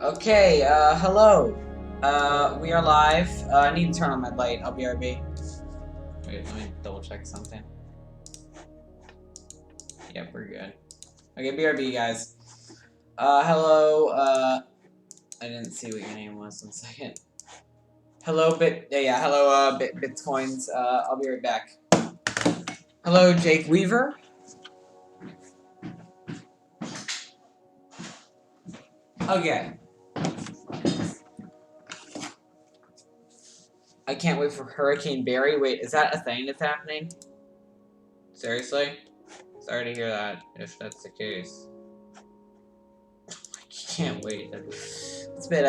Okay, hello. We are live. I need to turn on my light. I'll BRB. Wait, let me double check something. Yep, we're good. Okay, BRB, guys. Hello, I didn't see what your name was. 1 second. Hello, hello, Bitcoins. I'll be right back. Hello, Jake Weaver. Okay. I can't wait for Hurricane Barry. Wait, is that a thing that's happening? Seriously? Sorry to hear that, if that's the case. I can't wait. It's been,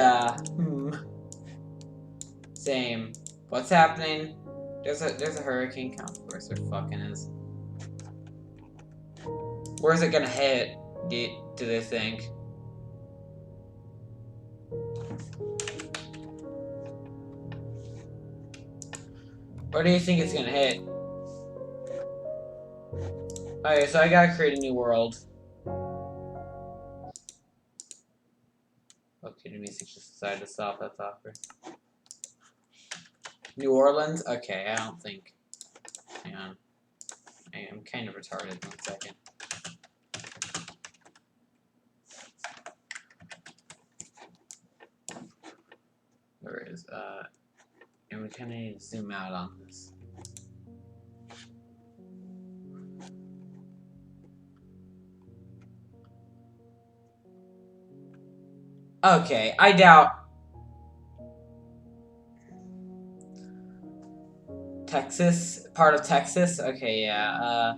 same. What's happening? There's a hurricane coming. Of course there fucking is. Where's it gonna hit? Do they think? Where do you think it's gonna hit? Okay, so I gotta create a new world. Okay, the music just decided to stop. That's awkward. New Orleans? Okay, I don't think. Hang on. I am kind of retarded. 1 second. Where is, and we kinda need to zoom out on this. Okay, I doubt. Texas? Part of Texas? Okay, yeah,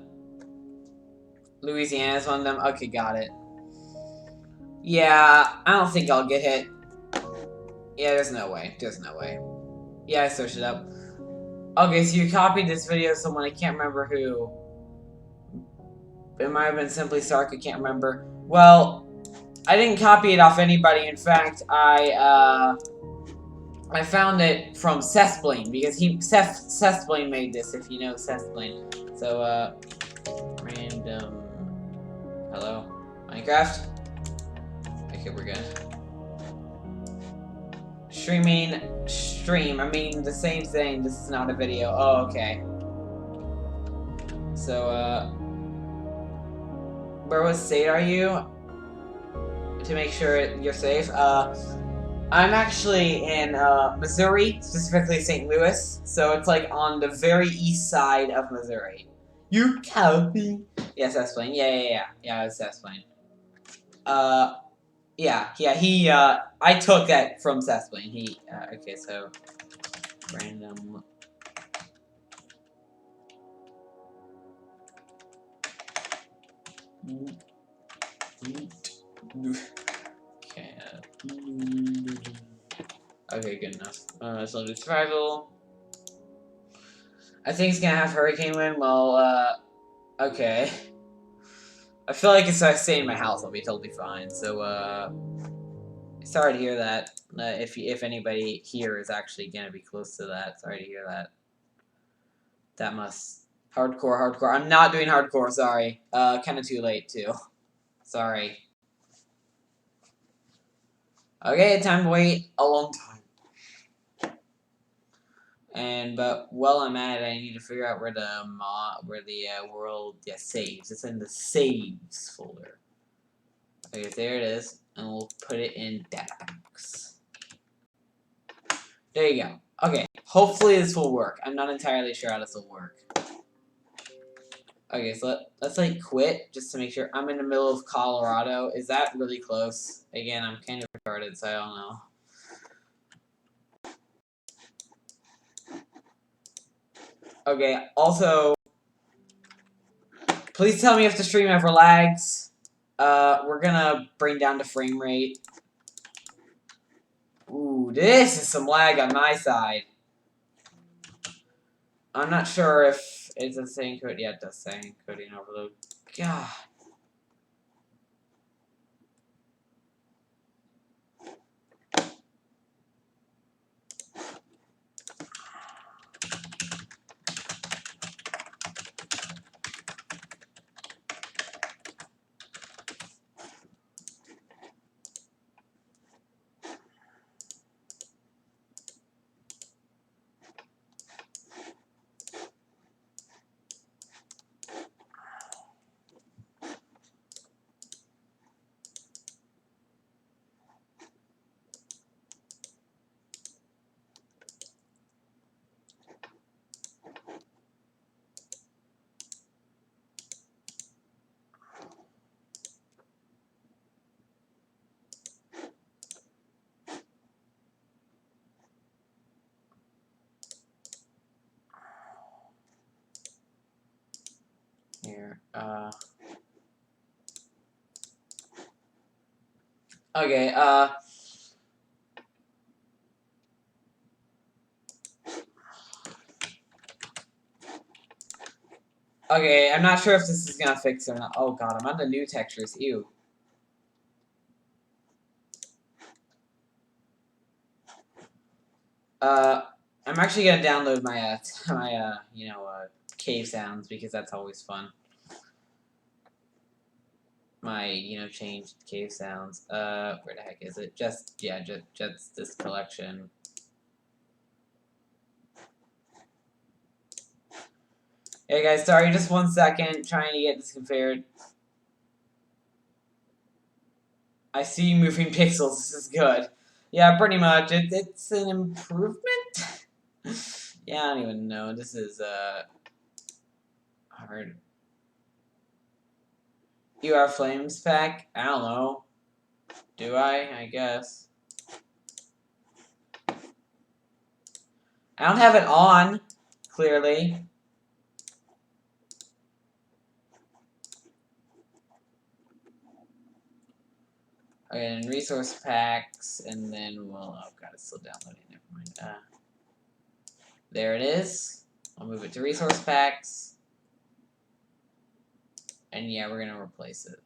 Louisiana's one of them. Okay, got it. Yeah, I don't think I'll get hit. Yeah, there's no way. There's no way. Yeah, I searched it up. Okay, so you copied this video of someone, I can't remember who. It might have been Simply Sark, I can't remember. Well, I didn't copy it off anybody. In fact, I found it from Sethblane, because Sethblane made this, if you know Sethblane. So, random... Hello? Minecraft? Okay, we're good. Stream, I mean the same thing, this is not a video. Oh, okay. So, where what state are you? To make sure you're safe. I'm actually in, Missouri, specifically St. Louis, so it's like on the very east side of Missouri. You copy? Yes, that's fine. Yeah, that's fine. Yeah, I took that from Sethblane. Okay, so, random. Okay, good enough. So I'll do survival. I think it's gonna have hurricane wind. Well, okay. I feel like if I stay in my house, I'll be totally fine. So, sorry to hear that. If anybody here is actually gonna be close to that, sorry to hear that. That must hardcore. I'm not doing hardcore. Sorry. Kind of too late too. Sorry. Okay, time to wait a long time. But while I'm at it, I need to figure out where the world saves. It's in the saves folder. Okay, there it is, and we'll put it in Databox. There you go. Okay, hopefully this will work. I'm not entirely sure how this will work. Okay, so let's like quit just to make sure. I'm in the middle of Colorado. Is that really close? Again, I'm kind of retarded, so I don't know. Okay, also, please tell me if the stream ever lags. We're gonna bring down the frame rate. Ooh, this is some lag on my side. I'm not sure if it's a saying code. Yeah, it does say encoding overload. God. Okay, okay, I'm not sure if this is gonna fix it or not. Oh god, I'm on the new textures. Ew. I'm actually gonna download my, cave sounds because that's always fun. My, changed cave sounds. Where the heck is it? Just this collection. Hey guys, sorry, just 1 second, trying to get this configured. I see you moving pixels, this is good. Yeah, pretty much, it's an improvement? Yeah, I don't even know, this is, hard. You are Flames pack? I don't know. Do I? I guess. I don't have it on, clearly. Okay, and resource packs, and then, well, oh god, it's still downloading, never mind. There it is. I'll move it to resource packs. And yeah, we're gonna replace it.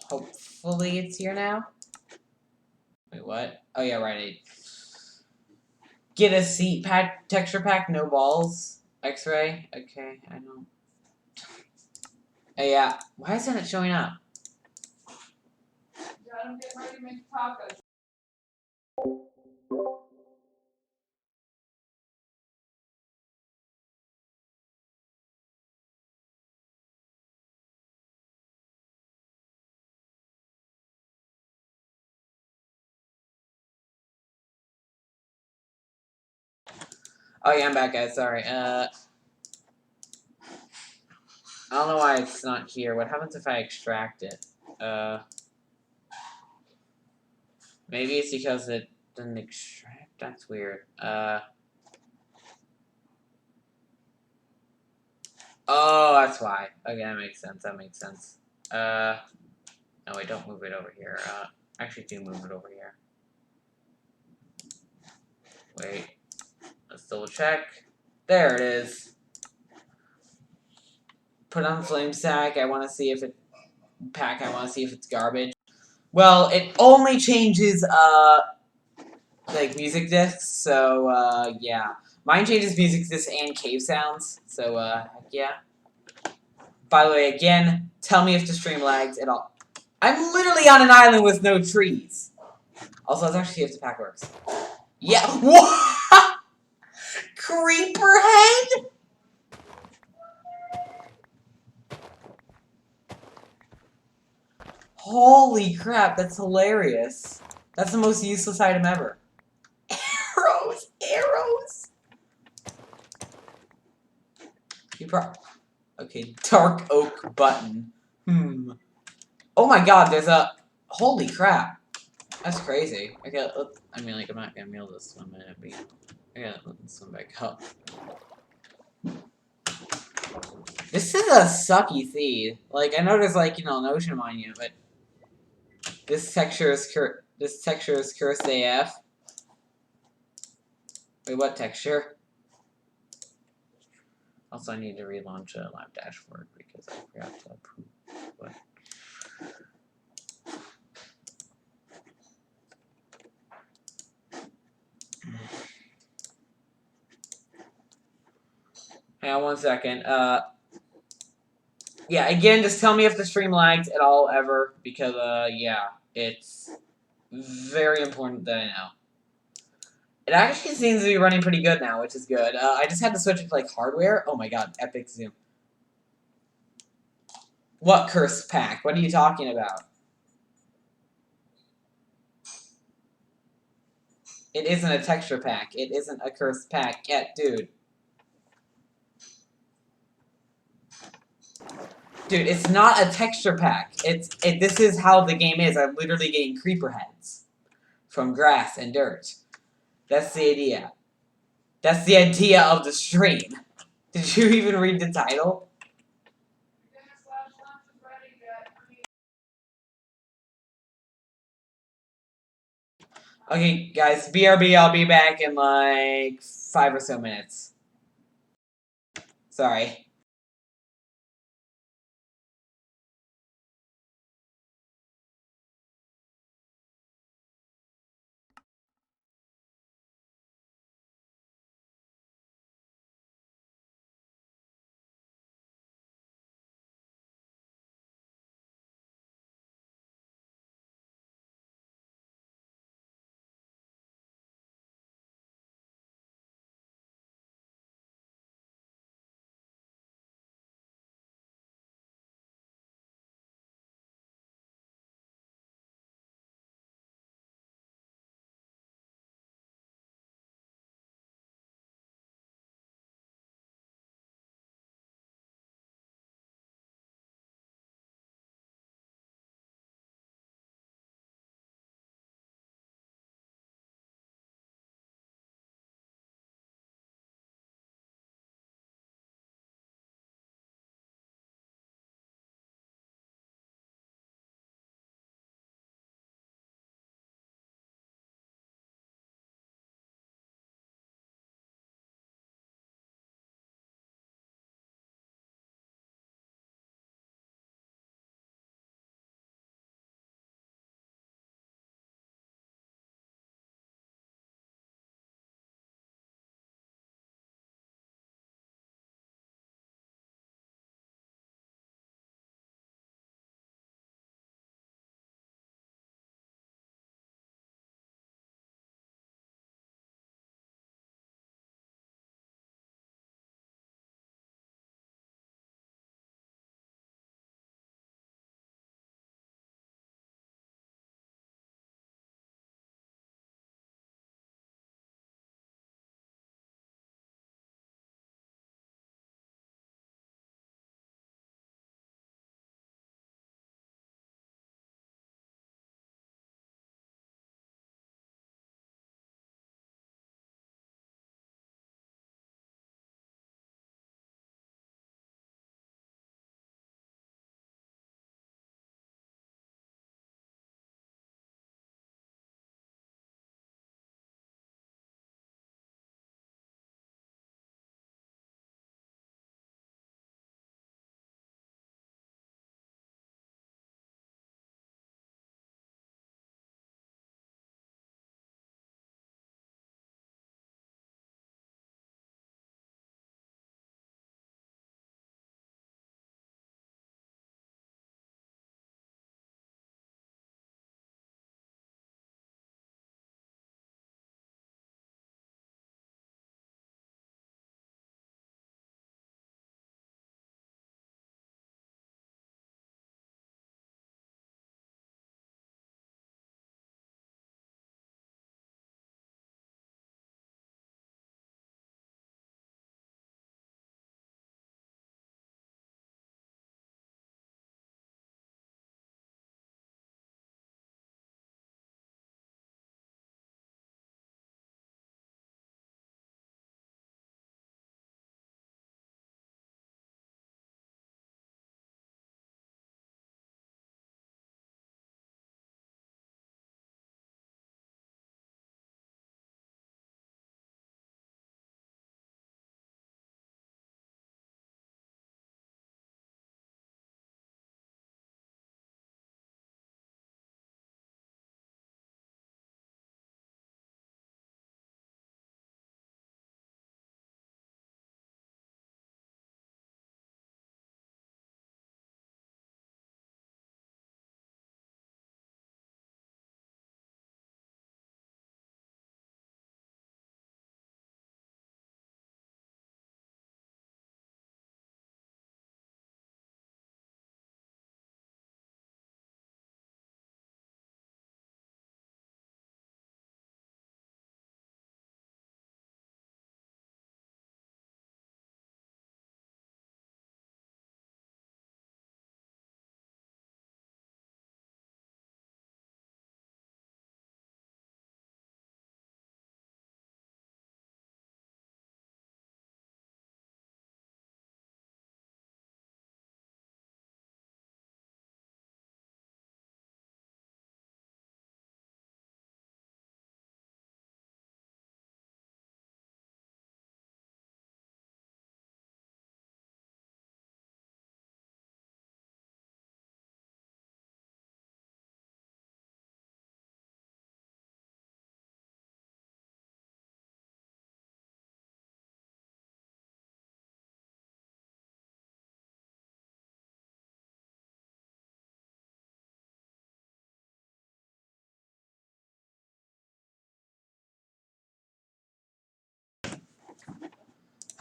Hopefully it's here now. Wait, what? Oh yeah, right. Get a seat pack, texture pack, no balls. X-ray. Okay, I know. Oh yeah. Why isn't it showing up? I'm getting ready to make tacos. Oh yeah, I'm back, guys. Sorry. I don't know why it's not here. What happens if I extract it? Maybe it's because it didn't extract. That's weird. Oh, that's why. Okay, that makes sense. That makes sense. No, wait, don't move it over here. Actually, do move it over here. Wait. Let's double check. There it is. Put on flame sack. I want to see if it pack. I want to see if it's garbage. Well, it only changes like music discs. So yeah, mine changes music discs and cave sounds. So yeah. By the way, again, tell me if the stream lags at all. I'm literally on an island with no trees. Also, let's actually see if the pack works. Yeah. What? Creeper head? Holy crap, that's hilarious. That's the most useless item ever. Arrows! Arrows! Okay, dark oak button. Oh my god, there's a... Holy crap. That's crazy. Okay, I mean, like, I'm not gonna be able to swim in it, but... I gotta let this swim back up. This is a sucky seed. Like, I know there's, like, an ocean monument, but... This texture is cursed AF. Wait, what texture? Also, I need to relaunch a live dashboard because I forgot to approve. What? Hang on 1 second. Yeah, again, just tell me if the stream lags at all ever, because, yeah, it's very important that I know. It actually seems to be running pretty good now, which is good. I just had to switch it to, like, hardware. Oh my god, epic zoom. What cursed pack? What are you talking about? It isn't a texture pack. It isn't a cursed pack yet, dude. Dude, it's not a texture pack. This is how the game is. I'm literally getting creeper heads from grass and dirt. That's the idea. That's the idea of the stream. Did you even read the title? Okay, guys, BRB, I'll be back in like 5 or so minutes. Sorry.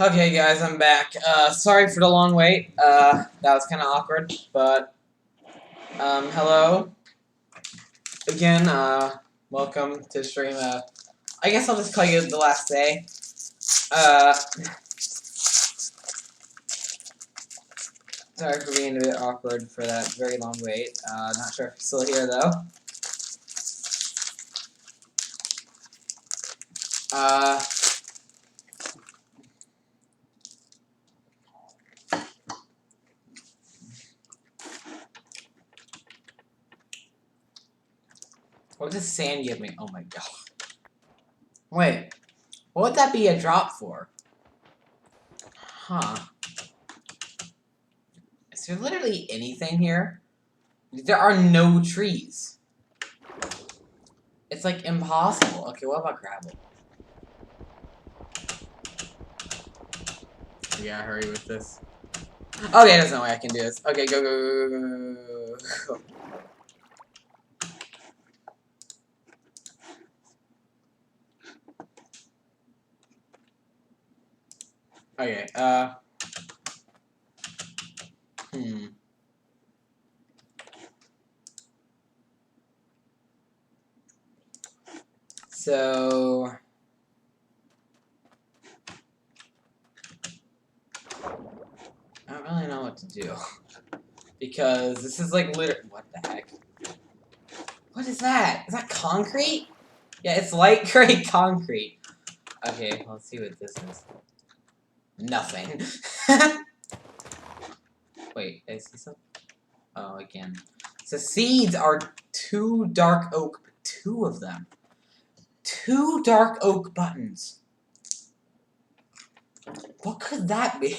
Okay, guys, I'm back. Sorry for the long wait. That was kind of awkward, but, hello. Again, welcome to stream, I guess I'll just call you the last day. Sorry for being a bit awkward for that very long wait. Not sure if you're still here, though. What does sand give me? Oh my god. Wait, what would that be a drop for? Huh. Is there literally anything here? There are no trees. It's like impossible. Okay, what about gravel? Yeah, hurry with this. Okay, there's no way I can do this. Okay, go, go, go, go, go, go. Okay, So... I don't really know what to do. Because this is like literally... What the heck? What is that? Is that concrete? Yeah, it's light gray concrete. Okay, let's see what this is. Nothing. Wait, did I see something? Oh, again. So seeds are 2 dark oak, 2 of them. 2 dark oak buttons. What could that be?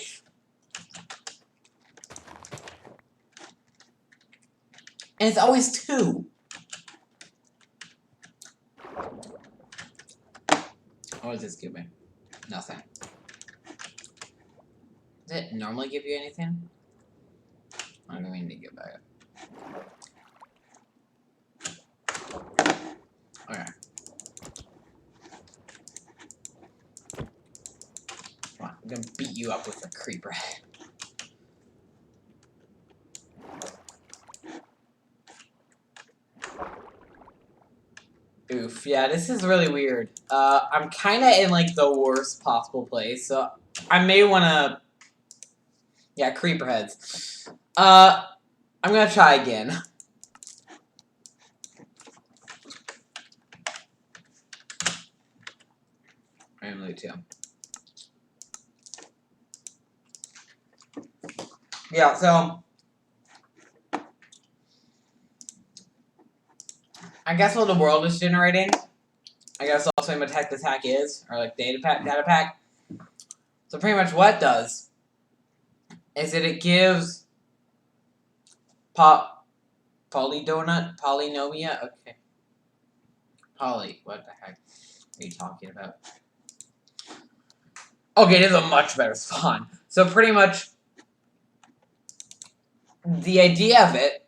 And it's always 2. What does this give me? Nothing. Does it normally give you anything? I don't mean to give back. Okay. Come on, I'm gonna beat you up with a creeper. Oof, yeah, this is really weird. I'm kinda in, like, the worst possible place, so I may wanna... Yeah, creeper heads. I'm gonna try again. I'm loot too. Yeah, so... I guess what the world is generating, I guess also what Tech Attack is, or like data pack. So pretty much what it does is that it gives polynomia. Okay, what the heck are you talking about? Okay, this is a much better spawn. So pretty much the idea of it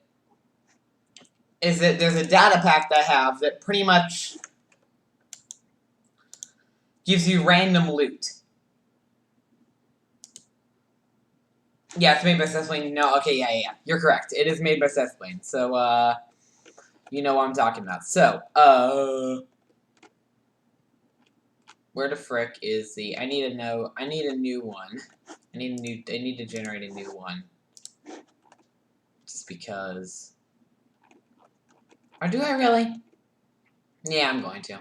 is that there's a data pack that I have that pretty much gives you random loot. Yeah, it's made by Sethblane. No, okay, yeah. You're correct. It is made by Sethblane. So, you know what I'm talking about. So, where the frick is the... I need a new one. I need to generate a new one. Just because... Or do I really? Yeah, I'm going to.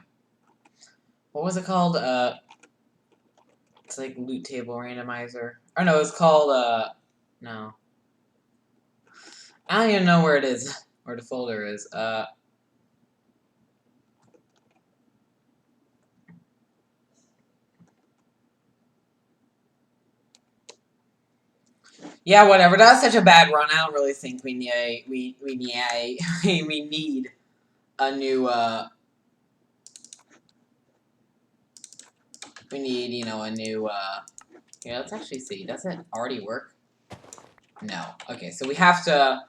What was it called? It's like loot table randomizer. Or no, it's called, no. I don't even know where it is. Where the folder is. Yeah, whatever. That's such a bad run. I don't really think we need we need a new we need, you know, a new yeah, let's actually see. Does it already work? No. Okay, so we have to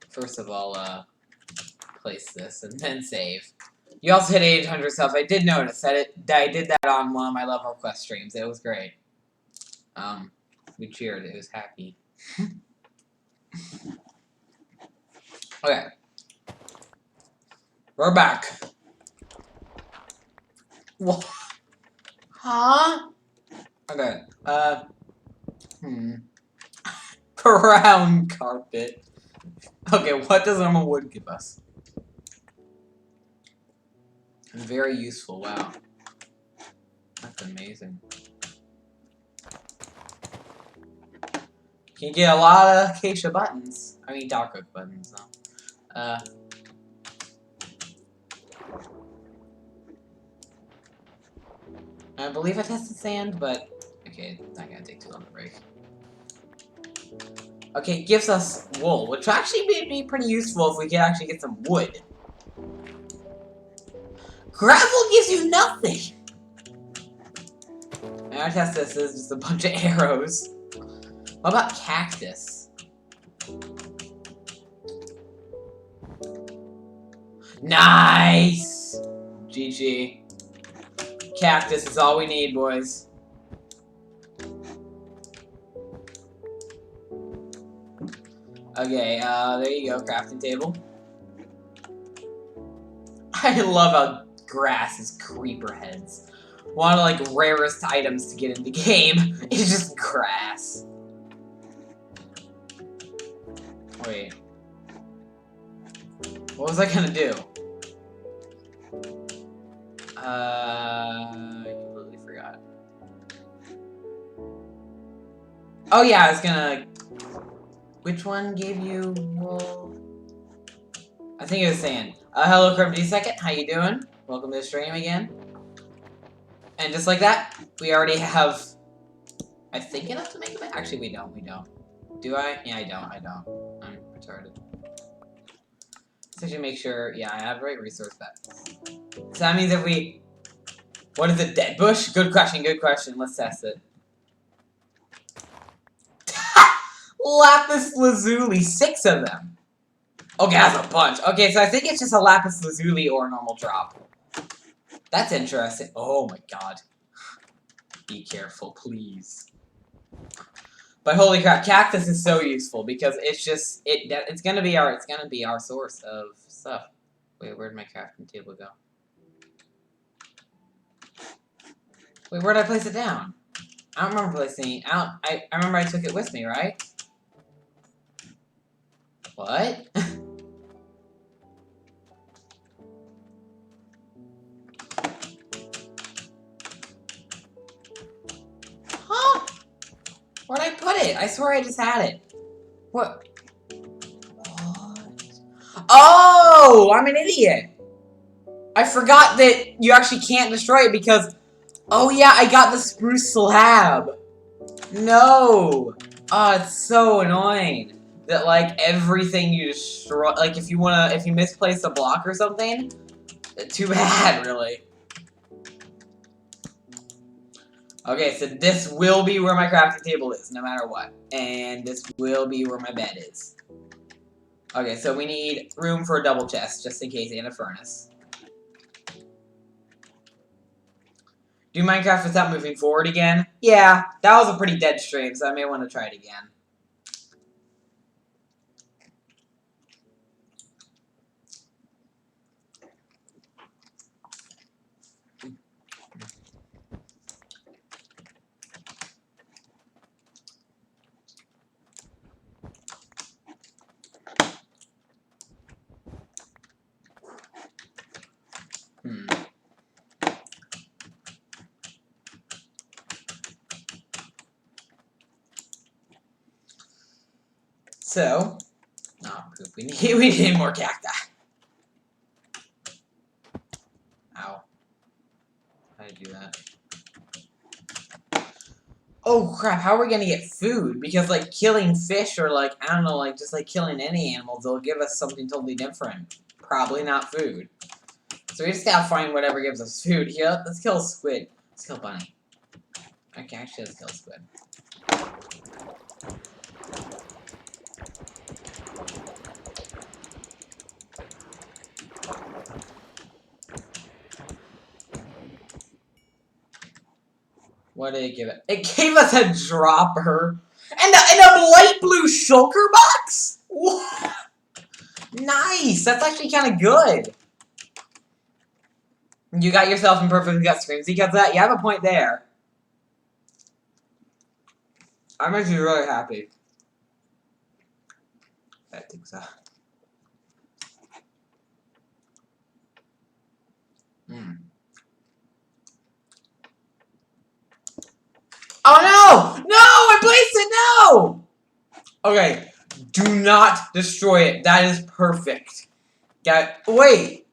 first of all place this and then save. You also hit 800 stuff. I did notice that I did that on one of my level quest streams. It was great. We cheered. It was happy. Okay. We're back. What? Huh? Okay. Brown carpet. Okay, what does normal wood give us? Very useful, wow. That's amazing. You get a lot of acacia buttons. I mean, dark oak buttons, though. I believe I tested sand, but okay, it's not gonna take too long to break. Okay, it gives us wool, which actually would be pretty useful if we could actually get some wood. Gravel gives you nothing! And our test this is just a bunch of arrows. What about cactus? Nice! GG. Cactus is all we need, boys. Okay, there you go, crafting table. I love how grass is creeper heads. One of the, like, rarest items to get in the game is just grass. Wait. What was I gonna do? I completely forgot. Oh yeah, I was gonna... Which one gave you wool? I think it was sand. Hello, Crypty2nd. How you doing? Welcome to the stream again. And just like that, we already have, I think, enough to make a bed. Actually, we don't. Do I? Yeah, I don't. I'm retarded. So I should make sure, yeah, I have the right resource beds. So that means if we... What is it, dead bush? Good question. Let's test it. Lapis lazuli, 6 of them. Okay, that's a bunch. Okay, so I think it's just a lapis lazuli or a normal drop. That's interesting. Oh my god. Be careful, please. But holy crap, cactus is so useful because it's just it's gonna be our source of stuff. Wait, where'd my crafting table go? Wait, where'd I place it down? I don't remember placing it. I remember I took it with me, right? What? Huh? Where'd I put it? I swear I just had it. What? Oh, I'm an idiot. I forgot that you actually can't destroy it because... Oh yeah, I got the spruce slab. No. Oh, it's so annoying. That, like, everything you destroy... Like, if you misplace a block or something... Too bad, really. Okay, so this will be where my crafting table is, no matter what. And this will be where my bed is. Okay, so we need room for a double chest, just in case, and a furnace. Do Minecraft without moving forward again? Yeah, that was a pretty dead stream, so I may want to try it again. So, oh poop, we need more cacti. Ow. How do I do that? Oh crap, how are we gonna get food? Because, like, killing fish or, like, I don't know, like, just, like, killing any animals, they'll give us something totally different. Probably not food. So we just gotta find whatever gives us food. Here, let's kill a squid. Let's kill bunny. Okay, actually, let's kill a squid. What did it give it? It gave us a dropper. And a light blue shulker box? What? Nice! That's actually kind of good. You got yourself in perfectly gut screams because that. You have a point there. I'm actually really happy. I think so. Oh no! No! I placed it! No! Okay. Do not destroy it. That is perfect. Wait.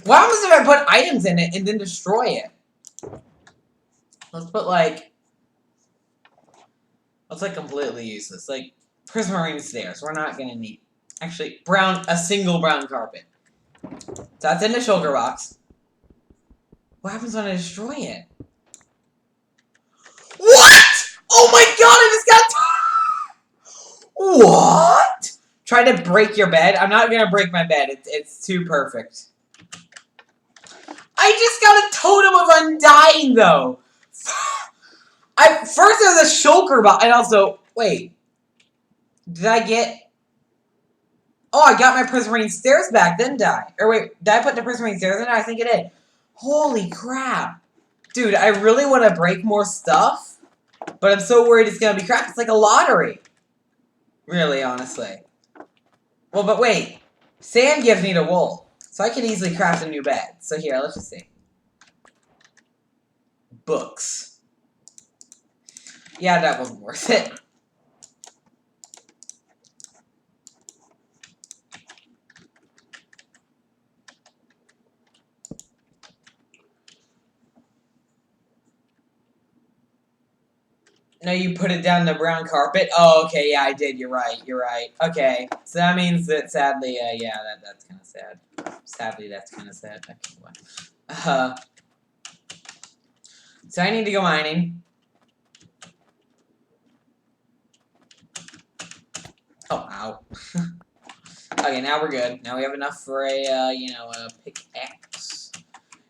What happens if I put items in it and then destroy it? Let's put like... That's like completely useless. Like, prismarine stairs. We're not gonna need... Actually, a single brown carpet. So that's in the shulker box. What happens when I destroy it? What? Oh my god, I just got... What? Try to break your bed? I'm not gonna break my bed. It's too perfect. I just got a totem of undying, though. First there's a shulker box, and also... Wait. Did I get... Oh, I got my prismarine stairs back, didn't I? Or wait, did I put the prismarine stairs in? I think it did. Holy crap. Dude, I really want to break more stuff, but I'm so worried it's going to be crap. It's like a lottery. Really, honestly. Well, but wait. Sand gives me the wool, so I can easily craft a new bed. So here, let's just see. Books. Yeah, that wasn't worth it. No, you put it down the brown carpet? Oh, okay, yeah, I did. You're right. Okay, so that means that sadly, yeah, that's kind of sad. Sadly, that's kind of sad. Okay, what? So I need to go mining. Oh, ow. Okay, now we're good. Now we have enough for a, you know, a pickaxe.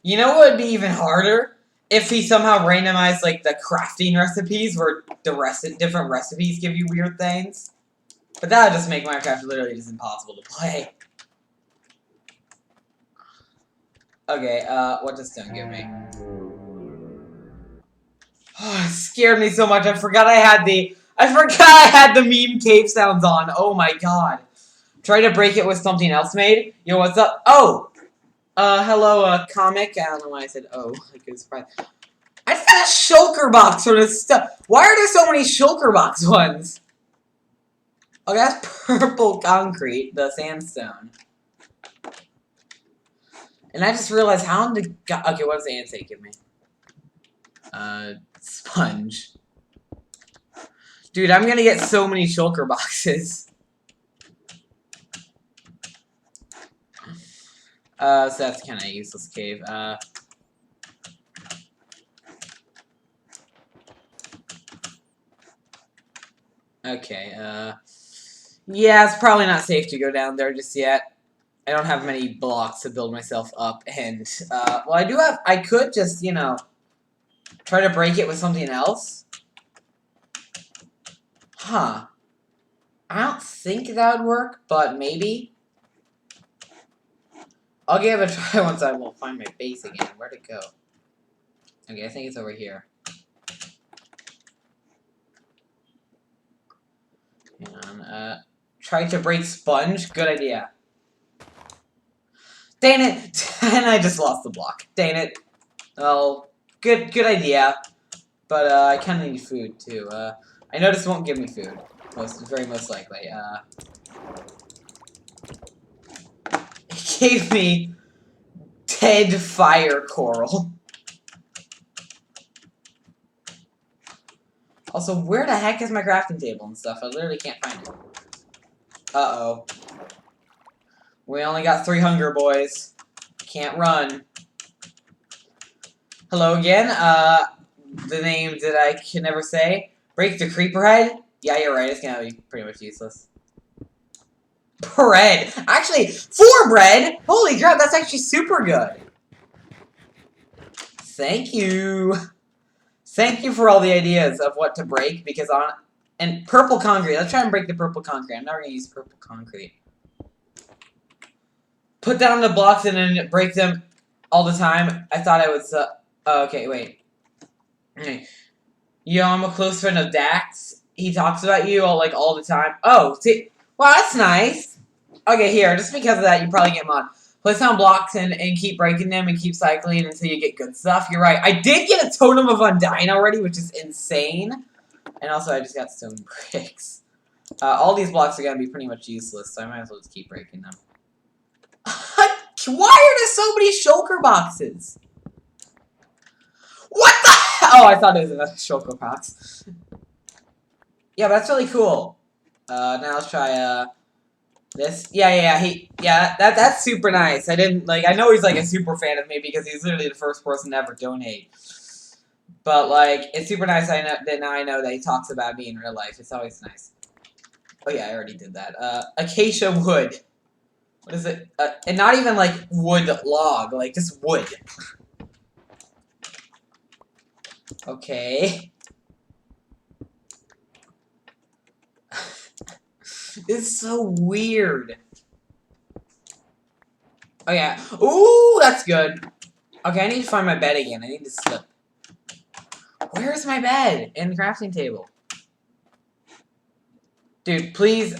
You know what would be even harder? If he somehow randomized, like, the crafting recipes, where the different recipes give you weird things. But that would just make Minecraft literally just impossible to play. Okay, what does stone give me? Oh, it scared me so much, I forgot I had the meme cave sounds on. Oh my god. Try to break it with something else made. Yo, what's up? Oh! Hello, comic. I don't know why I said oh. Like, it was surprised. I just got a shulker box for this stuff. Why are there so many shulker box ones? Okay, that's purple concrete, the sandstone. And I just realized how did okay, what does the ant say give me? Sponge. Dude, I'm gonna get so many shulker boxes. So that's kind of a useless cave. Okay, yeah, it's probably not safe to go down there just yet. I don't have many blocks to build myself up, and, well, I could just, you know, try to break it with something else. Huh. I don't think that would work, but maybe. I'll give it a try once I will find my base again. Where'd it go? Okay, I think it's over here. Hang on, try to break sponge? Good idea. Dang it! And I just lost the block. Dang it. Well, good idea. But, I kinda need food, too. I know this won't give me food. Very most likely. It gave me dead fire coral. Also, where the heck is my crafting table and stuff? I literally can't find it. Uh-oh. We only got 3 hunger boys. Can't run. Hello again. The name that I can never say. Break the creeper head? Yeah, you're right. It's gonna be pretty much useless. Bread! Actually, 4 bread! Holy crap, that's actually super good. Thank you. Thank you for all the ideas of what to break, because and purple concrete. Let's try and break the purple concrete. I'm never gonna use purple concrete. Put down the blocks and then break them all the time. I thought I would. Okay, wait. Okay. Yo, I'm a close friend of Dax. He talks about you all the time. Oh, see, wow, that's nice. Okay, here, just because of that, you probably get mod. Place down blocks and keep breaking them and keep cycling until you get good stuff. You're right. I did get a Totem of Undying already, which is insane. And also, I just got stone bricks. All these blocks are going to be pretty much useless, so I might as well just keep breaking them. Why are there so many shulker boxes? What the hell? Oh, I thought it was a shulker box. Yeah, but that's really cool. Now let's try, this. Yeah, that's super nice. I know he's, a super fan of me because he's literally the first person to ever donate. But, it's super nice that now I know that he talks about me in real life. It's always nice. Oh, yeah, I already did that. Acacia wood. What is it? And not even, wood log. Just wood. Okay. It's so weird. Oh, yeah. Ooh, that's good. Okay, I need to find my bed again. I need to slip. Where's my bed? In the crafting table. Dude, please,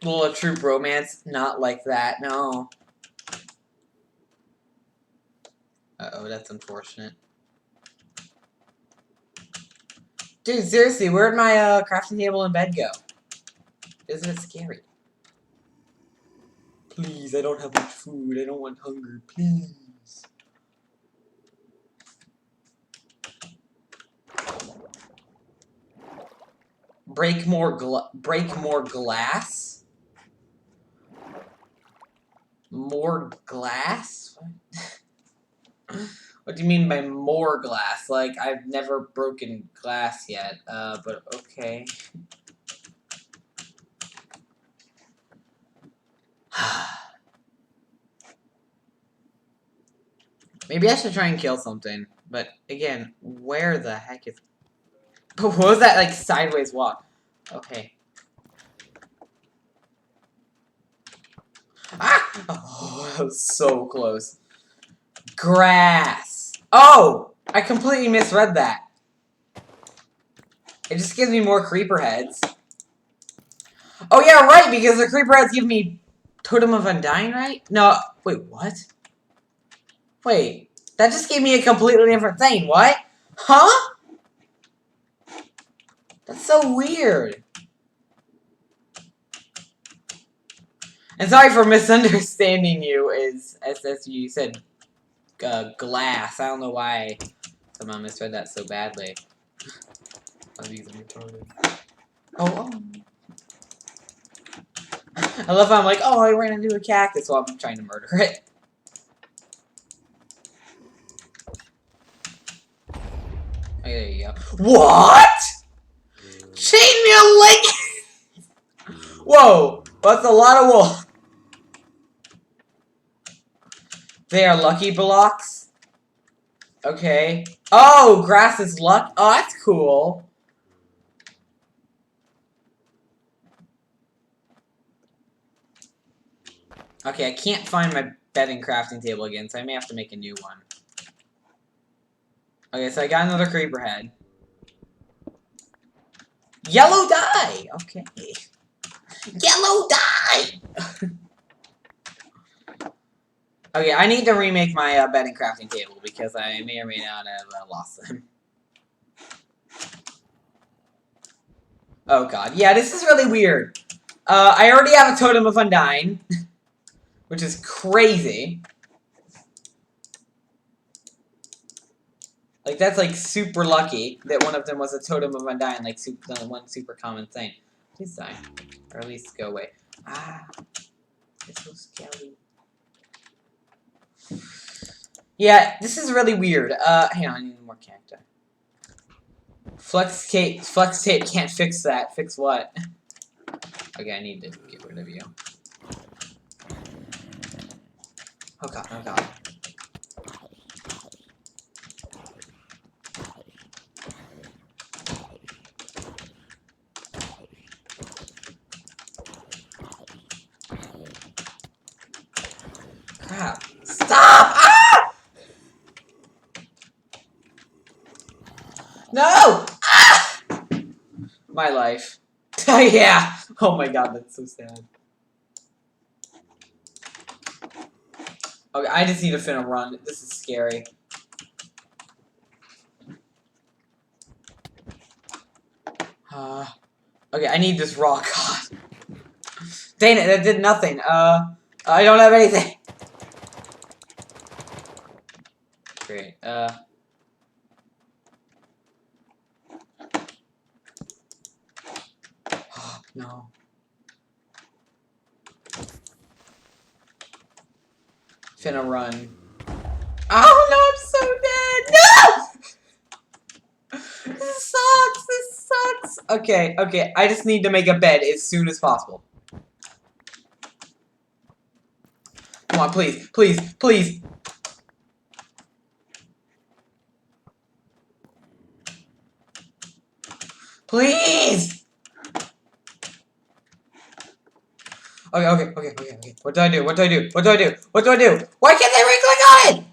little true bromance, not like that, no. Uh-oh, that's unfortunate. Dude, seriously, where'd my, crafting table and bed go? Isn't it scary? Please, I don't have much food. I don't want hunger. Please. Break more glass? More glass? What do you mean by more glass? I've never broken glass yet, but okay. Maybe I should try and kill something, but again, where the heck is... What was that, sideways walk? Okay. Ah! Oh, that was so close. Grass. Oh! I completely misread that. It just gives me more creeper heads. Oh, yeah, right, because the creeper heads give me Totem of Undying, right? No, wait, what? Wait, that just gave me a completely different thing. What? Huh? That's so weird. And sorry for misunderstanding you, as you said, glass. I don't know why somehow misread that so badly. Oh, these are retarded. Oh. I love how I'm like, oh, I ran into a cactus while I'm trying to murder it. Oh, there you go. What? Chainmail leg! Whoa, that's a lot of wool. They are lucky blocks. Okay. Oh, grass is luck. Oh, that's cool. Okay, I can't find my bed and crafting table again, so I may have to make a new one. Okay, so I got another creeper head. Yellow dye! Okay. Yellow dye! Okay, I need to remake my bed and crafting table because I may or may not have lost them. Oh god. Yeah, this is really weird. I already have a Totem of Undying, which is crazy. That's super lucky that one of them was a Totem of Undying, one super common thing. Please die. Or at least go away. Ah. It's so scary. Yeah, this is really weird. Hang on, I need more cacti. Flex tape can't fix that. Fix what? Okay, I need to get rid of you. Oh god, oh god. Stop! Ah! No! Ah! My life. Yeah. Oh my god, that's so sad. Okay, I just need to fin a run. This is scary. Okay, I need this raw. God. Dang it, that did nothing. I don't have anything. Great. No. Finna run. Oh no, I'm so dead! No! This sucks! This sucks! Okay, okay, I just need to make a bed as soon as possible. Come on, please, please, please! Please! Okay, okay, okay, okay, okay. What do I do? What do I do? What do I do? What do I do? Why can't they re-click on it?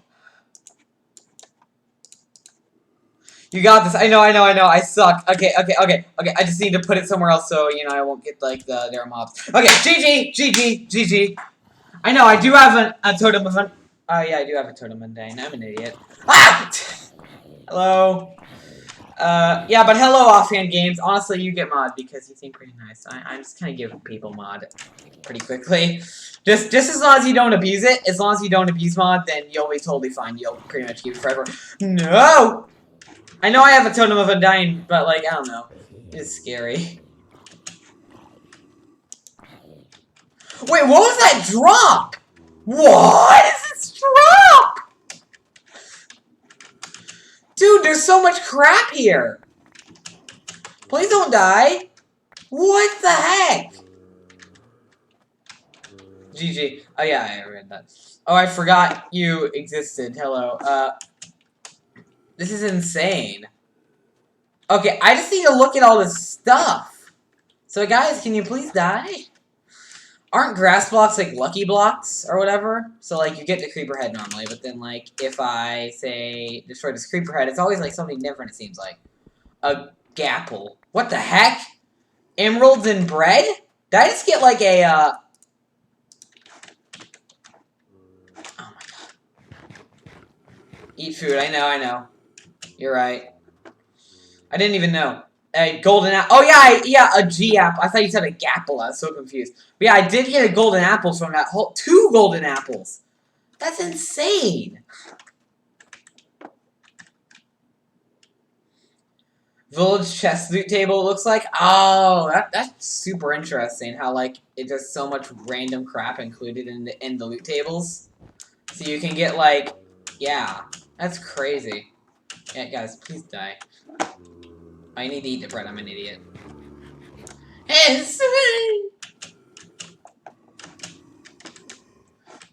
You got this. I know. I suck. Okay, okay, okay, okay. I just need to put it somewhere else so, you know, I won't get, like, their mobs. Okay, GG, GG, GG. I know, I do have a totem of an... Oh, yeah, I do have a totem of Dane. I'm an idiot. Ah! Hello. Yeah, but hello, Offhand Games. Honestly, you get mod because you seem pretty nice. I'm just gonna give people mod pretty quickly. Just as long as you don't abuse it. As long as you don't abuse mod, then you'll be totally fine. You'll pretty much keep it forever. No! I know I have a Totem of Undying, but, like, I don't know. It's scary. Wait, what was that drop? What is this drop? Dude, there's so much crap here. Please don't die. What the heck? GG. Oh, yeah, I read that. Oh, I forgot you existed. Hello. This is insane. Okay, I just need to look at all this stuff. So, guys, can you please die? Aren't grass blocks, like, lucky blocks or whatever? So, like, you get the creeper head normally, but then, like, if I, say, destroy this creeper head, it's always, like, something different, it seems like. A gapple. What the heck? Emeralds and bread? Did I just get, like, a, Oh my god. Eat food, I know. You're right. I didn't even know. A golden apple. Oh, yeah, a G apple. I thought you said a gapple. I was so confused. But yeah, I did get a golden apple from that whole... 2 golden apples. That's insane. Village chest loot table, it looks like. Oh, that's super interesting. How, like, there's so much random crap included in the loot tables. So you can get, like... Yeah. That's crazy. Yeah, guys, please die. I need to eat the bread, I'm an idiot.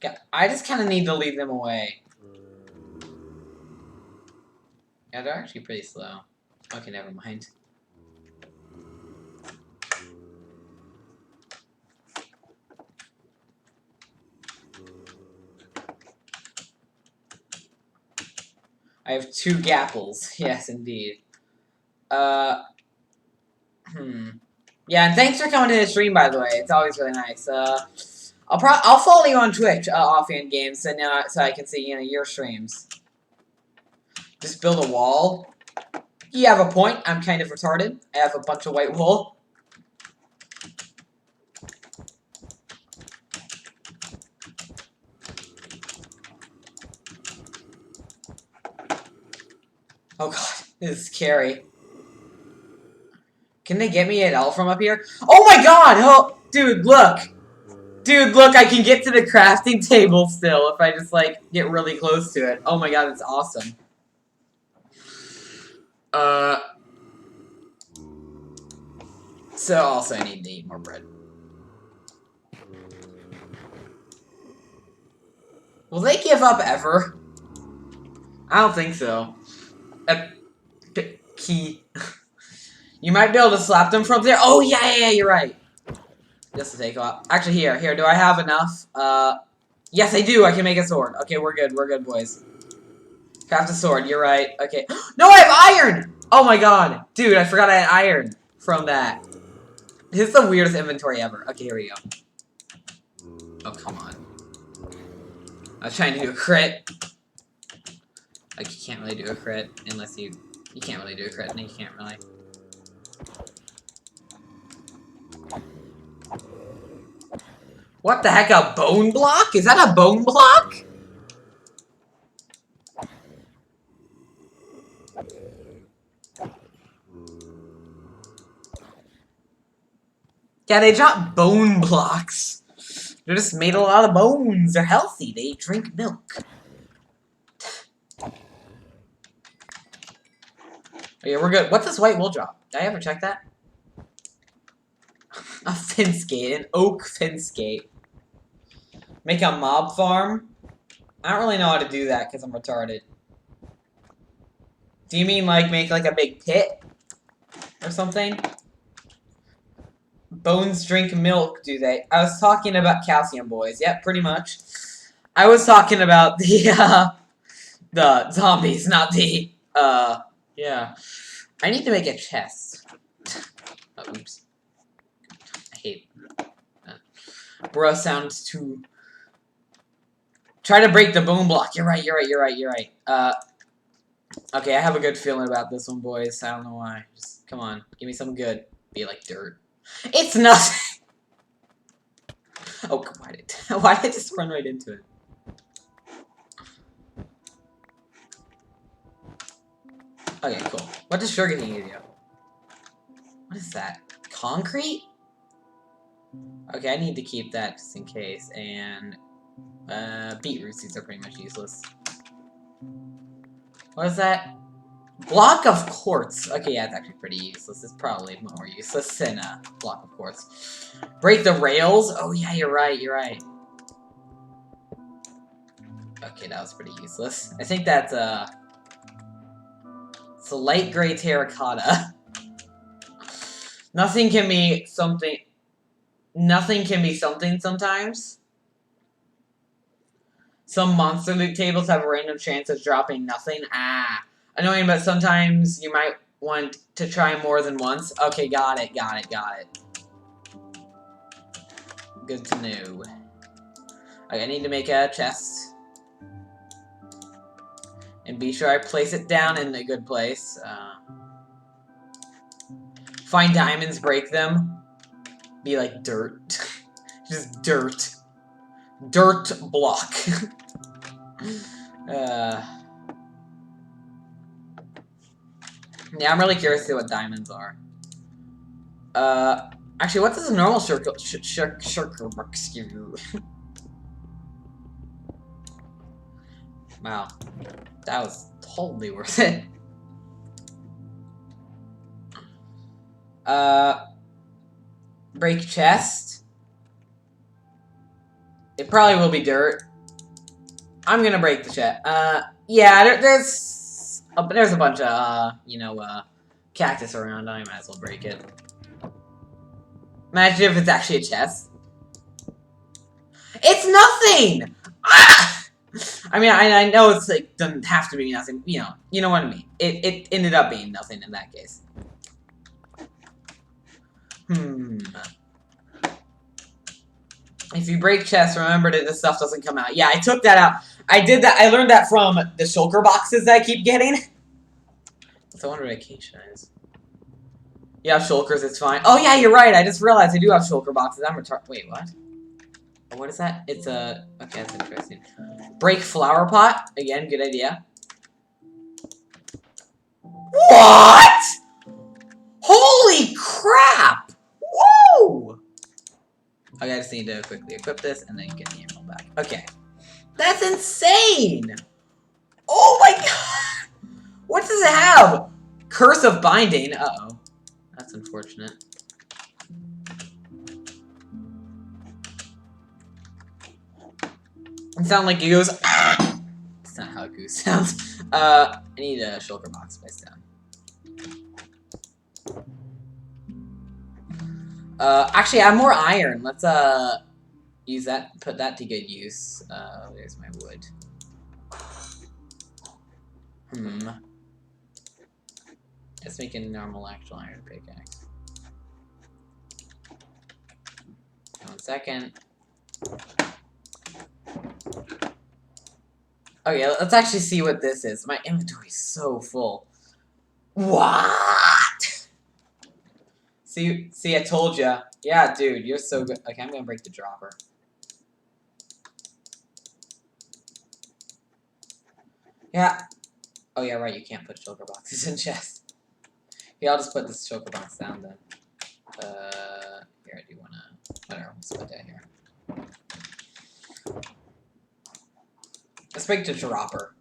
Yeah, I just kind of need to leave them away. Yeah, they're actually pretty slow. Okay, never mind. I have 2 gapples. Yes, indeed. Yeah, and thanks for coming to the stream, by the way. It's always really nice. I'll follow you on Twitch, Offhand Games, so I can see, you know, your streams. Just build a wall. You have a point. I'm kind of retarded. I have a bunch of white wool. Oh god, this is scary. Can they get me at L from up here? Oh my god! Oh, dude, look! Dude, look, I can get to the crafting table still if I just, like, get really close to it. Oh my god, it's awesome. So also I need to eat more bread. Will they give up ever? I don't think so. Key. You might be able to slap them from there. Oh, yeah, you're right. Just to take off. Actually, here, do I have enough? Yes, I do. I can make a sword. Okay, we're good. We're good, boys. Craft a sword. You're right. Okay. No, I have iron! Oh my god. Dude, I forgot I had iron from that. This is the weirdest inventory ever. Okay, here we go. Oh, come on. I was trying to do a crit. Like, you can't really do a crit unless you... You can't really do a crit, and you can't really... What the heck, a bone block? Is that a bone block? Yeah, they drop bone blocks. They're just made a lot of bones. They're healthy. They drink milk. Okay, we're good. What does white wool drop? Did I ever check that? A Finskate. An oak Finskate. Make a mob farm? I don't really know how to do that because I'm retarded. Do you mean like make like a big pit? Or something? Bones drink milk, do they? I was talking about calcium, boys. Yep, pretty much. I was talking about the zombies, not the, yeah. I need to make a chest. Oh, oops. I hate that. Bro sounds too... Try to break the bone block. You're right, you're right, you're right, you're right. Okay, I have a good feeling about this one, boys. I don't know why. Just, come on. Give me some good. Be like dirt. It's nothing! Oh, why did I just run right into it? Okay, cool. What does sugar cane give you? What is that? Concrete? Okay, I need to keep that just in case. And beetroots, these are pretty much useless. What is that? Block of quartz. Okay, yeah, it's actually pretty useless. It's probably more useless than a block of quartz. Break the rails? Oh yeah, you're right, you're right. Okay, that was pretty useless. I think that's it's a light gray terracotta. Nothing can be something. Nothing can be something sometimes. Some monster loot tables have a random chance of dropping nothing. Ah. Annoying, but sometimes you might want to try more than once. Okay, got it, got it, got it. Good to know. Okay, I need to make a chest. And be sure I place it down in a good place. Find diamonds, break them. Be like dirt. Just dirt. Dirt block. Yeah, I'm really curious to see what diamonds are. Actually, what does a normal circle? Excuse me. Wow, that was totally worth it. Break chest. It probably will be dirt. I'm gonna break the chest. Yeah, there's a bunch of, you know, cactus around. I might as well break it. Imagine if it's actually a chest. It's nothing! Ah! I mean, I know it's like, doesn't have to be nothing, you know what I mean. It ended up being nothing in that case. If you break chests, remember that this stuff doesn't come out. Yeah, I took that out. I did that. I learned that from the shulker boxes that I keep getting. So I wonder what acacia is. You have shulkers, it's fine. Oh yeah, you're right. I just realized I do have shulker boxes. I'm retarded. Wait, what? What is that? It's a... Okay, that's interesting. Break flower pot. Again, good idea. What? Holy crap! Whoa! Okay, I just need to quickly equip this and then get the emerald back. Okay. That's insane! Oh my god! What does it have? Curse of Binding. Uh-oh. That's unfortunate. It sounds like it goes. That's not how a goose sounds. I need a shulker box placed down. Actually, I have more iron. Let's use that, put that to good use. There's my wood. Let's make a normal actual iron pickaxe. 1 second. Okay, let's actually see what this is. My inventory is so full. What? See, I told ya. Yeah, dude, you're so good. Okay, I'm gonna break the dropper. Yeah. Oh yeah, right. You can't put shulker boxes in chests. Yeah, I'll just put this shulker box down then. Here, I do wanna. Whatever. Let's put that here. Let's break the dropper.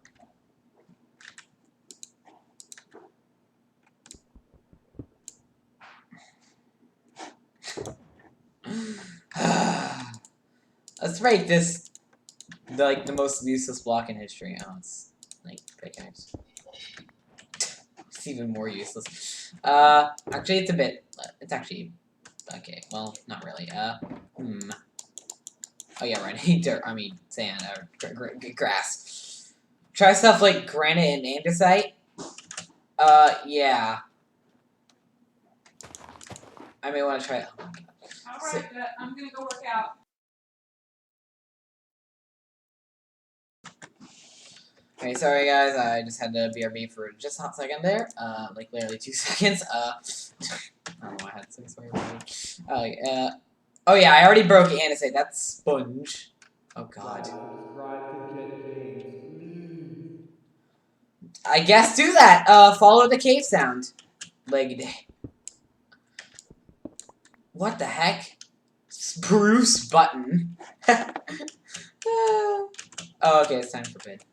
Let's rate this the most useless block in history. Oh, it's like pickaxe. It's even more useless. Actually, it's a bit. It's actually okay. Well, not really. Oh yeah, right. Dirt. I mean, sand or grass. Try stuff like granite and andesite. Yeah. I may want to try it. Oh my god. Alright, I'm gonna go work out. Okay, sorry guys, I just had to BRB for just a hot second there. Like literally 2 seconds. I don't know why I had to say sorry. Oh yeah, I already broke andesite. That's sponge. Oh god. Subscribe to Jet James, please. I guess do that. Follow the cave sound. Leg day. What the heck? Spruce button. Oh, okay, it's time for bed.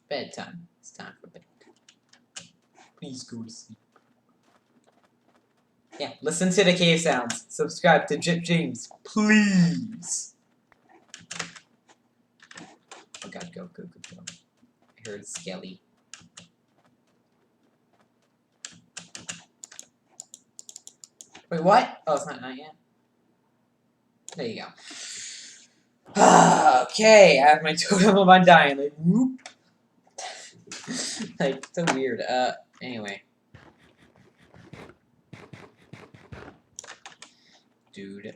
Bedtime. It's time for bed. Please go to sleep. Yeah, listen to the cave sounds. Subscribe to Jet James, please. Oh god, go. I heard Skelly. Wait, what? Oh, it's not yet. There you go. Okay, I have my totem of undying. Like, whoop. Like, so weird. Anyway. Dude,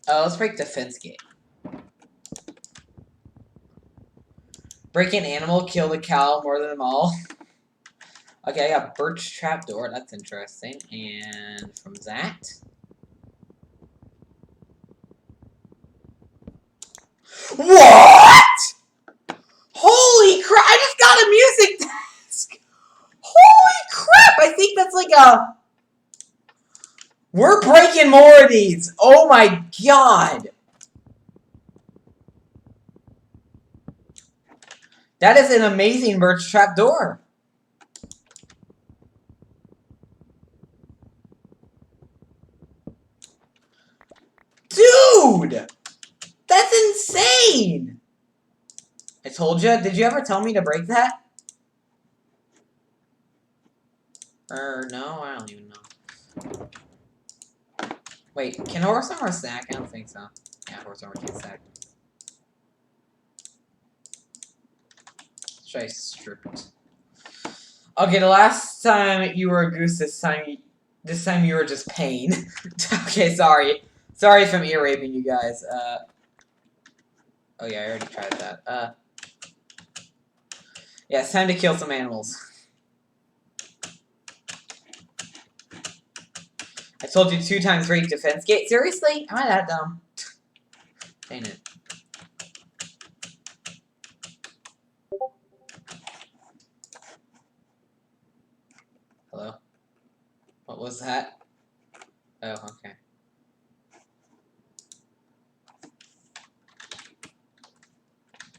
let's break the fence gate. Break an animal, kill the cow more than them all. Okay, I got birch trapdoor. That's interesting. And from that... What?! Holy crap! I just got a music desk! Holy crap! I think that's like a... We're breaking more of these! Oh my god! That is an amazing birch trapdoor. Dude! That's insane! I told you. Did you ever tell me to break that? No, I don't even know. Wait, can horse armor stack? I don't think so. Yeah, horse armor can't stack. Should I strip it? Okay, the last time you were a goose, this time you were just pain. Okay, sorry. Sorry if I'm ear raping you guys. Oh yeah, I already tried that. Yeah, it's time to kill some animals. I told you 2 times break defense gate. Seriously? Am I that dumb? Ain't it? Hello? What was that? Oh, okay.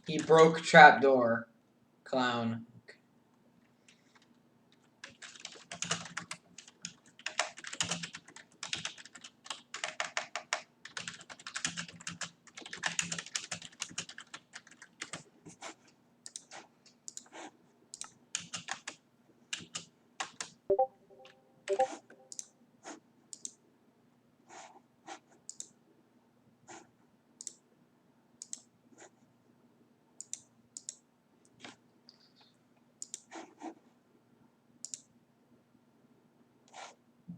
He broke trapdoor. Clown.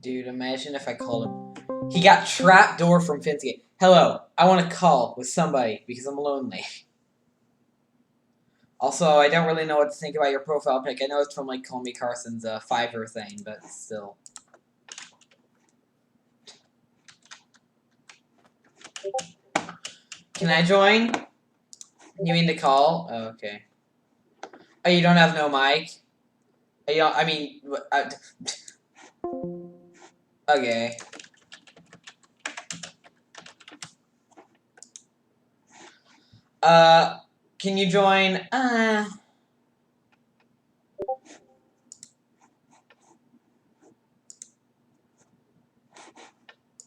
Dude, imagine if I called him. He got trapdoor from Finsgate. Hello, I want to call with somebody because I'm lonely. Also, I don't really know what to think about your profile pic. I know it's from, like, Call Me Carson's Fiverr thing, but still. Can I join? You mean to call? Oh, okay. Oh, you don't have no mic? Oh, you don't, I mean... okay. Can you join?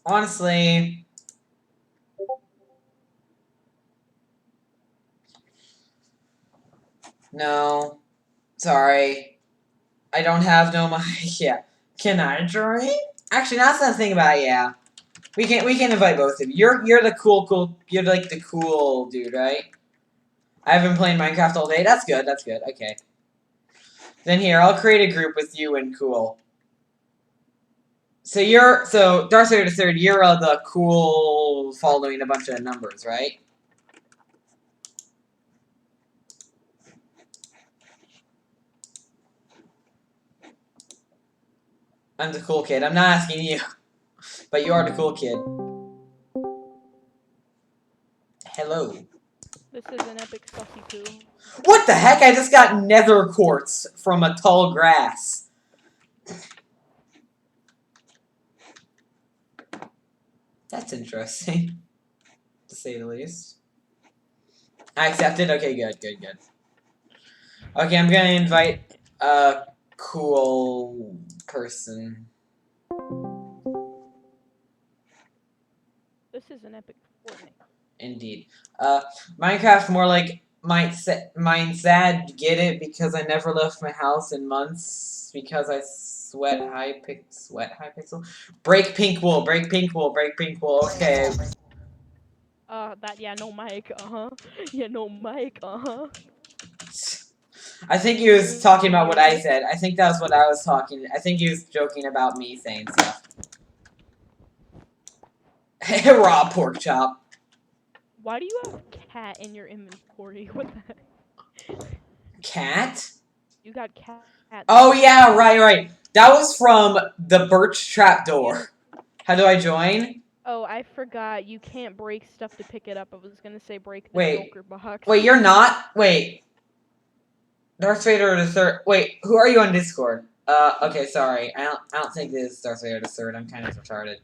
Honestly... No. Sorry. I don't have no mic. Yeah. Can I join? Actually, that's the thing about it, yeah. We can invite both of you. You're the cool you're like the cool dude, right? I haven't been playing Minecraft all day. That's good, okay. Then here, I'll create a group with you and cool. So Darth Vader III, you're the cool following a bunch of numbers, right? I'm the cool kid. I'm not asking you. But you are the cool kid. Hello. This is an epic sussy poo. What the heck? I just got nether quartz from a tall grass. That's interesting. To say the least. I accepted? Okay, good. Okay, I'm gonna invite a cool person. This is an epic Fortnite. Indeed. Minecraft more like mine's sad, get it? Because I never left my house in months because I sweat high pixel. Break pink wool, okay. Yeah, no mic, Yeah, no mic, I think he was talking about what I said. I think that's what I was talking. I think he was joking about me saying stuff. Raw pork chop. Why do you have cat in your inventory? What the heck? Cat? You got cat. Oh yeah, right. That was from the birch trapdoor. How do I join? Oh, I forgot. You can't break stuff to pick it up. I was gonna say break the Wait. Joker box. Wait, you're not? Wait. Darth Vader the Third. Wait, who are you on Discord? Okay, sorry. I don't think this is Darth Vader the Third. I'm kind of retarded.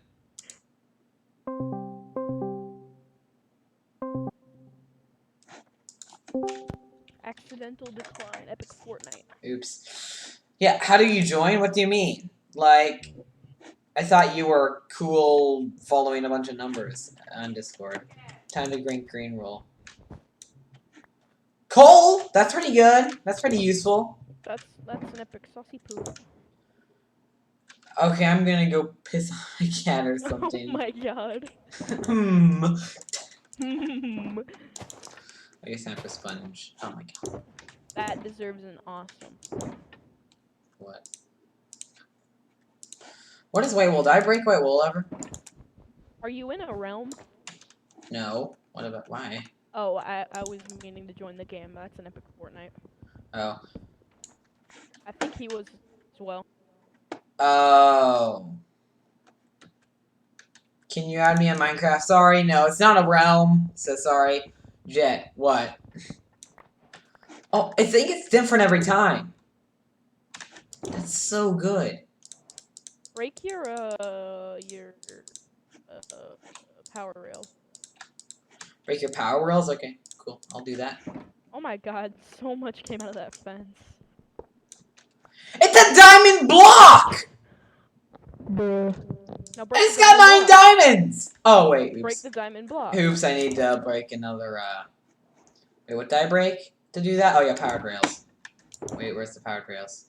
Accidental decline. Epic Fortnite. Oops. Yeah, how do you join? What do you mean? Like, I thought you were cool following a bunch of numbers on Discord. Time to green roll. Coal! That's pretty good. That's pretty useful. That's an epic saucy poo. Okay, I'm gonna go piss on a cat or something. Oh my god. I guess time for sponge. Oh my god. That deserves an awesome. What? What is white wool? Did I break white wool ever? Are you in a realm? No. What about why? Oh, I was meaning to join the game. That's an epic Fortnite. Oh. I think he was as well. Oh. Can you add me on Minecraft? Sorry, no, it's not a realm. So sorry. Jet, what? Oh, I think it's different every time. That's so good. Break your power rails. Break your power rails? Okay, cool. I'll do that. Oh my god, so much came out of that fence. It's a diamond block! Now break It's the got 9 block. diamonds! Oh, wait, oops. Break the diamond block. Oops, I need to break another, Wait, what did I break to do that? Oh, yeah, powered rails. Wait, where's the powered rails?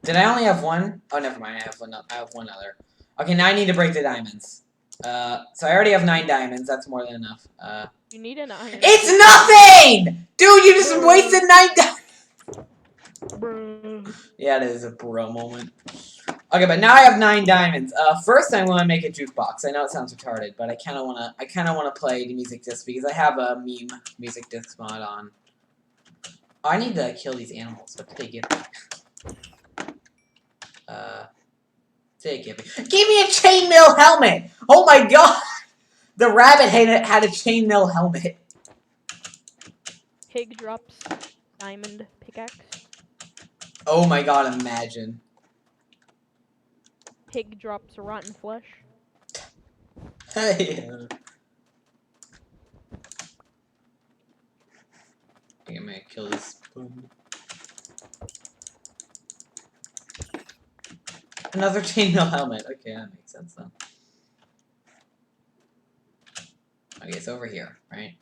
Did I only have one? Oh, never mind. I have one. I have one other. Okay, now I need to break the diamonds. So I already have 9 diamonds. That's more than enough. You need an iron. It's nothing, dude. You just wasted 9 diamonds. Bruh. Yeah, it is a bro moment. Okay, but now I have 9 diamonds. First I want to make a jukebox. I know it sounds retarded, but I kind of wanna play the music disc because I have a meme music disc mod on. Oh, I need to kill these animals. What did they give me? What did they give me? Give me a chainmail helmet! Oh my god! The rabbit had a chainmail helmet. Pig drops diamond pickaxe. Oh my god, imagine. Pig drops rotten flesh. Hey. I think I'm gonna kill this. Boom. Another chainmail helmet. Okay, that makes sense then. Okay, it's over here, right?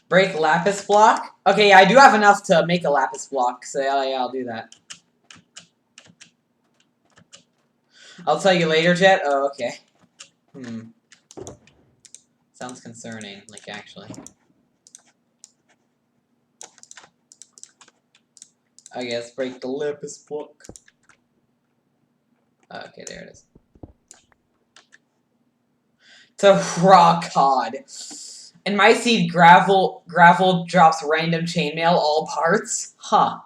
Break lapis block. Okay, yeah, I do have enough to make a lapis block, so yeah, I'll do that. I'll tell you later, Jet. Oh, okay. Sounds concerning, like, actually. I guess break the lapis block. Okay, there it is. To raw cod. In my seed, gravel drops random chainmail, all parts? Huh.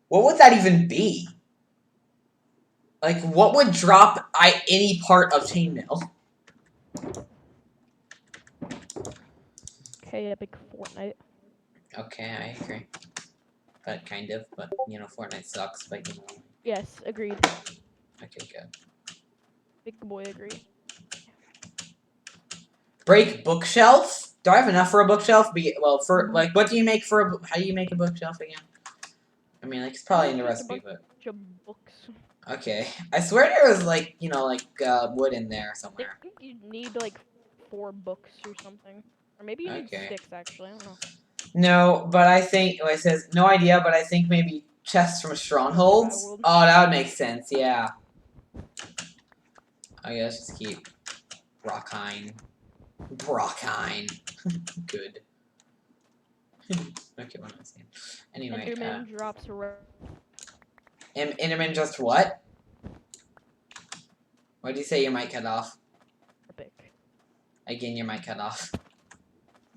What would that even be? Like, what would drop any part of chainmail? Okay, epic Fortnite. Okay, I agree. But kind of, but, you know, Fortnite sucks, but, you know. Yes, agreed. Okay, good. Big boy agree. Break bookshelf? Do I have enough for a bookshelf? Well, for, like, what do you make for a, how do you make a bookshelf again? I mean, like, it's probably in the recipe, but... Books. Okay. I swear there was, like, you know, like, wood in there I somewhere. think you need like 4 books or something. Or maybe you need Okay. sticks, actually. I don't know. No, but I think, well, it says, no idea, but I think maybe chests from strongholds? Stronghold. Oh, that would make sense, yeah. I guess just keep Brockine. Brockine. Good. Okay, what am I saying? Anyway, Enderman drops a Enderman just what? What did you say you might cut off? epic. Again, you might cut off.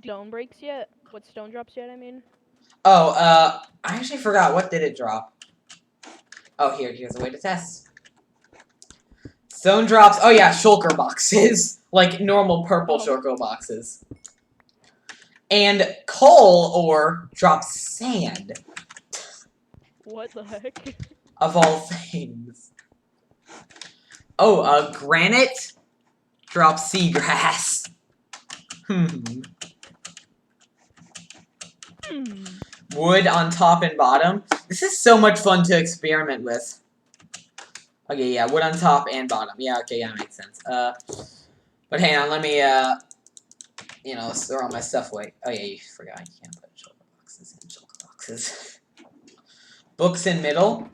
Stone breaks yet? What stone drops yet, I mean? Oh, I actually forgot. What did it drop? Oh, here's a way to test. Stone drops. Oh yeah, shulker boxes. Like normal purple shulker boxes. And coal ore drops sand. What the heck? Of all things. Oh, granite drops seagrass. Wood on top and bottom. This is so much fun to experiment with. Okay, yeah, wood on top and bottom. Yeah, okay, yeah, makes sense. But hang on, let me, you know, throw all my stuff away. Oh, yeah, you forgot you can't put shulker boxes in shulker boxes. Books in middle?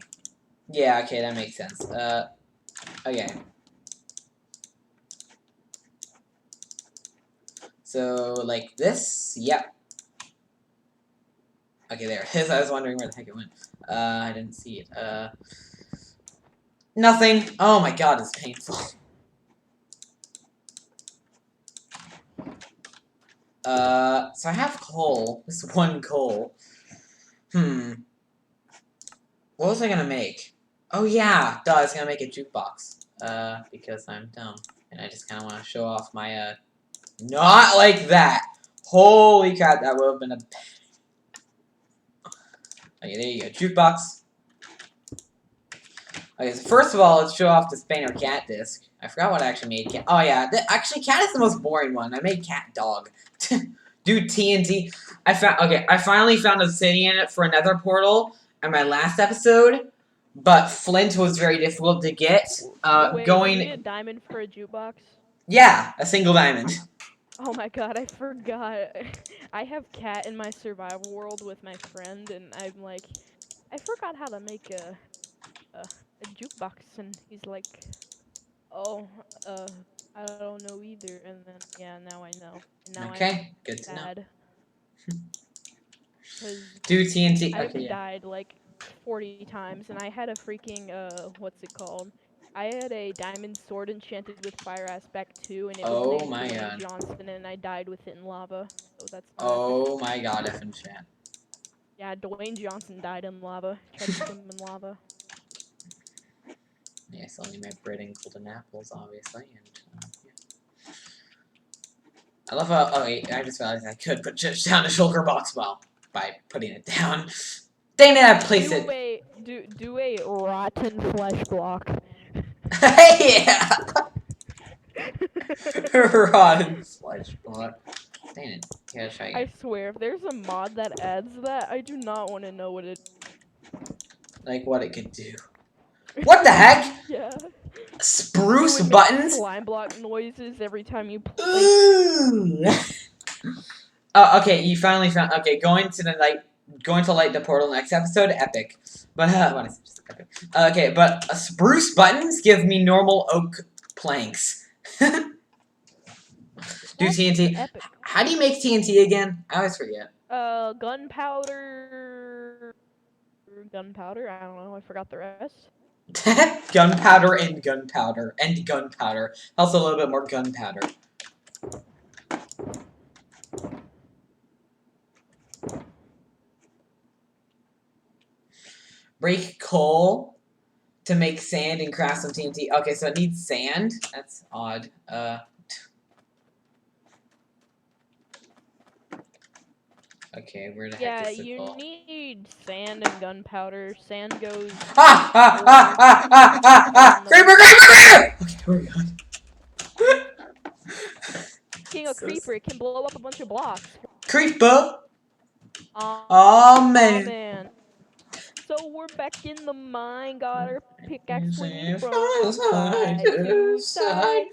Yeah, okay, that makes sense. Okay. So, like this? Yep. Okay, there it is. I was wondering where the heck it went. I didn't see it. Nothing. Oh my god, it's painful. So I have coal. This one coal. What was I gonna make? Oh yeah, duh, I was gonna make a jukebox. Because I'm dumb. And I just kinda wanna show off my, not like that! Holy crap, that would have been a... Okay, there you go, jukebox. Okay, so first of all, let's show off the Spaniel cat disc. I forgot what I actually made cat. Oh yeah, actually cat is the most boring one. I made cat dog. Dude, TNT. I finally found obsidian for another portal in my last episode, but flint was very difficult to get. Wait, you need a diamond for a jukebox? Yeah, a single diamond. Oh my god, I forgot. I have cat in my survival world with my friend, and I'm like, I forgot how to make a a jukebox, and he's like, "Oh, I don't know either." And then yeah, now I know. And now Okay, good I'm to know. sad because Do TNT. I've Okay, yeah. died like 40 times, and I had a freaking what's it called? I had a diamond sword enchanted with fire aspect 2, and it was Oh named my Dwayne god. Johnson, and I died with it in lava. So that's not epic. Oh my god, F in chat. Yeah, Dwayne Johnson died in lava. Tried to swim in lava. Yes, only my bread and golden apples, obviously, and yeah. I love how. Oh wait, I just realized I could put down a shulker box well by putting it down. Dang it, I placed it. Do a rotten flesh block. Yeah. Rotten flesh block. Dang it. Yeah, try I again. swear, if there's a mod that adds that, I do not want to know what it. Like what it could do. What the heck? Yeah. Spruce It would make buttons? slime block noises every time you play. Ooh. Oh, okay, you finally found. Okay, going to light the portal next episode, epic. But what is it? Just epic. Okay, but spruce buttons give me normal oak planks. Do That's TNT. epic. How do you make TNT again? I always forget. Gunpowder. Gunpowder? I don't know. I forgot the rest. Gunpowder and gunpowder and gunpowder. Also a little bit more gunpowder. Break coal to make sand and craft some TNT. Okay, so it needs sand. That's odd. Okay, where the Yeah, heck is the you coal? need sand and gunpowder. Sand goes. Ah! Ah! Ah! Ah! Ah! Ah! Ah! Creeper! Creeper! Okay, where are we going? Being a creeper, it can blow up a bunch of blocks. Creeper! Oh Oh man! man. So we're back in the mine, got our pickaxe swinging from Side side to side.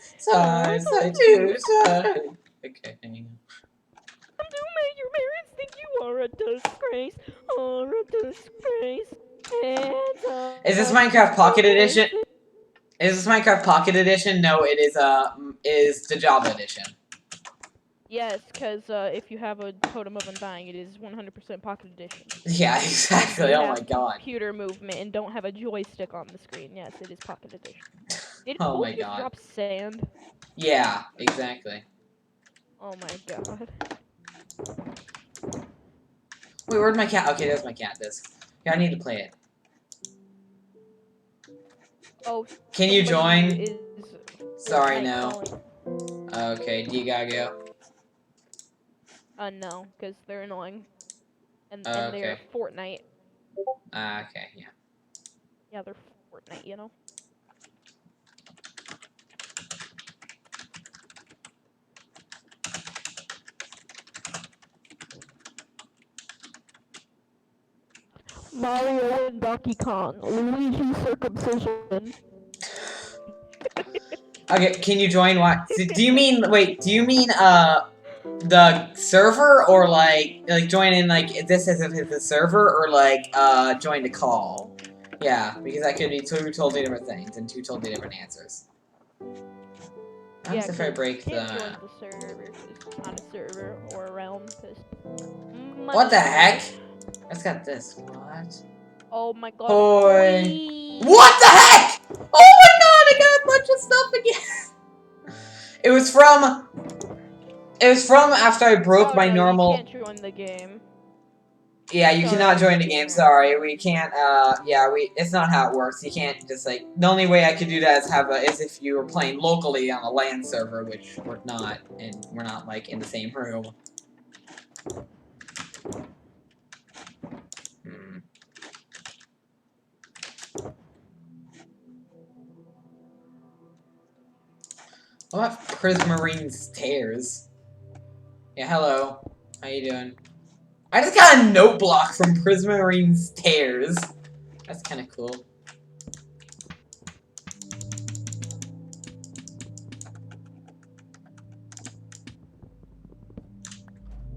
side to side. Okay, hang on. To make your parents think you are a disgrace, or a disgrace. Is this Minecraft Pocket Edition? Is this Minecraft Pocket Edition? No, it is the Java Edition. Yes, because if you have a Totem of Undying, it is 100% Pocket Edition. Yeah, exactly. You Oh have my god. computer movement and don't have a joystick on the screen. Yes, it is Pocket Edition. Did Oh Cole my just god. drop sand? Yeah, exactly. Oh my god. Wait, where'd my cat? Okay, there's my cat disc. Yeah, I need to play it. Oh. Can you somebody join? is Sorry, Fortnite no. calling. Okay, do you gotta go? No, because they're annoying. And Okay. they're Fortnite. Okay, yeah. Yeah, they're Fortnite, you know? Mario and Donkey Kong. Luigi circumcision. Okay, can you join what? Do you mean, wait, do you mean, the server, or like join in, like, this as if it's a server, or like, join the call? Yeah, because that could be two totally different things, and two totally different answers. What happens if I break can't the... join the server, 'cause it's not a server or a realm, 'cause What the money. heck? Let's got this. What? Oh my god. Boy. Boy. What the heck? Oh my god, I got a bunch of stuff again. It was from after I broke my no, normal... You can't join the game. Yeah, you Sorry, cannot join the you game, can't. sorry. We can't, yeah, it's not how it works. You can't just, like... The only way I could do that is if you were playing locally on a LAN server, which we're not, and we're not, like, in the same room. What about Prismarine Stairs? Yeah, hello. How you doing? I just got a note block from Prismarine Stairs. That's kind of cool.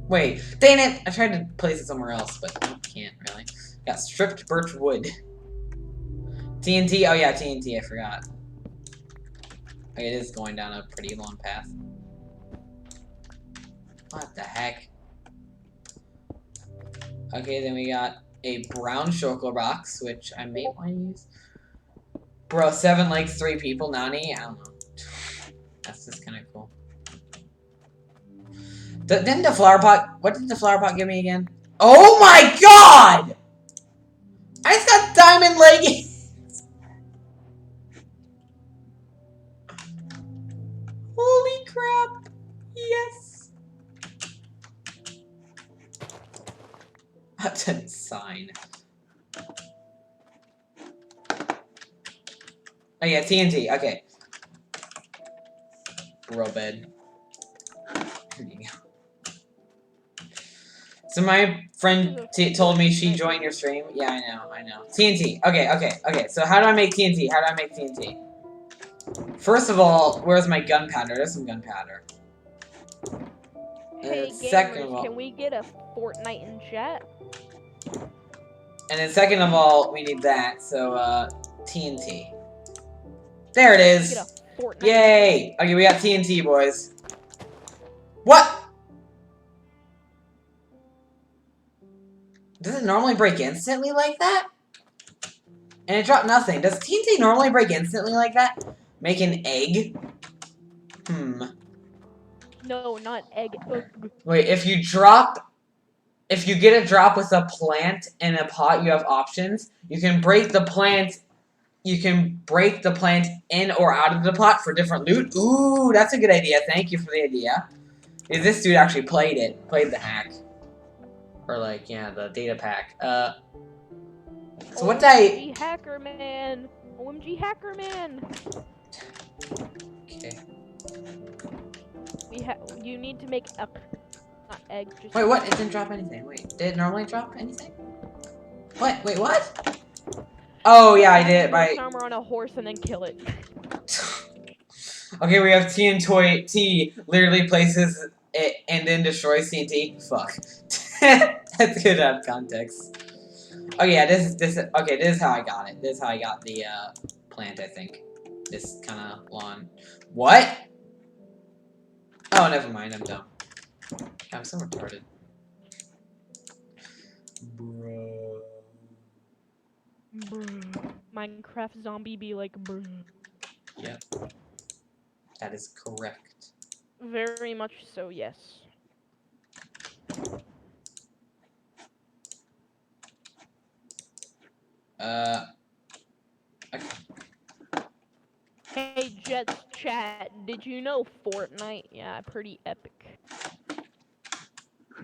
Wait, dang it! I tried to place it somewhere else, but I can't really. Got stripped birch wood. TNT? Oh yeah, TNT, I forgot. Okay, it is going down a pretty long path. What the heck? Okay, then we got a brown chocolate box, which I may want to use. Bro, 7 legs, 3 people, Nani? I don't know. That's just kind of cool. Didn't the flower pot... What did the flower pot give me again? Oh my god! I just got diamond leggings! Holy crap! Yes! That's a sign. Oh yeah, TNT, okay. Bro bed. Here you go. So my friend told me she joined your stream. Yeah, I know. TNT. Okay. So how do I make TNT? First of all, where's my gunpowder? There's some gunpowder. Hey, Second of gamers, all, can we get a Fortnite in chat? and then second of all, we need that. So TNT. There it is. Get a Fortnite. Yay! Okay, we got TNT, boys. What? Does it normally break instantly like that? And it dropped nothing. Does TNT normally break instantly like that? Make an egg? No, not egg. Ugh. Wait, if you get a drop with a plant in a pot, you have options. You can break the plant in or out of the pot for different loot. Ooh, that's a good idea. Thank you for the idea. If this dude actually played the hack. Or like, yeah, the data pack. So what did I... OMG Hacker Man! OMG Hacker Man! Okay. You need to make a... Not egg, just... Wait, what? It didn't drop anything. Wait, did it normally drop anything? What? Wait, what? Oh, yeah, I did it by... Armor on a horse and then kill it. Okay, we have TNT literally places it and then destroys TNT. Fuck. That's good to have context. Oh yeah, this is how I got it. This is how I got the plant, I think. This kind of lawn. What? Oh, never mind. I'm dumb. I'm so retarded. Bro. Minecraft zombie be like, bruh. Yep. That is correct. Very much so, yes. Okay. Hey, Jets chat, did you know Fortnite? Yeah, pretty epic.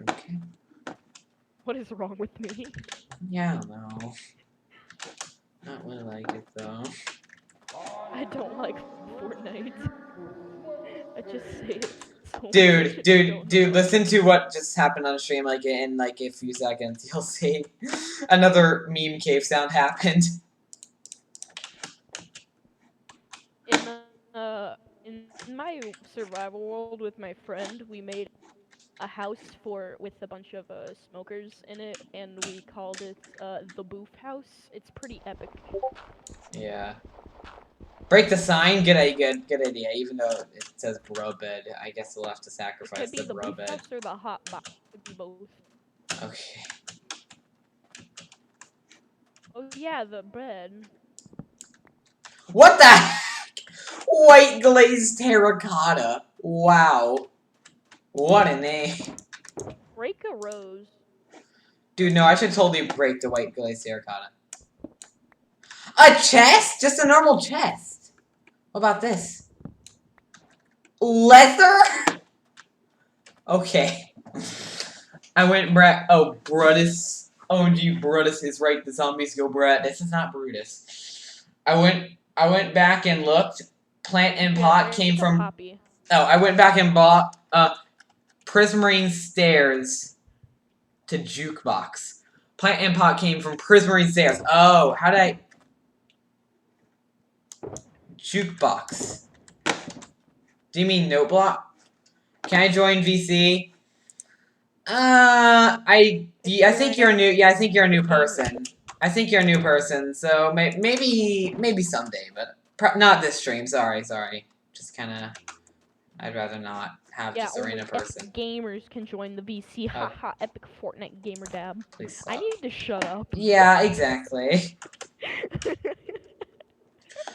Okay. What is wrong with me? Yeah, I don't know. Not really like it though. I don't like Fortnite. I just say it so much. Dude, listen to what just happened on stream like in like a few seconds. You'll see another meme cave sound happened. In my survival world with my friend, we made a house with a bunch of smokers in it, and we called it the Boof House. It's pretty epic. Yeah. Break the sign. Good idea. Even though it says bro bed, I guess we'll have to sacrifice It could be the the bro Boof bed. House or the Hot Box. It could be both. Okay. Oh yeah, the bread. What the heck? White glazed terracotta. Wow. What a name. Break a rose. Dude, no, I should totally break the white glazed terracotta. A chest? Just a normal chest. What about this? Leather? Okay. I went back. Oh, Brutus. OMG, Brutus is right. The zombies go Brett. This is not Brutus. I went back and looked. Plant and pot came from... Poppy. Oh, I went back and bought Prismarine Stairs to Jukebox. Plant and pot came from Prismarine Stairs. Oh, how did I... Jukebox. Do you mean note block? Can I join VC? I think you're new. Yeah, I think you're a new person. I think you're a new person, so maybe someday, but not this stream. Sorry. Just kind of, I'd rather not have Yeah, just only arena person. epic gamers can join the VC. Oh. Haha, epic Fortnite gamer dab. Please I stop. need to shut up. Yeah, exactly.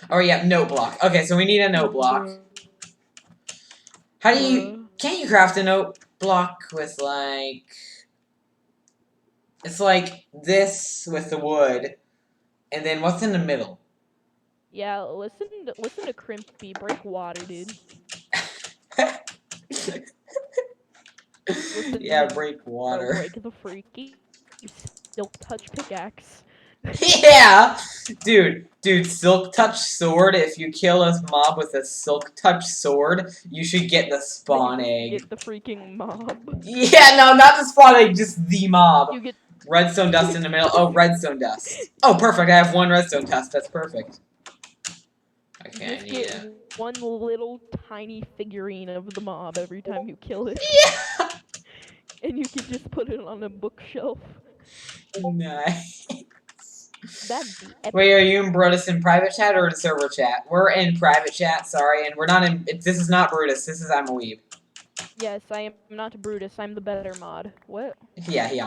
Oh yeah, note block. Okay, so we need a note block. How do you? Can't you craft a note block with like? It's like this with the wood, and then what's in the middle? Yeah, listen to Crimpy break water, dude. Listen Yeah, to break bro water. break the freaky silk touch pickaxe. Yeah, dude, silk touch sword. If you kill a mob with a silk touch sword, you should get the spawn egg. Get the freaking mob. Yeah, no, not the spawn egg, just the mob. You get Redstone dust in the middle. Oh, redstone dust. Oh, perfect. I have one redstone dust. That's perfect. Okay, I just need get it. one little tiny figurine of the mob every time you kill it. Yeah. And you can just put it on a bookshelf. Nice. That'd be epic. Wait, are you and Brutus in private chat or in server chat? We're in private chat, sorry, and we're not in. This is not Brutus. This is I'm a weeb. Yes, I am not Brutus. I'm the better mod. What? Yeah, you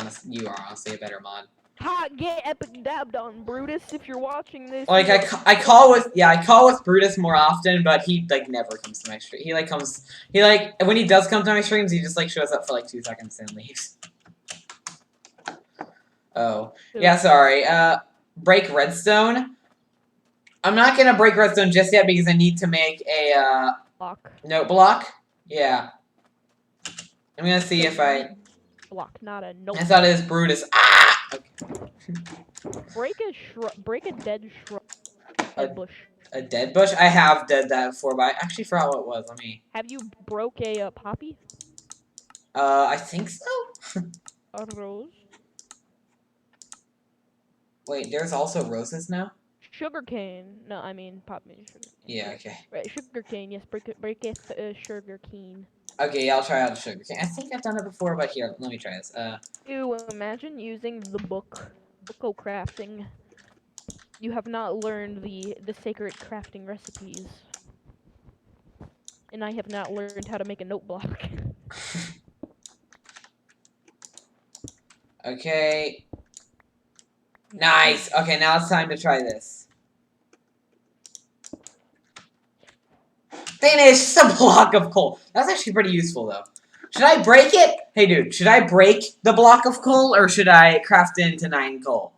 are honestly a better mod. Ha! Get epic dabbed on, Brutus. If you're watching this. Like I call with Brutus more often, but he like never comes to my stream. He when he does come to my streams, he just like shows up for like 2 seconds and leaves. Oh yeah, sorry. Break redstone. I'm not gonna break redstone just yet because I need to make a block. Note block. Yeah. I'm gonna see if I block, not a note. I thought it was Brutus. Ah! Okay. Break a dead shrub. Dead bush. A dead bush? I have did that before, but I actually forgot what it was. Let me. Have you broke a poppy? I think so. A rose. Wait, there's also roses now? Sugarcane. No, I mean poppy. Yeah, okay. Right, sugarcane. Yes, break it. Sugarcane. Okay, I'll try out the sugarcane. I think I've done it before, but here, let me try this. Ew, imagine using the bucko crafting. You have not learned the sacred crafting recipes. And I have not learned how to make a note block. Okay. Nice. Okay, now it's time to try this. Finish the block of coal. That's actually pretty useful, though. Should I break it? Hey, dude, should I break the block of coal, or should I craft it into 9 coal?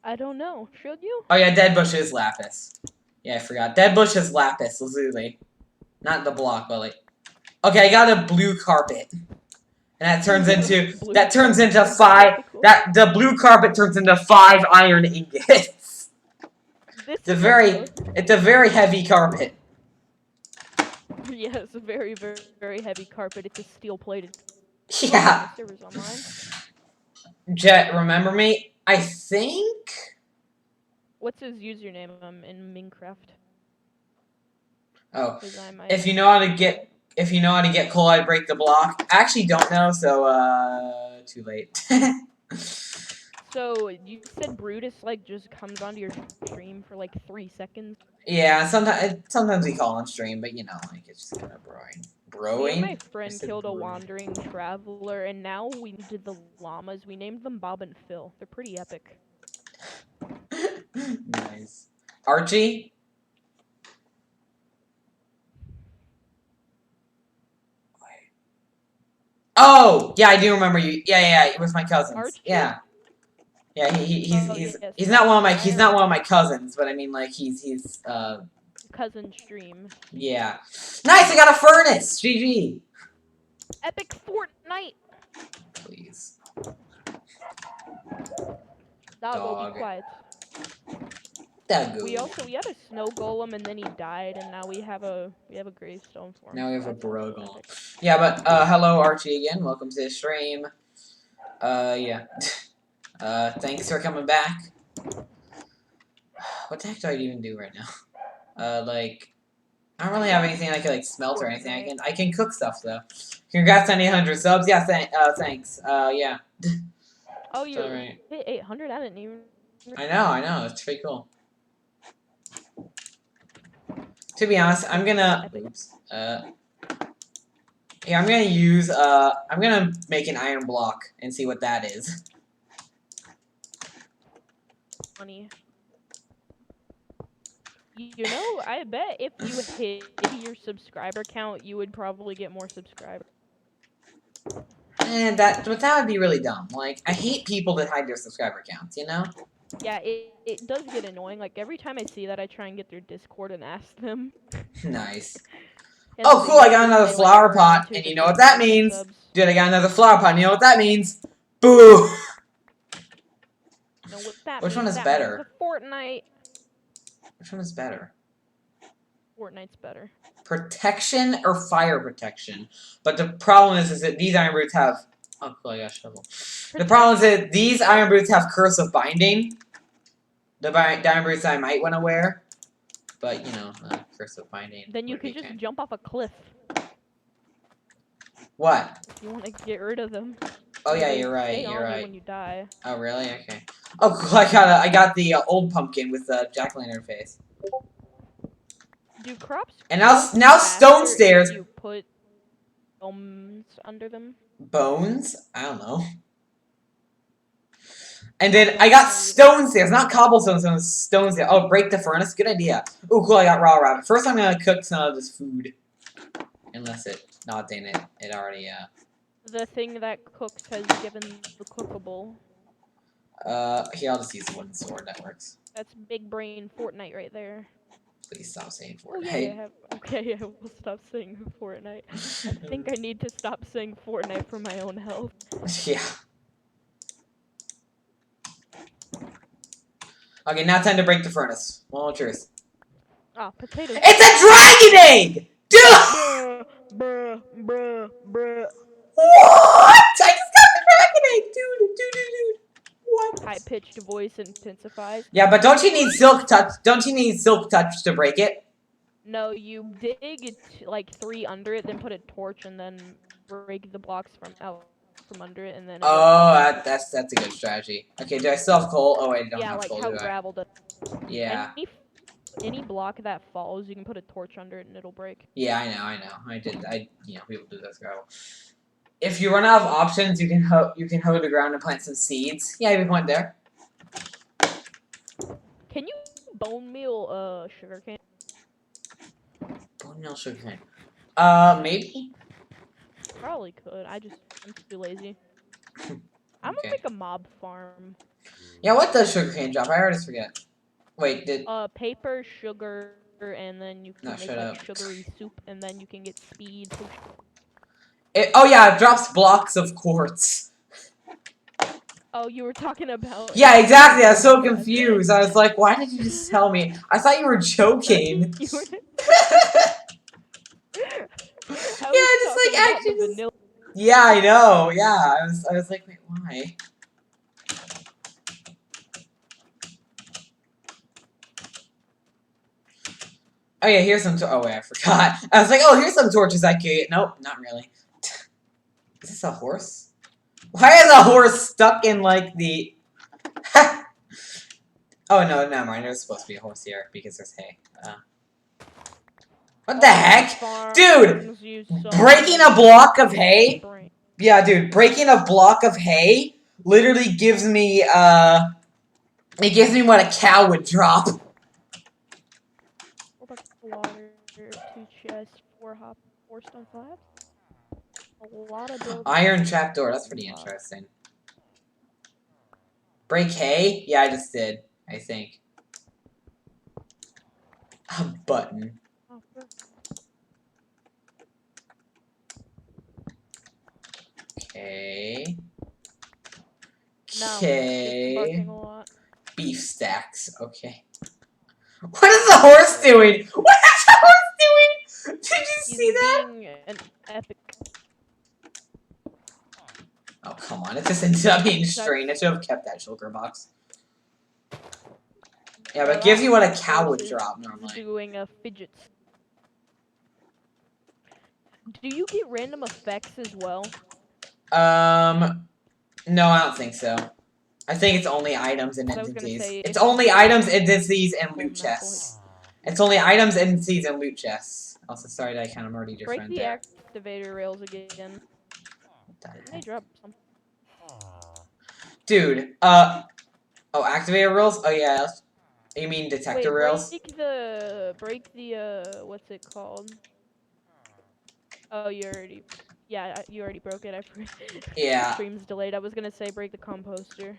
I don't know. Should you? Oh, yeah, dead bush is lapis. Yeah, I forgot. Dead bush is lapis, lazuli. Not the block, but like... Okay, I got a blue carpet. And that turns into... The blue carpet turns into 5 iron ingots. It's a very heavy carpet. Yeah, it's a very, very, very heavy carpet. It's a steel-plated. Yeah. Servers online. Jet, remember me? I think... What's his username in Minecraft? Oh, if you know how to get coal, I'd break the block. I actually don't know, so too late. So you said Brutus like just comes onto your stream for like 3 seconds. Yeah, sometimes we call on stream, but you know, like it's just kind of broing. Me and my friend killed a wandering traveler, and now we did the llamas. We named them Bob and Phil. They're pretty epic. Nice. Archie? Oh, yeah, I do remember you. Yeah, it was my cousins. Archie? Yeah. Yeah, he's not one of my cousins, but I mean like he's cousin stream. Yeah. Nice, I got a furnace. GG. Epic Fortnite. Please. Dog. Be quiet. We had a snow golem and then he died, and now we have a gravestone for him. Now we have a bro golem. Yeah, but hello Archie again. Welcome to the stream. Yeah. Thanks for coming back. What the heck do I even do right now? Like, I don't really have anything I can like smelt or anything. I can cook stuff though. Congrats on 800 subs. Yeah, thanks. Yeah. Oh, you alright. hit 800? I didn't even. I know. It's pretty cool. To be honest, I'm gonna. Oops. Yeah, I'm gonna use. I'm gonna make an iron block and see what that is. Funny. You know, I bet if you hit your subscriber count, you would probably get more subscribers. And that would be really dumb. Like, I hate people that hide their subscriber counts, you know? Yeah, it does get annoying. Like, every time I see that, I try and get their Discord and ask them. Nice. And Oh, cool, I got they another say, like, flower "We're pot, into and the you know what that Discord means? subs." Dude, I got another flower pot, and you know what that means? Boo! Know what that Which one means? is That better? means a Fortnite. Which one is better? Fortnite's better. Protection or fire protection? But the problem is that these iron boots have... Oh, cool, I got a shovel. The problem is that these iron boots have curse of binding. The iron boots I might want to wear. But, you know, curse of binding. Then you would be could just kind- jump off a cliff What? if you want to get rid of them. Oh yeah, They you're right. stay You're on you right. when you die. Oh really? Okay. Oh cool. I got the old pumpkin with the jack-o'-lantern face. Do crops? And now grow now faster stone if stairs. You put bones under them. Bones? I don't know. And then I got stone stairs, not cobblestone stone stairs. Oh, break the furnace. Good idea. Ooh, cool. I got raw rabbit. First, I'm gonna cook some of this food. Unless it. No, dang it. It already. The thing that cooks has given the cookable. Here, I'll just use the wooden sword. That works. That's big brain Fortnite right there. Please stop saying Oh, yeah, Fortnite. okay, I will stop saying Fortnite. I think I need to stop saying Fortnite for my own health. Yeah. Okay, now time to break the furnace. Well, truth. Ah, potatoes. It's a dragon egg! Dude! Bruh. What? I just got the dragon egg! Dude. What? High-pitched voice intensifies. Yeah, but don't you need silk touch? Don't you need silk touch to break it? No, you dig like 3 under it, then put a torch, and then break the blocks from under it, and then. Oh, that's a good strategy. Okay, do I still have coal? Oh, wait, I don't yeah, have like coal, how do I? gravel does. Yeah. Any block that falls, you can put a torch under it, and it'll break. Yeah, I know. People do this gravel. If you run out of options, you can hoe the ground and plant some seeds. Yeah, you point there. Can you bone meal sugarcane? Bone meal sugarcane. Maybe. Probably could. I'm too lazy. I'm gonna Okay. make a mob farm. Yeah, what does sugarcane drop? I already forget. Wait, did Paper, sugar, and then you can No, make shut like up. sugary soup, and then you can get speed. oh yeah, it drops blocks of quartz. Oh, you were talking about. Yeah, exactly. I was so confused. I was like, why did you just tell me? I thought you were joking. You were. Yeah, just like actually. Just... Yeah, I know. Yeah, I was like, wait, why? Oh yeah, here's some. Oh wait, I forgot. I was like, oh, here's some torches I could get. Nope, not really. Is this a horse? Why is a horse stuck in like the? Oh no, never mind. There's supposed to be a horse here because there's hay. What the heck, dude? Breaking a block of hay. Yeah, dude, breaking a block of hay literally gives me it gives me what a cow would drop. Water, 2 chests, 4 hop, 4 stone slabs. A lot of buildings. Iron trapdoor, that's pretty interesting. Break hay? Yeah, I just did, I think. A button. Okay. Okay. Beef stacks, okay. What is the horse doing? What is the horse doing? Did you see that? An epic. Oh, come on. It just ended up being strained. I should have kept that shulker box. Yeah, but it gives you what a cow would drop normally. Doing a fidget. Do you get random effects as well? No, I don't think so. I think it's only items and I was gonna entities. say, It's if- only items, entities, and Oh, loot not chests. It's only items, entities, and loot chests. Also, sorry that I kind of murdered your Break friend the there. activator rails again. What the Didn't they heck? drop some? Dude, oh, activator rails? Oh, yeah. You mean detector rails? break the, what's it called? Oh, you already broke it. Yeah. Stream's delayed. I was gonna say break the composter.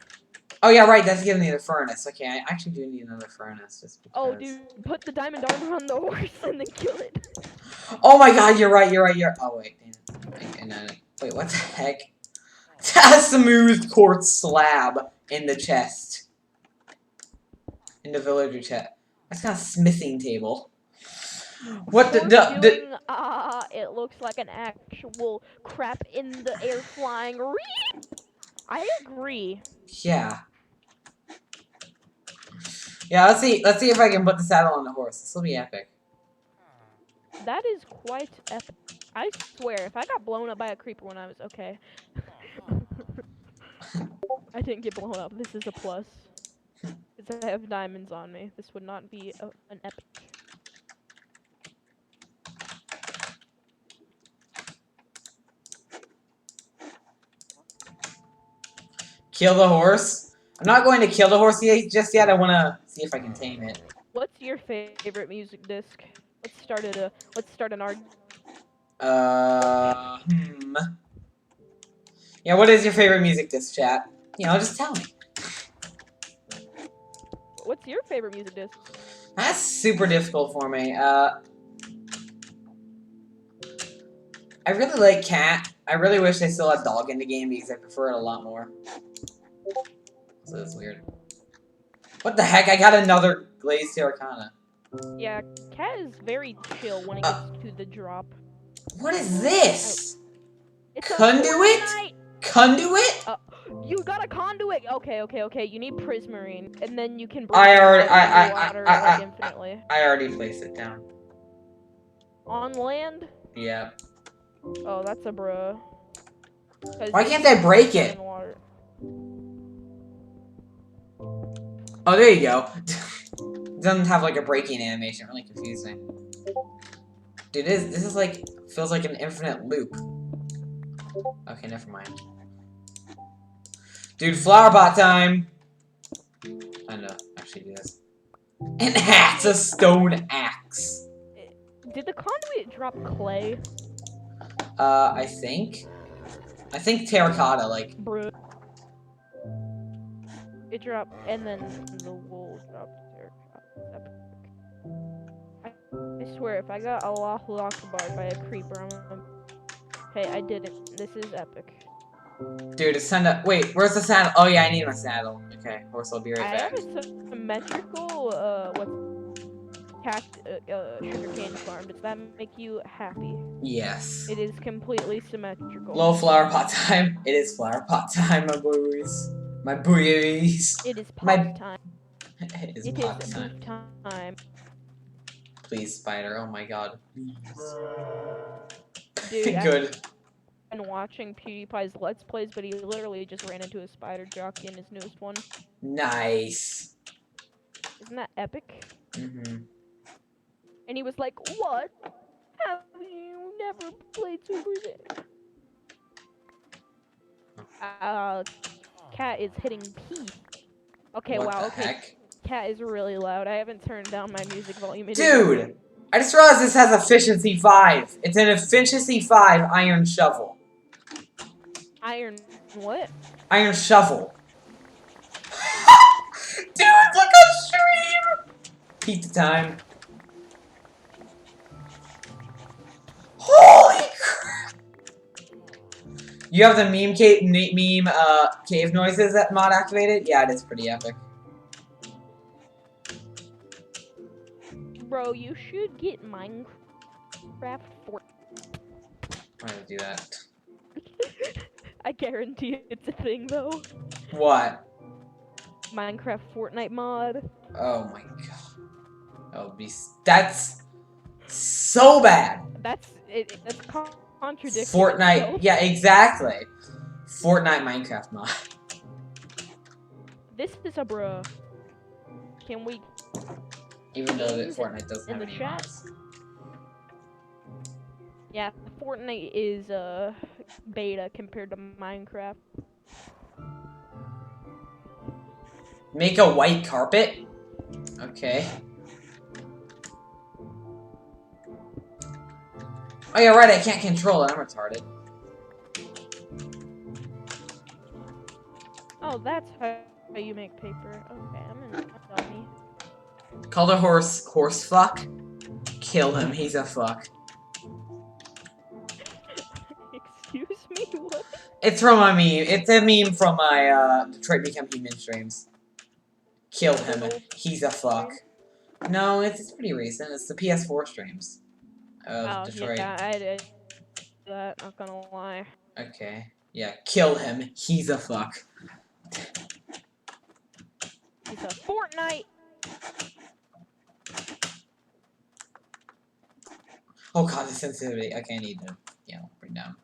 Oh, yeah, right. That's giving me the furnace. Okay, I actually do need another furnace just because. Oh, dude, put the diamond armor on the horse and then kill it. Oh my god, you're right. Oh, wait, damn it. Wait, what the heck? A smooth quartz slab in the chest. In the villager chest. That's kind of smithing table. What the It looks like an actual crap in the air flying. I agree. Yeah. Yeah, let's see if I can put the saddle on the horse. This will be epic. That is quite epic. I swear, if I got blown up by a creeper when I was okay. I didn't get blown up. This is a plus. Because I have diamonds on me. This would not be an epic. Kill the horse? I'm not going to kill the horse just yet. I want to see if I can tame it. What's your favorite music disc? Let's start an argument. Yeah, what is your favorite music disc, chat? You know, just tell me. What's your favorite music disc? That's super difficult for me. I really like cat. I really wish they still had dog in the game because I prefer it a lot more. So that's weird. What the heck? I got another glazed terracotta. Yeah, cat is very chill when it gets to the drop. What is this? It's a Conduit? Fortnite! Conduit? You got a conduit. Okay. You need prismarine, and then you can. I already- like, infinitely. I already placed it down. On land. Yeah. Oh, that's a bruh. Why can't they break it? Water. Oh, there you go. It doesn't have like a breaking animation. Really confusing. Dude, this is like feels like an infinite loop. Okay, never mind. Dude, flower pot time. I know. Actually, do this. An axe, a stone axe. Did the conduit drop clay? I think terracotta. Like. Bruh. It dropped, and then the wool dropped terracotta. I swear, if I got Allahu Akbar by a creeper, I'm gonna... Hey, I did it. This is epic. Dude, it's time to... Wait, where's the saddle? Oh, yeah, I need my saddle. Okay, horse, I'll be right I back. have a symmetrical, sugarcane farm. Does that make you happy? Yes. It is completely symmetrical. Low flower pot time. It is flower pot time, my boys. My boys. It is pot My- time. It is It pot is time. time. Please, spider. Oh my god. Dude, Good. I've been watching PewDiePie's Let's Plays, but he literally just ran into a spider jockey in his newest one. Nice. Isn't that epic? Mm-hmm. And he was like, "What? Have you never played Super Saiyan?" Cat is hitting P. Okay, What wow, the okay. heck? Cat is really loud. I haven't turned down my music volume. Dude! I just realized this has efficiency 5. It's an efficiency 5 iron shovel. Iron what? Iron shovel. Dude, look on stream! Pizza time. Holy crap! You have the meme cave noises that mod activated? Yeah, it is pretty epic. Bro, you should get Minecraft for. I'm gonna do that. I guarantee it's a thing though. What? Minecraft Fortnite mod. Oh my god. That would be. That's so bad. That's contradictory. Fortnite. Yeah, exactly. Fortnite Minecraft mod. This is a bruh. Can we Even though that Fortnite doesn't in have the any chat? mods. Yeah, Fortnite is beta compared to Minecraft. Make a white carpet? Okay. Oh yeah, right, I can't control it, I'm retarded. Oh, that's how you make paper. Okay, I'm a dummy. Call the horse fuck. Kill him, he's a fuck. Excuse me, what? It's from my meme. It's a meme from my Detroit Become Human streams. Kill him, he's a fuck. No, it's pretty recent. It's the PS4 streams of Oh, Detroit. yeah, I did that, not gonna lie. Okay. Yeah, kill him, he's a fuck. It's a Fortnite! Oh god, the sensitivity. Okay, I need to, bring down.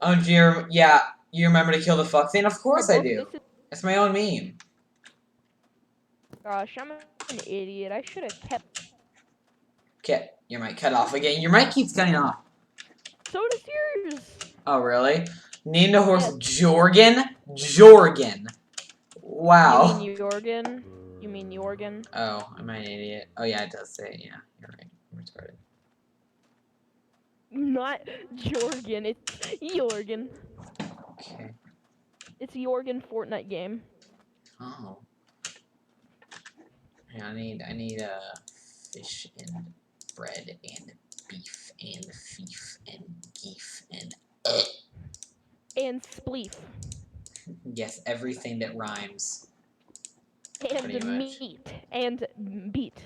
Oh, dear. Yeah, you remember to kill the fuck thing? Of course I do. It's my own meme. Gosh, I'm an idiot. I should have kept. Okay, your mic cut off again. Your mic keeps cutting off. So does yours! Oh, really? Name the horse Yes. Jorgen? Jorgen. Wow. You mean Jorgen? You mean Jorgen? Oh, am I an idiot? Oh, yeah, it does say, yeah, you're right. I'm retarded. Not Jorgen, it's Jorgen. Okay. It's Jorgen Fortnite game. Oh. Yeah, I need fish and bread and beef and thief and geef and And spleef. yes, everything that rhymes. And Pretty much. meat. And beat.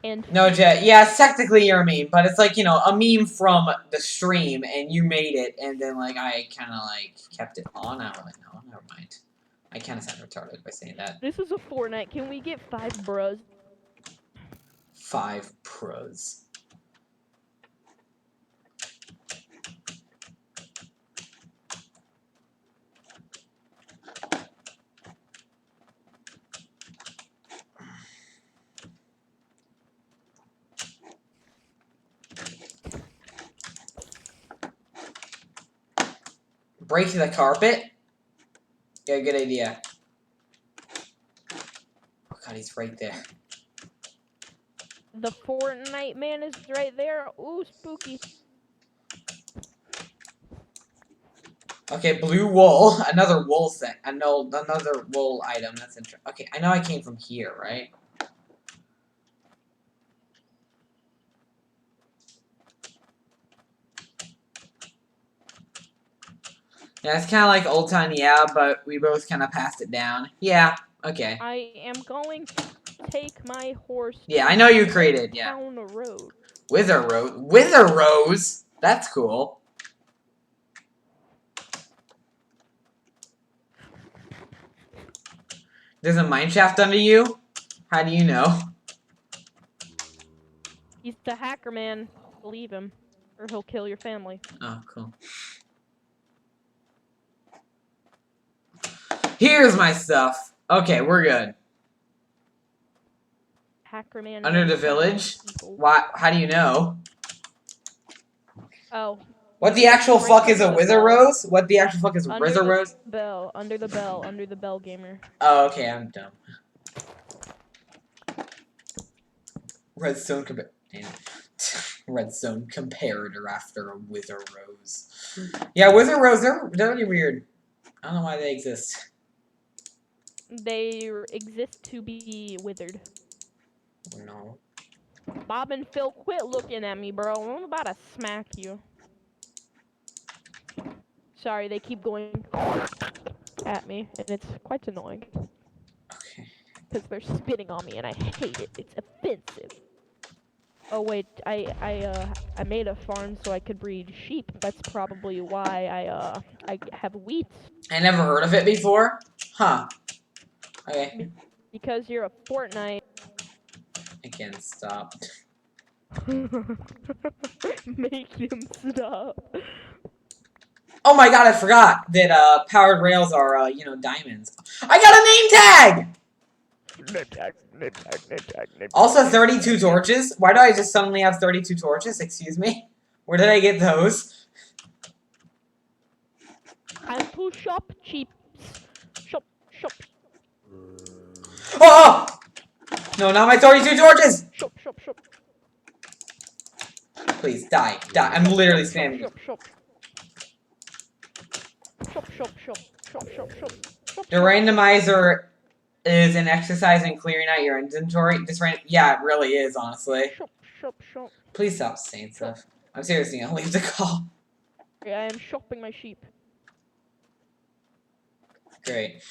And No, Jet. Yeah, technically you're a meme, but it's like, you know, a meme from the stream, and you made it, and then, like, I kind of, like, kept it on. I don't really know. Never mind. I kind of sound retarded by saying that. this is a Fortnite. Can we get 5 bros? 5 pros. Break the carpet? Yeah, good idea. Oh god, he's right there. The Fortnite man is right there. Ooh, spooky. Okay, blue wool. Another wool thing. Another wool item. That's interesting. Okay, I know I came from here, right? Yeah, it's kind of like Old Town, yeah, but we both kind of passed it down. Yeah, okay. I am going to take my horse. Yeah, I know you created, yeah. Down the road. Wither Rose? Wither Rose? That's cool. There's a mine shaft under you? How do you know? He's the hacker man. Believe him, or he'll kill your family. Oh, cool. Here's my stuff. Okay, we're good. Hacker man. Under the village? Why? How do you know? Oh. What the actual Right fuck is a under the Wither bell. Rose? What the actual fuck is a Under Wither the Rose? bell. Under the bell, gamer. Oh, okay, I'm dumb. Redstone Redstone comparator after a Wither Rose. Yeah, Wither Rose, they're really weird. I don't know why they exist. They exist to be withered. No. Bob and Phil, quit looking at me, bro. I'm about to smack you. Sorry, they keep going at me, and it's quite annoying. Okay. Because they're spitting on me, and I hate it. It's offensive. Oh wait, I made a farm so I could breed sheep. That's probably why I have wheat. I never heard of it before. Huh. Okay. Because you're a Fortnite. Again, stop. Make him stop. Oh my god, I forgot that powered rails are you know, diamonds. I got a name tag! Also 32 torches? Why do I just suddenly have 32 torches? Excuse me? Where did I get those? Time to shop cheap. Shop. Oh! No, not my 32 torches! Shop. Please, die. I'm literally spamming. Shop. The randomizer is an exercise in clearing out your inventory. Yeah, it really is, honestly. Shop. Please stop saying stuff. I'm seriously gonna leave the call. Okay, I am shopping my sheep. Great.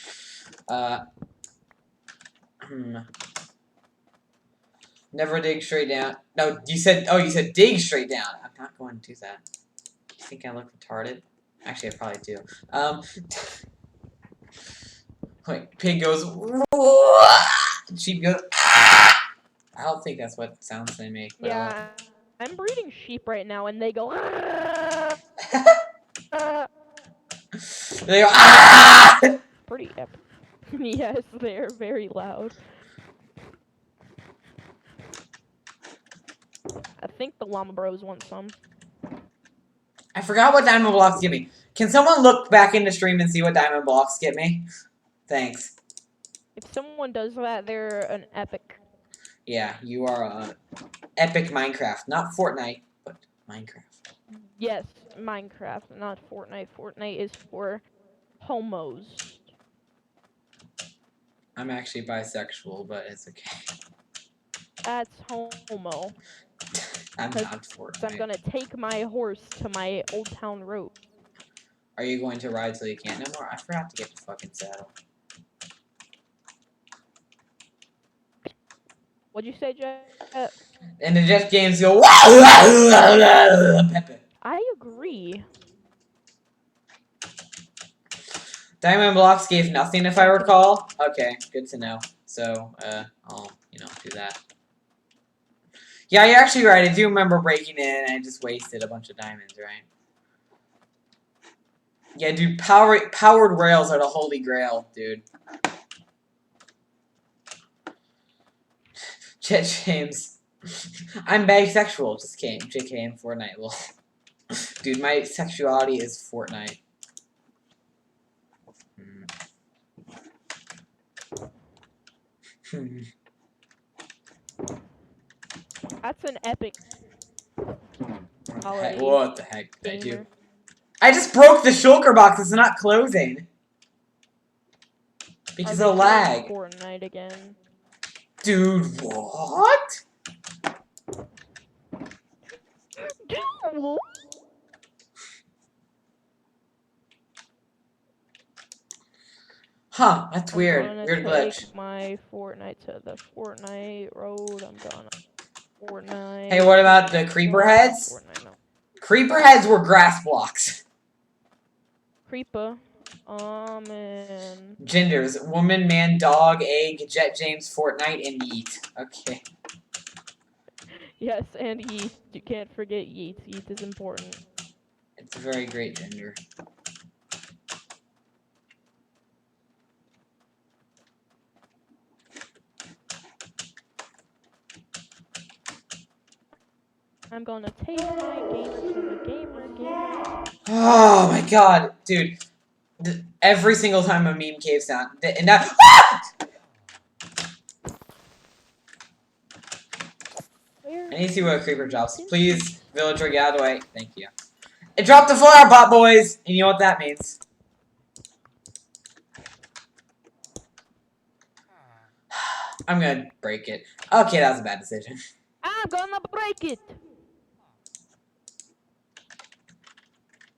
Never dig straight down. No, you said dig straight down. I'm not going to do that. You think I look retarded? Actually, I probably do. Like, pig goes, sheep goes, I don't think that's what sounds they make. But Yeah, I'm breeding sheep right now, and they go. they go, Pretty epic. Yes, they're very loud. I think the llama bros want some. I forgot what diamond blocks give me. Can someone look back into stream and see what diamond blocks get me? Thanks. If someone does that, they're an epic. Yeah, you are epic Minecraft. Not Fortnite, but Minecraft. Yes, Minecraft, not Fortnite. Fortnite is for homos. I'm actually bisexual, but it's okay. That's homo. I'm not Fortnite. I'm gonna take my horse to my Old Town Road. Are you going to ride till you can't no more? I forgot to get the fucking saddle. What'd you say, Jet? And the Jet games go, Pepe. I agree. Diamond blocks gave nothing, if I recall. Okay, good to know. So, I'll, you know, do that. Yeah, you're actually right. I do remember breaking in and I just wasted a bunch of diamonds, right? Yeah, dude, powered rails are the holy grail, dude. Jet James. I'm bisexual. Just kidding. JK in Fortnite. Well, dude, my sexuality is Fortnite. That's an epic. Hey, what the heck? Thank you. Gamer. I just broke the shulker box. It's not closing. Because Are of they lag. playing Fortnite again. Dude, what? Dude. Huh, that's I'm weird. gonna Weird glitch. take my Fortnite to the Fortnite road. I'm gonna Fortnite. Hey, what about the creeper heads? Fortnite, no. Creeper heads were grass blocks. Creeper. And Genders: woman, man, dog, egg, Jet James, Fortnite, and Yeet. Okay. yes, and Yeet. You can't forget Yeet. Yeet is important. It's a very great gender. I'm gonna take my gamer to the gamer game. Oh my god, dude. Every single time a meme caves down. And now. I need to see what a creeper drops. Please, villager, get out of the way. Thank you. It dropped the flower pot, boys! And you know what that means. I'm gonna break it. Okay, that was a bad decision. I'm gonna break it!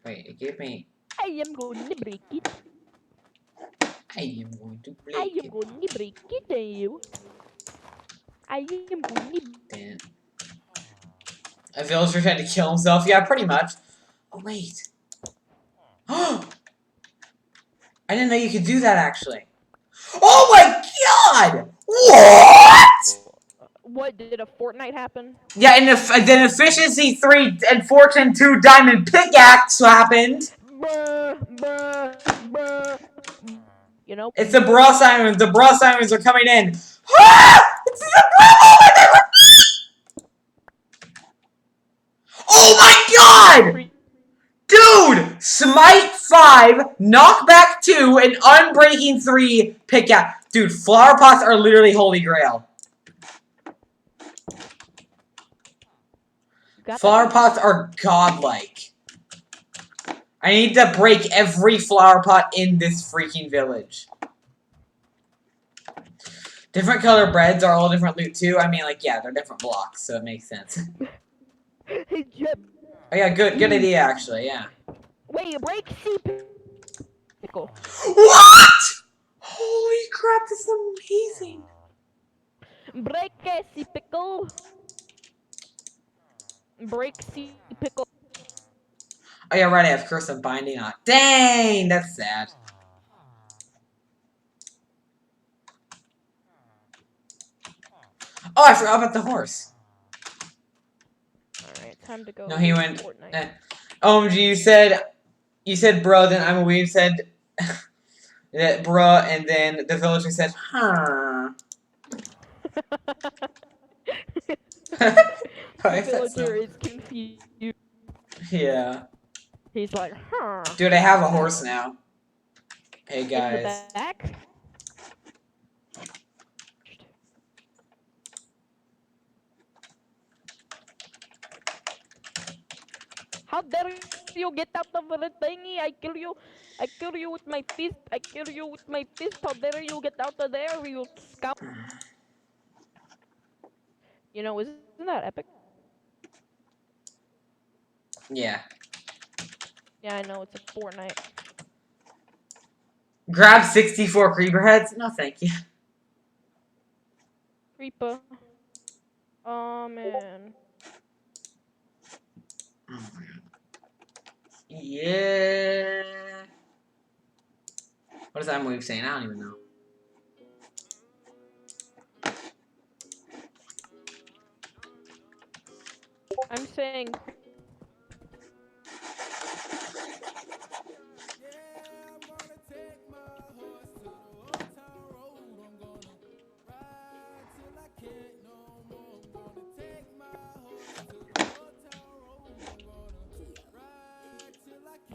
Wait, it gave me... I am gonna break it. I am going to break I it. am gonna break it, you. I am gonna... Damn. A villager tried to kill himself? Yeah, pretty much. Oh, wait. I didn't know you could do that, actually. Oh my god! What?! What, did a Fortnite happen? Yeah, and then Efficiency 3 and Fortune 2 Diamond Pickaxe happened. You know? It's the Bra Simons. The Bra Simons are coming in. Ah! It's the oh my god! Oh my god! Dude! Smite 5, Knockback 2, and Unbreaking 3 pick out. Dude, flower pots are literally holy grail. Flower pots are godlike. I need to break every flower pot in this freaking village. Different color breads are all different loot too. I mean, like, yeah, they're different blocks, so it makes sense. Hey, Jeb. Oh yeah, good idea actually, yeah. Wait, break sea pickle. What? Holy crap, this is amazing. Break sea pickle. Break sea pickle. Oh yeah, right, I have Curse of Binding on. Dang, that's sad. Oh, I forgot about the horse. Alright, time to go. No, he went. Fortnite. OMG, you said bro, then I'm a weeb said that bruh, and then the villager said, huh. The villager is confused. Yeah. He's like, huh. Dude, I have a horse now. Hey In the guys. back? How dare you get out of the thingy? I kill you with my fist. I kill you with my fist. How dare you get out of there, you scout? You know, isn't that epic? Yeah. Yeah, I know, it's a Fortnite. Grab 64 creeper heads? No, thank you. Creeper. Oh, man. Oh my god. Yeah. What is that wave saying? I don't even know. I'm saying...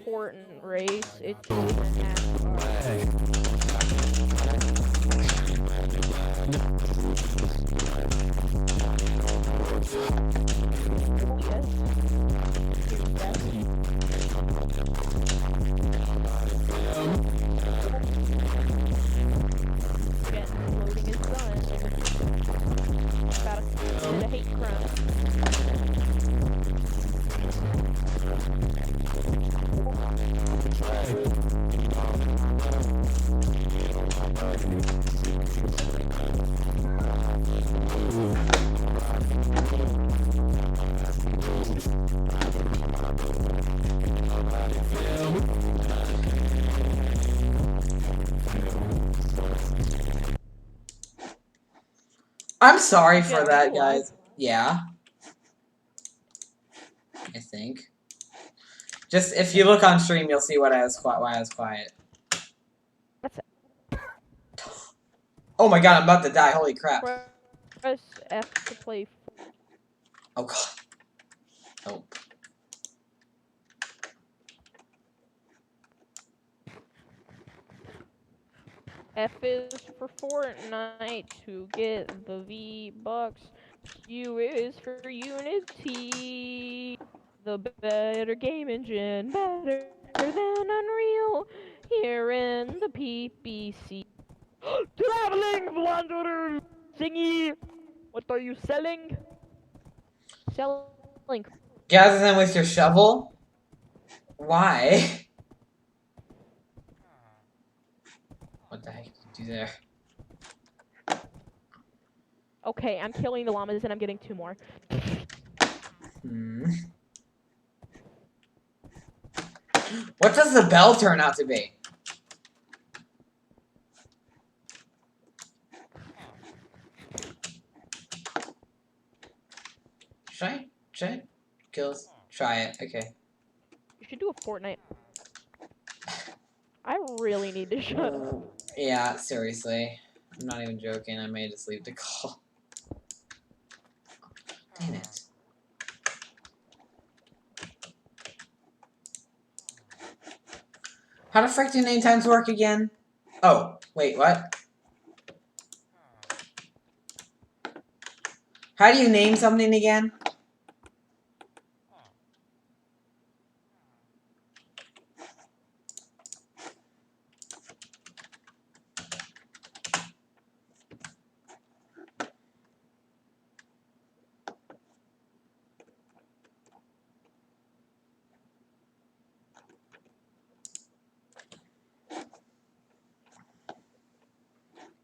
important race. It's loading is done. Gotta the hate crime. I'm sorry for Yeah, that, are you alive? guys. Yeah. I think. Just if you look on stream, you'll see why I was quiet. That's it. Oh my god, I'm about to die. Holy crap. Press F to play. Oh god. Oh. F is for Fortnite to get the V-Bucks. U is for Unity, the better game engine, better than Unreal, here in the PPC. Traveling Wanderer thingy! What are you selling? Selling. Gather them with your shovel? Why? What the heck did you do there? Okay, I'm killing the llamas and I'm getting 2 more. Hmm. What does the bell turn out to be? Should I? Kills? Try it, okay. You should do a Fortnite. really need to shut up. Yeah, seriously. I'm not even joking. I may just leave the call. Damn it. How the frick do name times work again? Oh, wait, what? How do you name something again?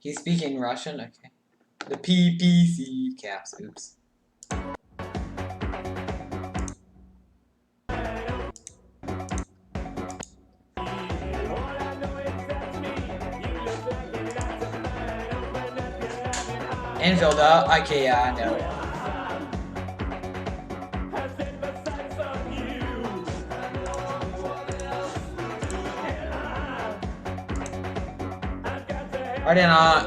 He's speaking Russian? Okay. The PPC caps. Oops. Anvilda. Okay, yeah, I know. I did not.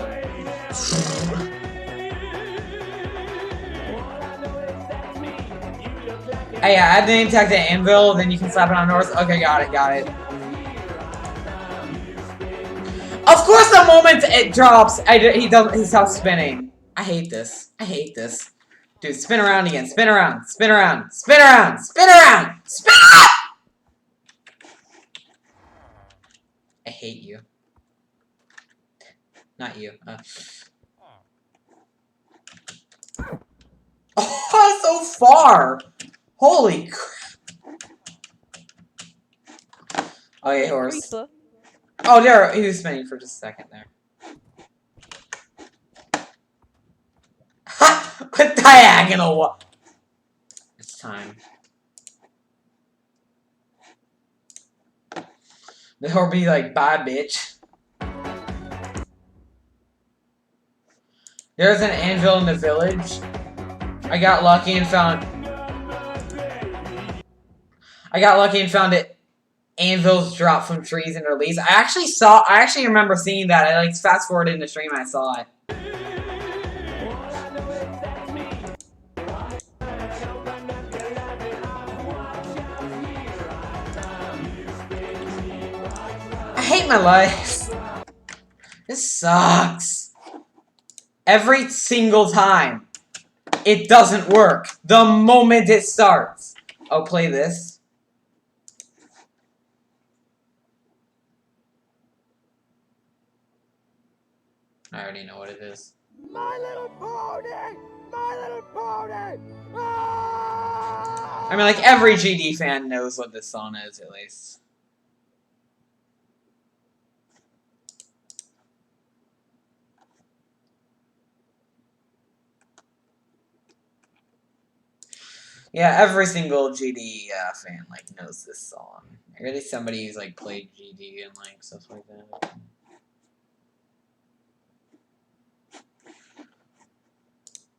Hey, yeah, add the name tag to Anvil, then you can slap it on North. Okay, got it, got it. Of course, the moment it drops, he stops spinning. I hate this. I hate this. Dude, spin around again. Spin around. Spin around. Spin around. Spin around. Spin around! I hate you. Not you. Oh, so far! Holy crap. Okay, horse. Aretha. Oh, there. He was spinning for just a second there. Ha! With diagonal. It's time. The whore be like, bye, bitch. There's an anvil in the village. I got lucky and found it. Anvils drop from trees and release. I actually remember seeing that. I like fast forwarded in the stream and I saw it. I hate my life. This sucks. Every single time. It doesn't work. The moment it starts. Oh, play this. I already know what it is. My Little Pony! My Little Pony! Ah! I mean, like, every GD fan knows what this song is, at least. Yeah, every single GD fan, like, knows this song. Or at least somebody who's, like, played GD and, like, stuff like that.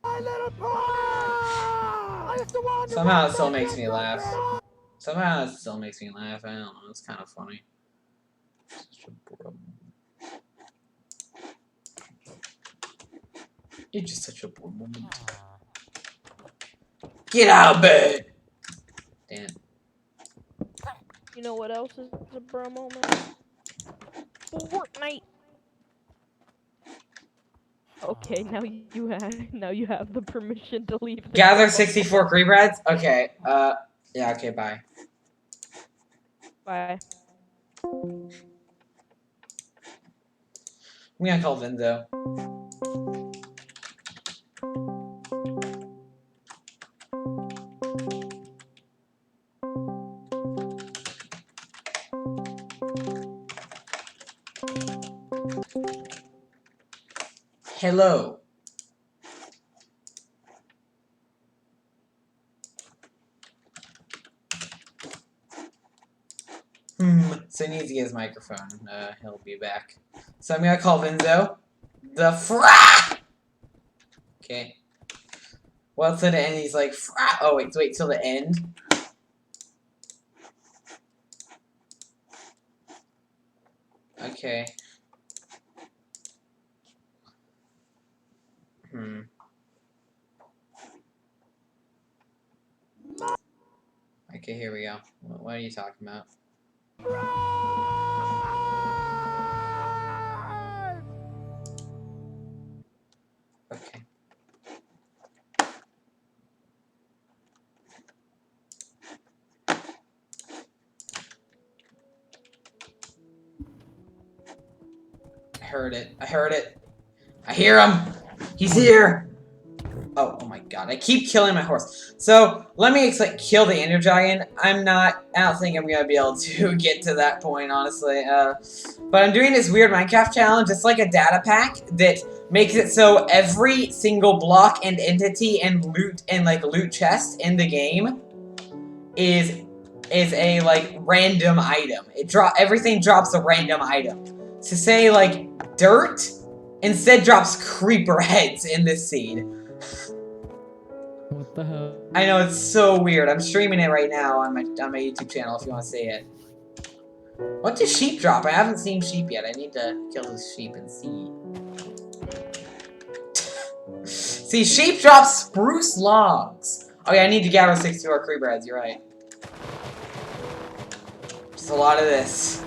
My Little Pony! Somehow it still makes me laugh. Somehow it still makes me laugh. I don't know. It's kind of funny. Such a bro. You're just such a poor moment. Get out of bed! Damn. You know what else is a bro moment? Fortnite. Okay, now you have the permission to leave. Gather 64 creep rats? Okay, yeah, okay, bye. Bye. I'm gonna call Vinzo. Hello. So he needs to get his microphone. He'll be back. So I'm gonna call Vinzo. The fra. Okay. Well, to the end, he's like, fra. Oh, wait till the end. Okay. Okay, here we go. What are you talking about? Okay. I heard it. I heard it. I hear him! He's here! Oh my god, I keep killing my horse. So, let me kill the Ender Dragon. I don't think I'm gonna be able to get to that point, honestly. But I'm doing this weird Minecraft challenge. It's like a data pack that makes it so every single block and entity and loot chest in the game is a, like, random item. Everything drops a random item. To say, like, dirt, instead drops creeper heads in this seed. What the hell? I know, it's so weird. I'm streaming it right now on my YouTube channel if you want to see it. What does sheep drop? I haven't seen sheep yet. I need to kill this sheep and see. See, sheep drop spruce logs. Oh yeah, I need to gather 64 creeper heads, you're right. Just a lot of this.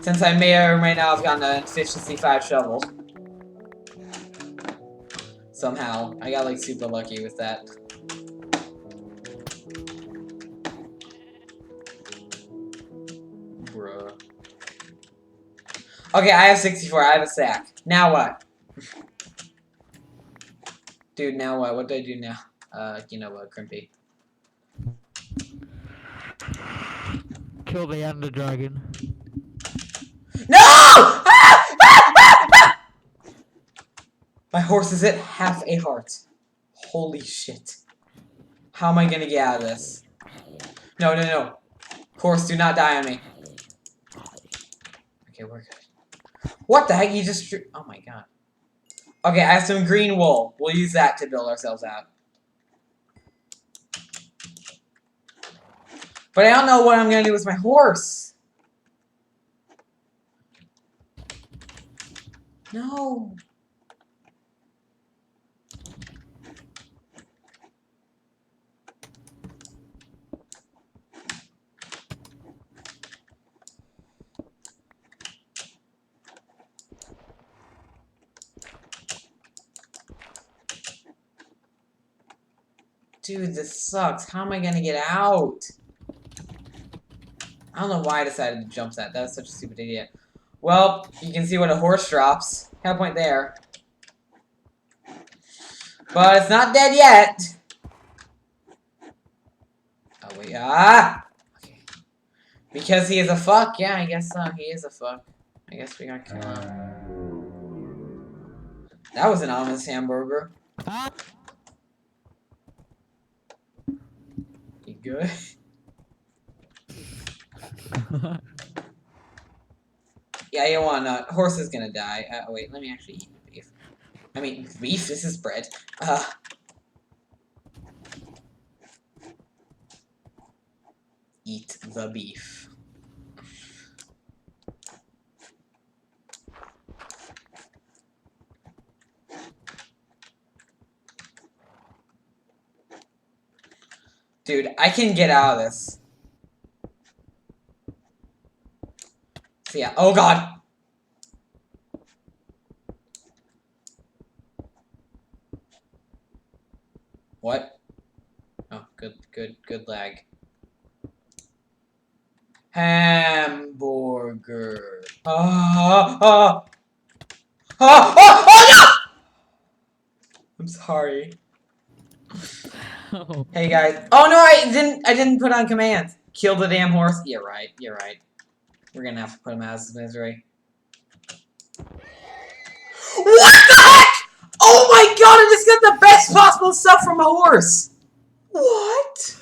Since I may or may not have gotten an efficiency 5 shovel. Somehow. I got like super lucky with that. Bruh. Okay, I have 64. I have a sack. Now what? Dude, now what? What do I do now? You know what, Crimpy? Kill the Ender Dragon. No! Ah! Ah! Ah! Ah! My horse is at half a heart. Holy shit. How am I gonna get out of this? No, no, no. Horse, do not die on me. Okay, we're good. What the heck? You just... Oh my god. Okay, I have some green wool. We'll use that to build ourselves out. But I don't know what I'm gonna do with my horse. No. Dude, this sucks. How am I gonna get out? I don't know why I decided to jump that. That was such a stupid idea. Well, you can see what a horse drops. Have a point there. But it's not dead yet. Oh, wait. Ah! Okay. Because he is a fuck? Yeah, I guess so. He is a fuck. I guess we gotta kill him. That was an ominous hamburger. You good? Yeah, you want to. Horse is gonna die. Wait, let me actually eat the beef. I mean, beef? This is bread. Eat the beef. Dude, I can get out of this. So yeah, oh god! What? Oh, good lag. Hamburger. Oh no! I'm sorry. Oh. Hey guys. Oh no, I didn't put on commands. Kill the damn horse. You're right. You're right. We're gonna have to put him out of his misery. What the heck? Oh my god, I just got the best possible stuff from a horse. What?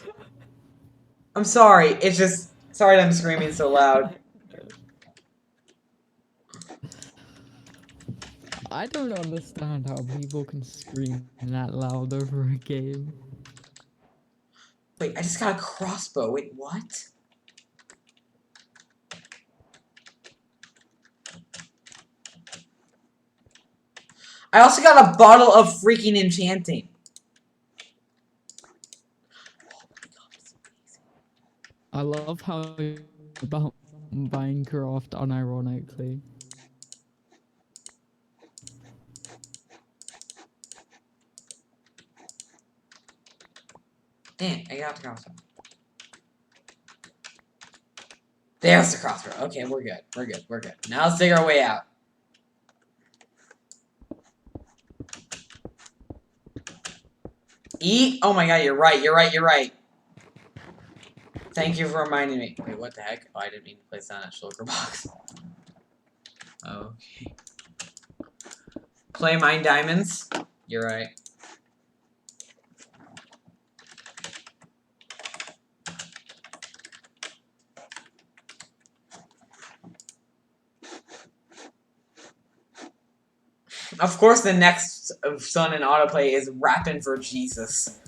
I'm sorry. It's just sorry that I'm screaming so loud. I don't understand how people can scream that loud over a game. Wait, I just got a crossbow. Wait, what? I also got a bottle of freaking enchanting. I love how about Minecraft unironically. Damn, I got the crossbow. There's the crossbow. Okay, we're good. We're good. We're good. Now let's dig our way out. Eat? Oh my god, you're right. You're right. You're right. Thank you for reminding me. Wait, what the heck? Oh, I didn't mean to place down that shulker box. Okay. Play mine diamonds. You're right. Of course, the next son in autoplay is rapping for Jesus.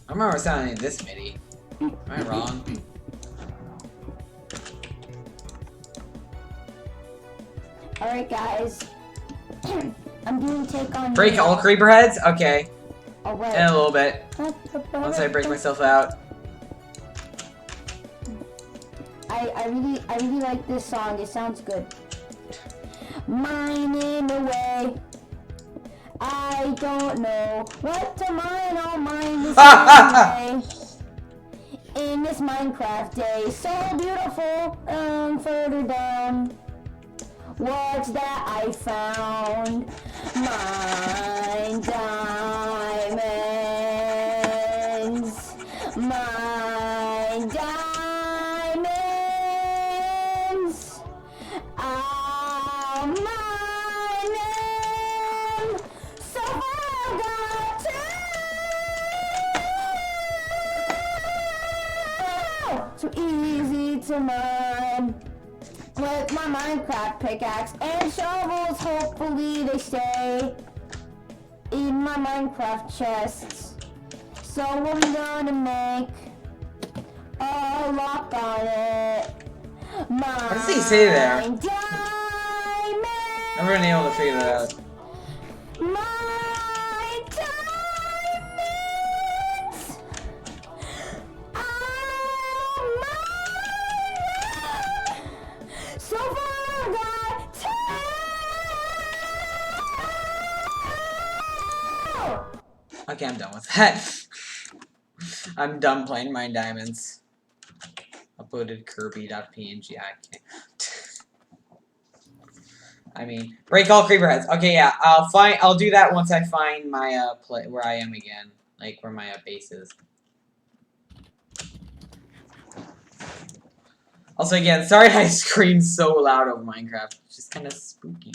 I remember sounding this MIDI. Am I wrong? Alright guys, I'm doing take on... Break all creeper heads? Okay. Alright. In a little bit. Once I break myself out. I really like this song, it sounds good. Mining away. I don't know what to mine, I'll mine this anyway. In this Minecraft day, so beautiful, further down. What's that I found? Mine diamonds. Mine diamonds. I'll mine them. So I got to. So easy to mine. With my Minecraft pickaxe and shovels, hopefully they stay in my Minecraft chests. So I'm gonna make a lock on it. What does he say there? Diamond. Never been able to figure that out. My diamonds. So far I got 2. Okay, I'm done with that. I'm done playing Mine Diamonds. Uploaded Kirby.png. I can't. I mean, break all creeper heads. Okay, yeah, I'll do that once I find my where I am again, like where my base is. Also, again, sorry I scream so loud over Minecraft. It's just kind of spooky.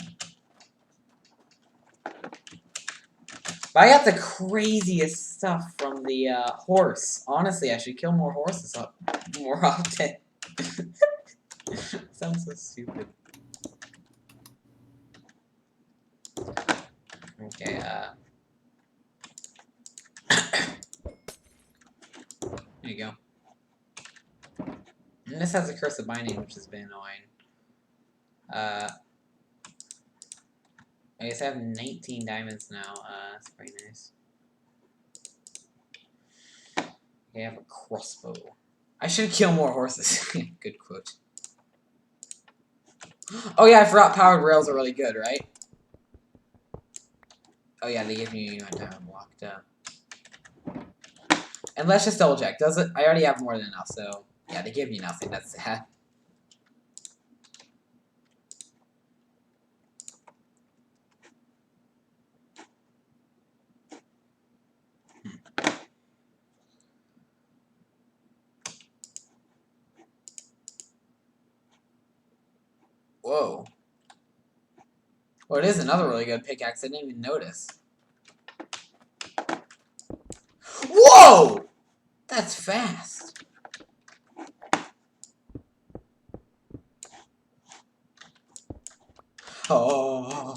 But I got the craziest stuff from the horse. Honestly, I should kill more horses more often. Sounds so stupid. Okay, there you go. And this has a curse of binding, which has been annoying. I guess I have 19 diamonds now. That's pretty nice. Okay, I have a crossbow. I should kill more horses. Good quote. Oh yeah, I forgot powered rails are really good, right? Oh yeah, they give me a diamond block. And let's just double check. Does it? I already have more than enough, so yeah, they give me nothing. That's sad. Whoa. Well, it is another really good pickaxe. I didn't even notice. Whoa! That's fast. Oh.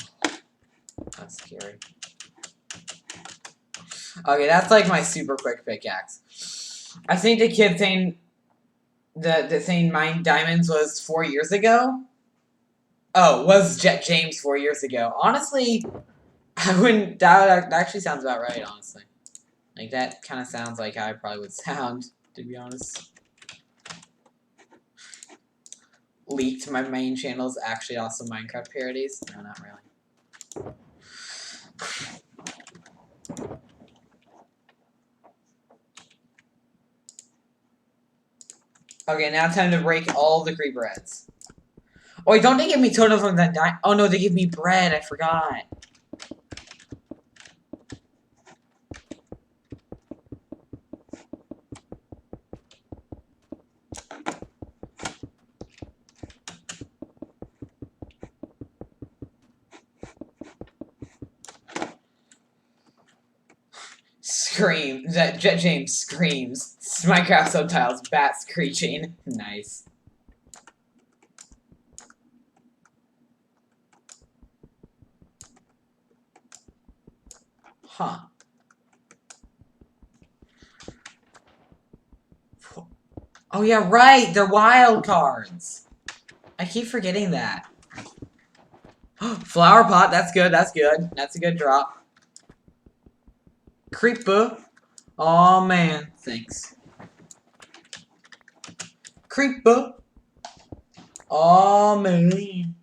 That's scary. Okay, that's like my super quick pickaxe. I think the kid saying the saying mine diamonds was 4 years ago. Oh, was Jet James 4 years ago? Honestly, I wouldn't. That actually sounds about right. Honestly, like that kind of sounds like how I probably would sound. To be honest. Leaked my main channel is actually also Minecraft parodies. No, not really. Okay, now time to break all the creeper heads. Oh wait, don't they give me totem from that die? Oh no, they give me bread. I forgot. Scream. That Jet James screams. Minecraft subtitles. Bat screeching. Nice. Huh. Oh yeah, right. They're wild cards. I keep forgetting that. Flower pot. That's good. That's good. That's a good drop. Creeper. Oh man, thanks. Creeper. Oh man.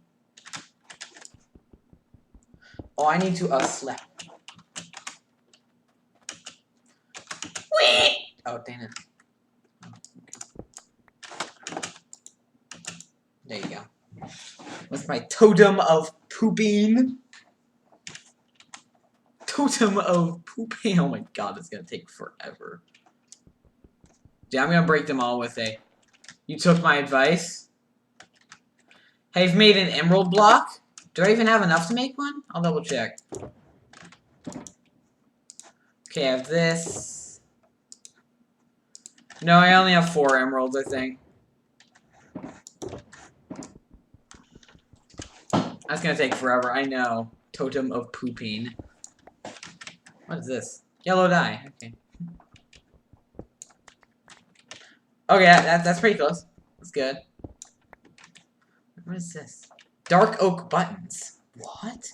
Oh, I need to slap. Wait. Oh dang it. There you go. With my totem of pooping. Totem of pooping. Oh my god, that's gonna take forever. Dude, I'm gonna break them all with a. You took my advice. Hey, I've made an emerald block. Do I even have enough to make one? I'll double check. Okay, I have this. No, I only have 4 emeralds, I think. That's gonna take forever, I know. Totem of pooping. What is this? Yellow dye. Okay. Okay, that's pretty close. That's good. What is this? Dark oak buttons. What?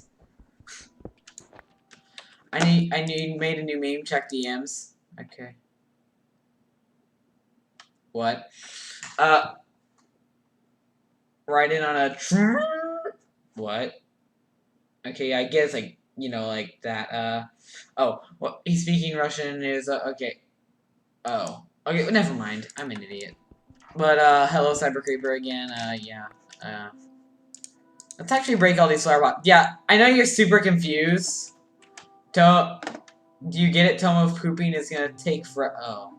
I made a new meme. Check DMs. Okay. What? Writing on a what? Okay, I guess like you know like that. Oh, well, he's speaking Russian is okay. Oh, okay. Never mind. I'm an idiot. But hello, Cyber Creeper again. Yeah. Let's actually break all these flower pots. Yeah, I know you're super confused. Do you get it? Tome of pooping is gonna take for. Oh.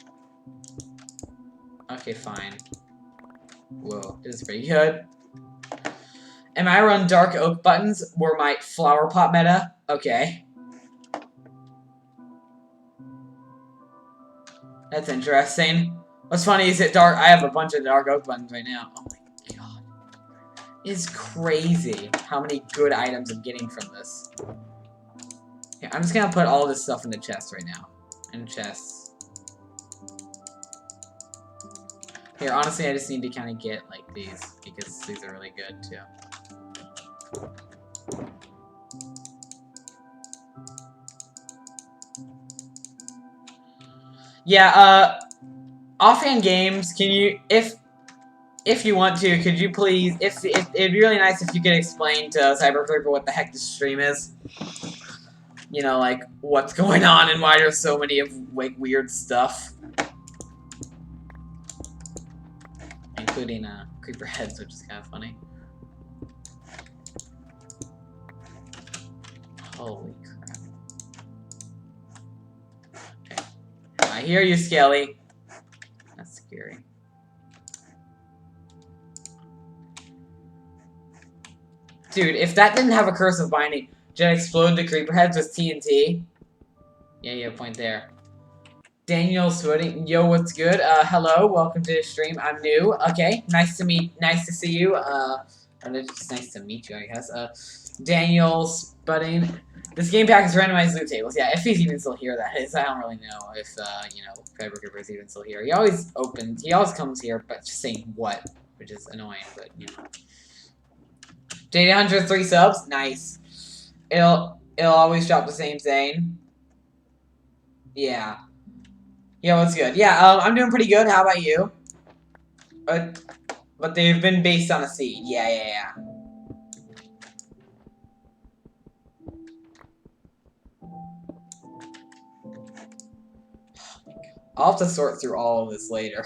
Okay, fine. Whoa, this is pretty good. Am I run dark oak buttons were my flower pot meta? Okay. That's interesting. What's funny is that I have a bunch of dark oak buttons right now. Oh my god. It's crazy how many good items I'm getting from this. Yeah, I'm just gonna put all this stuff in the chest right now. In chests. Here, honestly, I just need to kind of get, like, these. Because these are really good, too. Yeah, offhand games, can you, if you want to, could you please, it'd be really nice if you could explain to Cyber Creeper what the heck this stream is. You know, like, what's going on and why there's so many of, like, weird stuff. Including, creeper heads, which is kind of funny. Holy crap. Okay. I hear you, Skelly. That's scary. Dude, if that didn't have a curse of binding, did I explode the creeper heads with TNT? Yeah, you have a point there. Daniel Swooting, yo, what's good? Hello, welcome to the stream. I'm new. Okay, nice to see you. It's just nice to meet you, I guess. Daniel Spudding. This game pack is randomized loot tables. Yeah, if he's even still here, that is. I don't really know if, you know, Cyber Creeper is even still here. He always comes here, but just saying what, which is annoying, but, you know. Day 103 subs? Nice. It'll always drop the same thing. Yeah. Yeah, what's good? Yeah, I'm doing pretty good. How about you? But they've been based on a seed. Yeah. I'll have to sort through all of this later.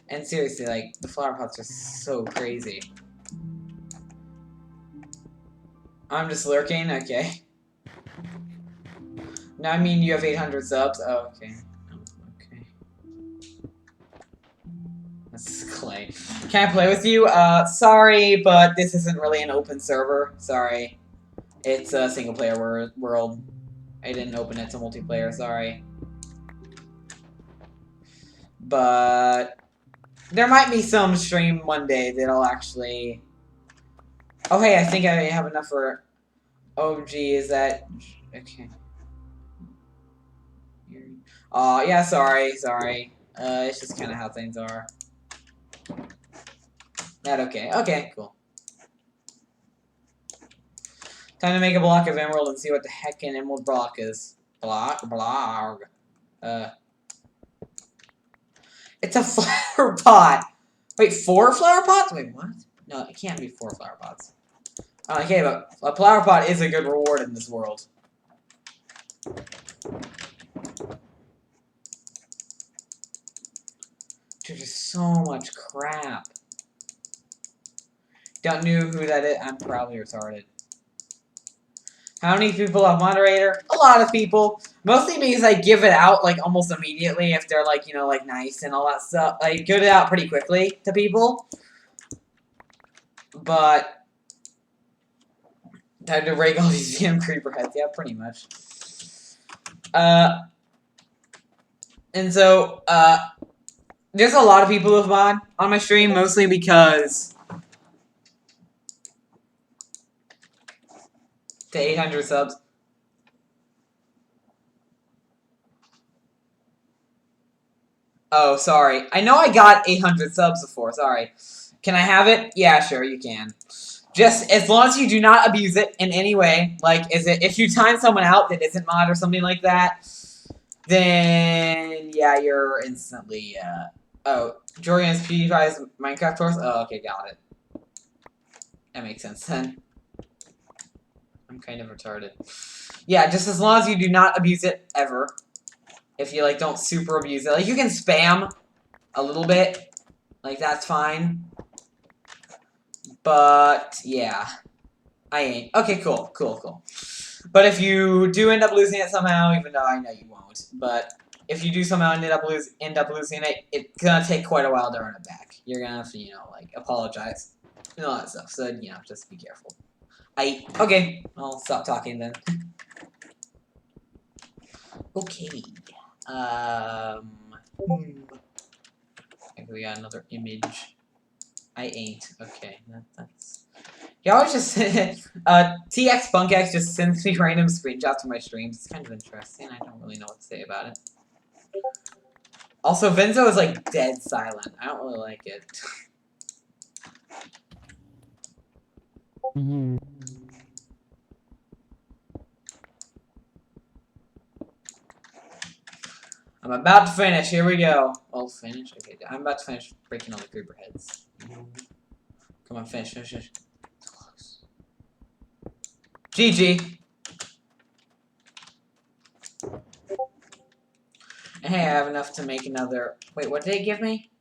And seriously, like, the flower pots are so crazy. I'm just lurking? Okay. No, I mean you have 800 subs? Oh, okay. Oh, okay. That's Clay. Can I play with you? Sorry, but this isn't really an open server. Sorry. It's a single player world. I didn't open it to multiplayer, sorry. But there might be some stream one day that'll actually... Oh, hey, I think I have enough for... Oh, gee, is that... Okay. Yeah, sorry. It's just kind of how things are. That okay. Okay, cool. Time to make a block of emerald and see what the heck an emerald block is. Blog. It's a flower pot! Wait, 4 flower pots? Wait, what? No, it can't be 4 flower pots. Okay, but a flower pot is a good reward in this world. Dude, there's so much crap. Don't know who that is. I'm probably retarded. How many people have moderator? A lot of people. Mostly because I give it out, like, almost immediately if they're, like, you know, like, nice and all that stuff. I give it out pretty quickly to people. But... time to rake all these damn creeper heads. Yeah, pretty much. And so, there's a lot of people with mod on my stream, mostly because... to 800 subs. Oh, sorry. I know I got 800 subs before, sorry. Can I have it? Yeah, sure, you can. Just as long as you do not abuse it in any way. Like, if you time someone out that isn't mod or something like that, then, yeah, you're instantly, oh, Jordan's PewDiePie's Minecraft course? Oh, okay, got it. That makes sense then. I'm kind of retarded. Yeah, just as long as you do not abuse it, ever. If you, like, don't super abuse it. Like, you can spam a little bit. Like, that's fine. But, yeah. I ain't. Okay, cool. But if you do end up losing it somehow, even though I know you won't, but if you do somehow end up losing it, it's gonna take quite a while to earn it back. You're gonna have to, you know, like, apologize. And all that stuff. So, you know, just be careful. Okay, I'll stop talking then. Okay. I think we got another image. I ain't. Okay, that's... He always just... TX Bunkex just sends me random screenshots of my streams. It's kind of interesting. I don't really know what to say about it. Also, Venzo is, like, dead silent. I don't really like it. Mm-hmm. I'm about to finish. Here we go. Oh, finish? Okay, I'm about to finish breaking all the creeper heads. Come on, finish. Close. GG. And hey, I have enough to make another... Wait, what did it give me?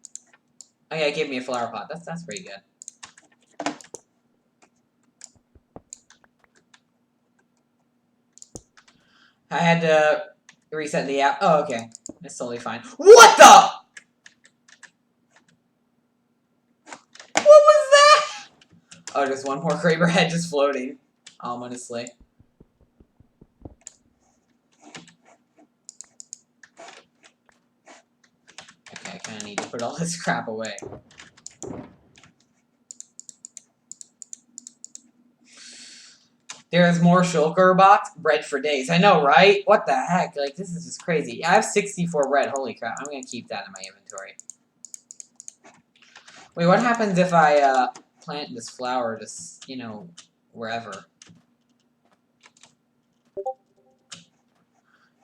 Oh yeah, it gave me a flower pot. That's pretty good. I had to reset the app. Oh, okay. It's totally fine. What the? What was that? Oh, just one more creeper head just floating. Ominously. Okay, I kinda need to put all this crap away. There's more shulker box bread for days. I know, right? What the heck? Like, this is just crazy. Yeah, I have 64 bread. Holy crap. I'm gonna keep that in my inventory. Wait, what happens if I, plant this flower just, you know, wherever?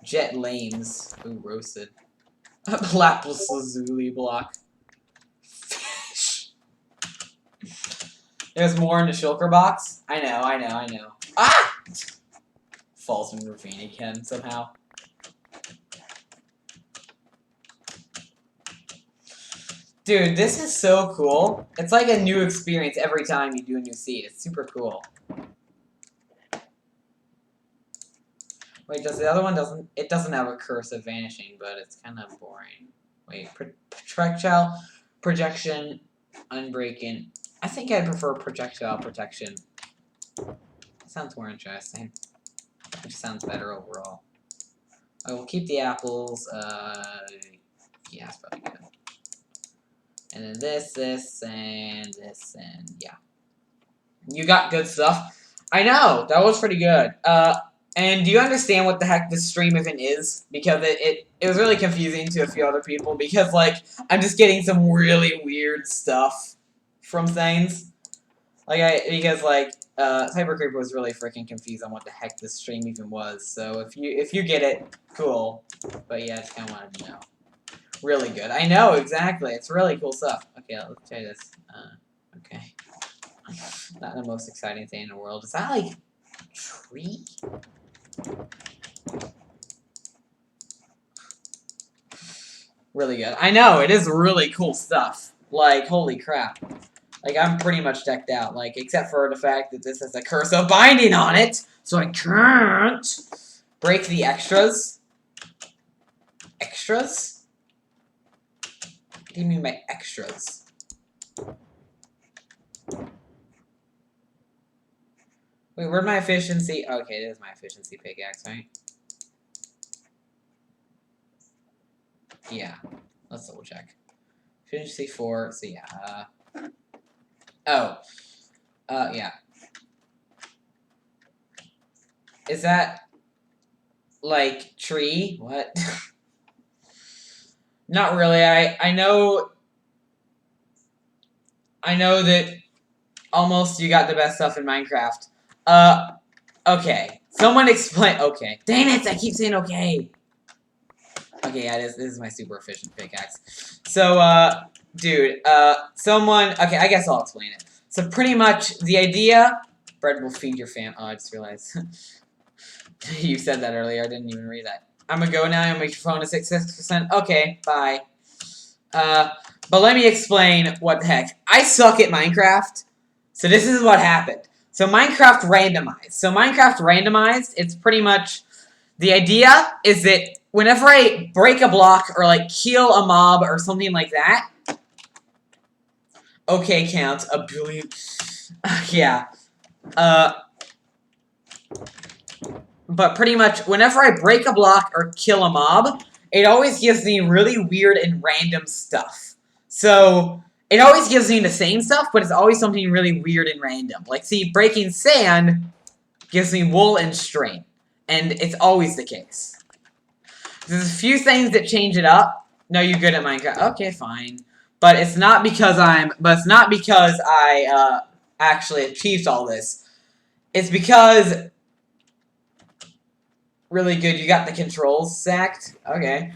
Jet lames. Ooh, roasted. Lapis lazuli block. Fish. There's more in the shulker box? I know. Ah! Falls in ravine again, somehow. Dude, this is so cool. It's like a new experience every time you do a new seed. It's super cool. Wait, does the other one doesn't... It doesn't have a curse of vanishing, but it's kind of boring. Wait, projectile, projection, unbreaking. I think I prefer projectile protection. Sounds more interesting. It just sounds better overall. I will keep the apples. Yeah, it's probably good. And then this, and yeah. You got good stuff. I know, that was pretty good. And do you understand what the heck this stream even is? Because it was really confusing to a few other people, because, like, I'm just getting some really weird stuff from things. Because Cyber Creeper was really freaking confused on what the heck this stream even was. So if you get it, cool. But yeah, I just kinda wanted to know. Really good. I know, exactly. It's really cool stuff. Okay, let's try this. Okay. Not the most exciting thing in the world. Is that, like, tree? Really good. I know, it is really cool stuff. Like, holy crap. Like, I'm pretty much decked out. Like, except for the fact that this has a curse of binding on it, so I can't break the extras. Extras? What do you mean by extras? Wait, where'd my efficiency? Okay, it is my efficiency pickaxe, right? Yeah. Let's double check. Efficiency 4, so yeah. Yeah. Is that like tree? What? Not really. I know that almost you got the best stuff in Minecraft. Okay. Someone explain. Okay. Dang it! I keep saying okay. Okay, yeah, this is my super efficient pickaxe. So, dude, someone. Okay, I guess I'll explain it. So pretty much the idea. Bread will feed your fam. Oh, I just realized. You said that earlier. I didn't even read that. I'm gonna go now and make your phone to 66%. Okay, bye. But let me explain what the heck. I suck at Minecraft, so this is what happened. So Minecraft randomized, it's pretty much, the idea is that whenever I break a block or, like, kill a mob or something like that, okay, count, a billion, yeah, but pretty much, whenever I break a block or kill a mob, it always gives me really weird and random stuff. So, it always gives me the same stuff, but it's always something really weird and random. Like, see, breaking sand gives me wool and string. And it's always the case. There's a few things that change it up. No, you're good at Minecraft. Okay, fine. But it's not because I actually achieved all this. It's because... Really good, you got the controls sacked? Okay.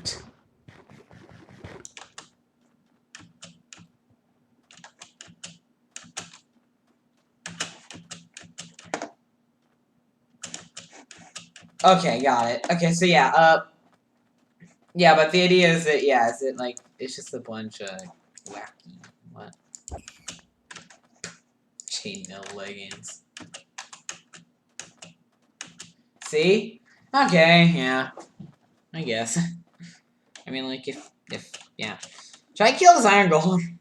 Okay, got it. Okay, so yeah, yeah, but the idea is that, yeah, is it, like, it's just a bunch of wacky, what? Chainmail leggings. See? Okay, yeah. I guess. I mean, like, if, yeah. Should I kill this iron golem?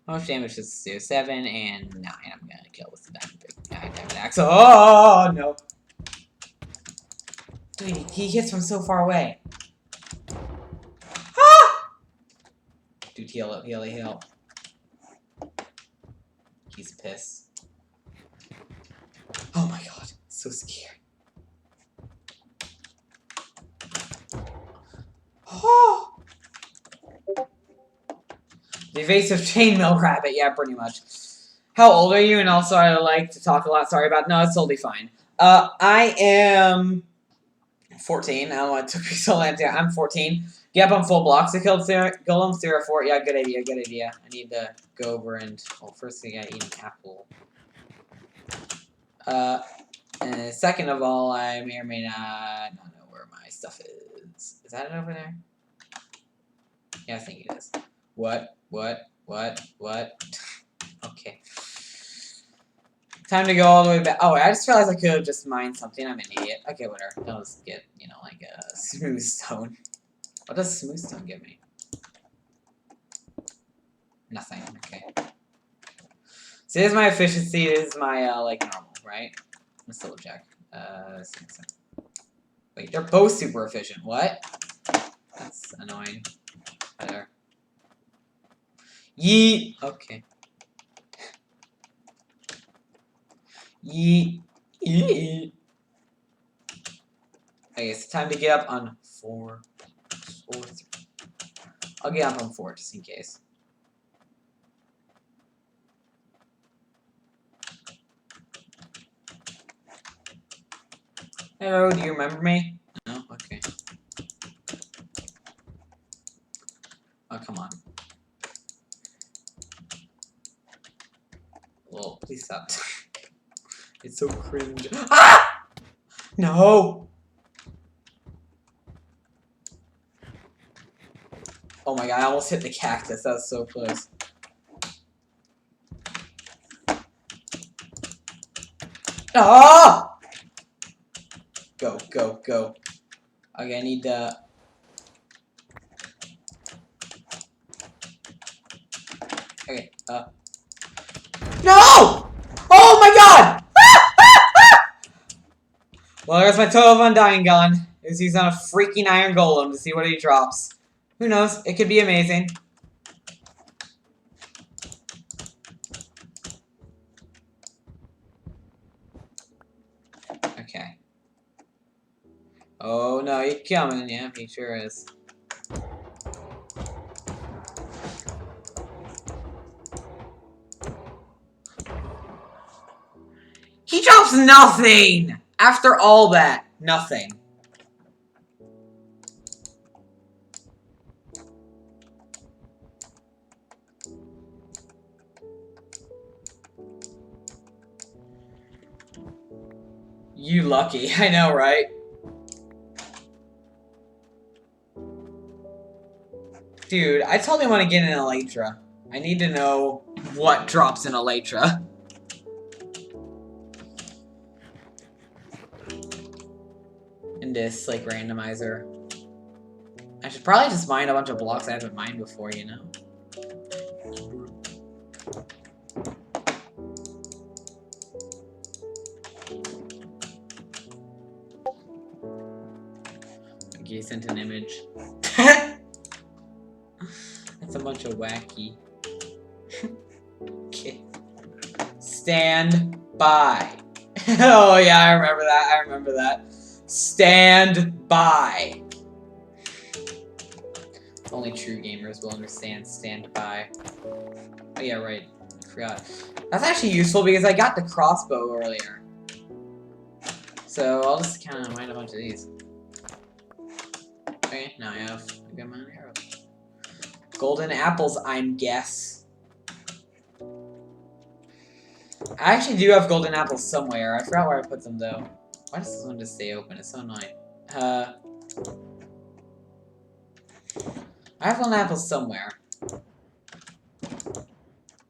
How much damage does this do? 7 and 9. I'm gonna kill with the diamond axe. Oh, no. Dude, he hits from so far away. Ah! Dude, heal up, heal. He's pissed. Oh my god, so scary. Oh! The evasive chainmail rabbit, yeah, pretty much. How old are you? And also, I like to talk a lot. Sorry about. No, it's totally fine. I am 14. I don't know why it took me so long. I'm 14. Get up on full blocks to kill golems. 0 4. Yeah, good idea. Good idea. I need to go over and well, first thing I gotta eat an apple. And second of all, I may or may not know where my stuff is. Is that it over there? Yeah, I think it is. What? Okay. Time to go all the way back. Oh, I just realized I could have just mined something. I'm an idiot. Okay, whatever. I'll just get, you know, like a smooth stone. What does smooth stone give me? Nothing. Okay. So this is my efficiency. This is my, like, normal, right? Let's double check. Wait, they're both super efficient. What? That's annoying. Whatever. Yeet! Okay. Yeet. Yeet. Okay, it's time to get up on 4. 4 3. I'll get up on 4 just in case. Hello, do you remember me? No? Okay. Oh, come on. Well, please stop. It's so cringe. Ah! No! Oh my god, I almost hit the cactus. That was so close. Ah! Go, go, go. Okay, I need to... Okay, No! Oh my god! Well, there's my total of undying gun. Is he's on a freaking iron golem to see what he drops. Who knows? It could be amazing. Okay. Oh no, he's coming. Yeah, he sure is. He drops nothing! After all that, nothing. You lucky, I know, right? Dude, I totally want to get an Elytra. I need to know what drops in Elytra. In this, like, randomizer. I should probably just mine a bunch of blocks I haven't mined before, you know? Okay, sent an image. That's a bunch of wacky. Okay. Stand by. Oh yeah, I remember that. I remember that. Stand by. Only true gamers will understand stand by. Oh yeah, right. I forgot. That's actually useful because I got the crossbow earlier. So I'll just kind of mine a bunch of these. Okay, now I have a good amount of arrows. Golden apples, I'm guess. I actually do have golden apples somewhere. I forgot where I put them though. Why does this one just stay open? It's so annoying. I have golden apples somewhere.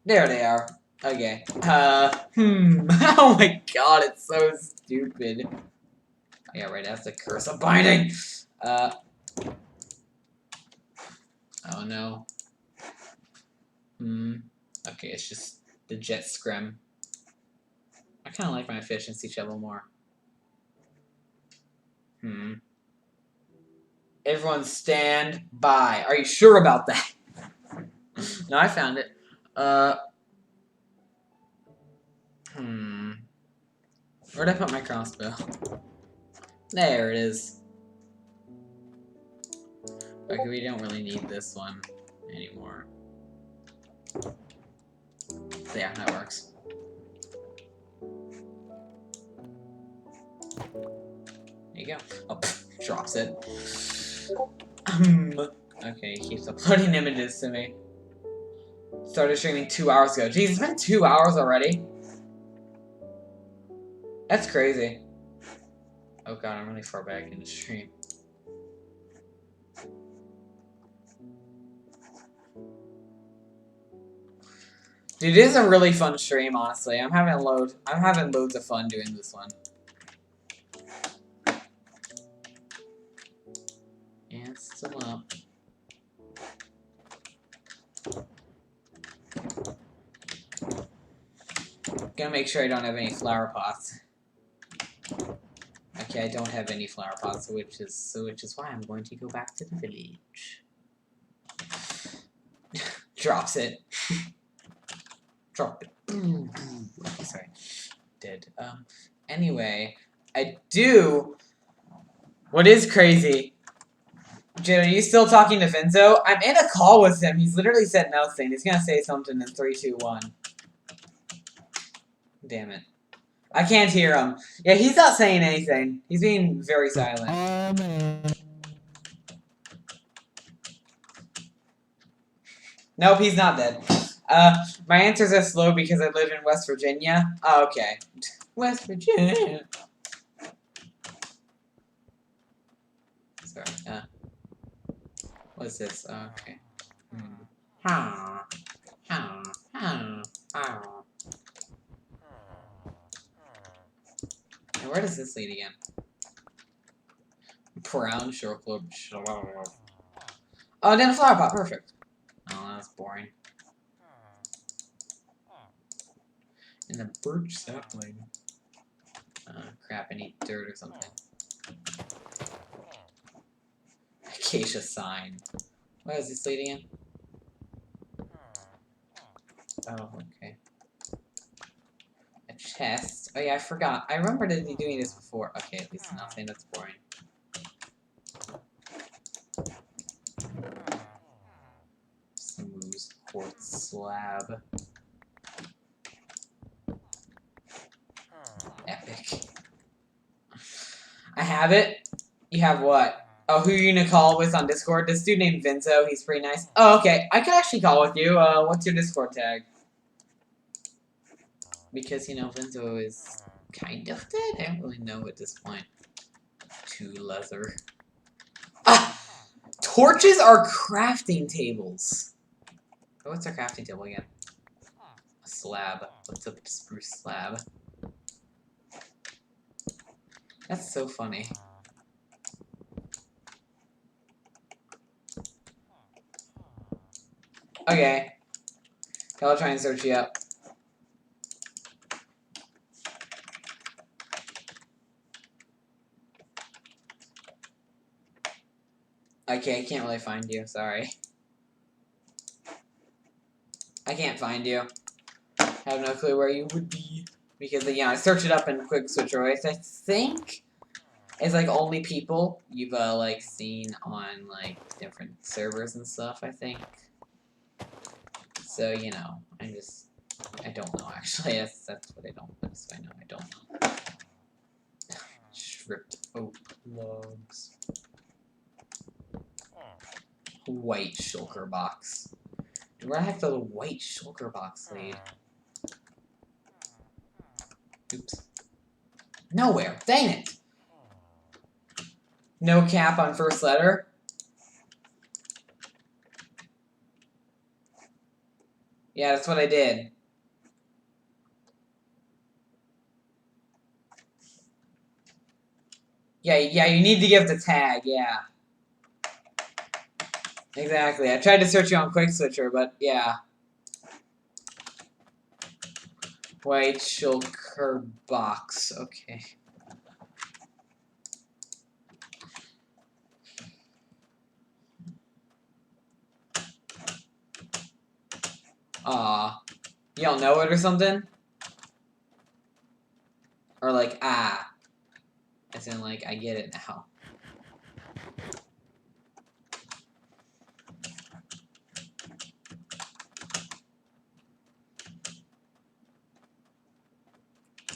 There they are. Okay. Oh my god, it's so stupid. Oh yeah, right, that's the curse of binding. Oh no. Okay, it's just the jet scrim. I kind of like my efficiency shovel more. Everyone stand by. Are you sure about that? No, I found it. Where'd I put my crossbow? There it is. Okay, we don't really need this one anymore. So yeah, that works. There you go. Oh, pff, drops it. Okay, he keeps uploading images to me. Started streaming 2 hours ago. Jeez, it's been 2 hours already? That's crazy. Oh god, I'm really far back in the stream. Dude, it is a really fun stream, honestly. I'm having loads of fun doing this one. Yeah, it's still up. Gonna make sure I don't have any flower pots. Okay, I don't have any flower pots, which is why I'm going to go back to the village. Drops it. Drop it. Okay, sorry. Did. Anyway, what is crazy? Jin, are you still talking to Vinzo? I'm in a call with him. He's literally said nothing. He's gonna say something in 3, 2, 1. Damn it. I can't hear him. Yeah, he's not saying anything. He's being very silent. Man. Nope, he's not dead. My answers are slow because I live in West Virginia. Oh, okay. West Virginia. Sorry, what is this? Oh, okay. And where does this lead again? Brown short club. Oh, then a flower pot. Perfect. Oh, that's boring. And the birch sapling. Crap, I need dirt or something. Acacia sign. Where is this lead again? Oh, okay. A chest. Oh yeah, I forgot. I remember doing this before. Okay, at least nothing that's boring. Smooth quartz slab. Epic. I have it. You have what? Oh, who are you gonna call with on Discord? This dude named Vinzo. He's pretty nice. Oh, okay. I could actually call with you. What's your Discord tag? Because, you know, Vinzo is kind of dead. I don't really know at this point. Too leather. Ah! Torches are crafting tables. Oh, what's our crafting table again? A slab. What's a spruce slab? That's so funny. Okay. I'll try and search you up. Okay, I can't really find you, sorry. I can't find you. I have no clue where you would be. Because, yeah, I searched it up in Quick Switch Race. I think it's, like, only people you've, like, seen on, like, different servers and stuff, I think. So, you know, I don't know, actually. That's what I don't know. So I know I don't know. Stripped oak logs. White shulker box. Where the heck did the white shulker box lead? Oops. Nowhere. Dang it! No cap on first letter. Yeah, that's what I did. Yeah, you need to give the tag, yeah. Exactly. I tried to search you on Quick Switcher, but yeah. White shulker box. Okay. Aw. You don't know it or something? Or like, ah. As in, like, I get it now.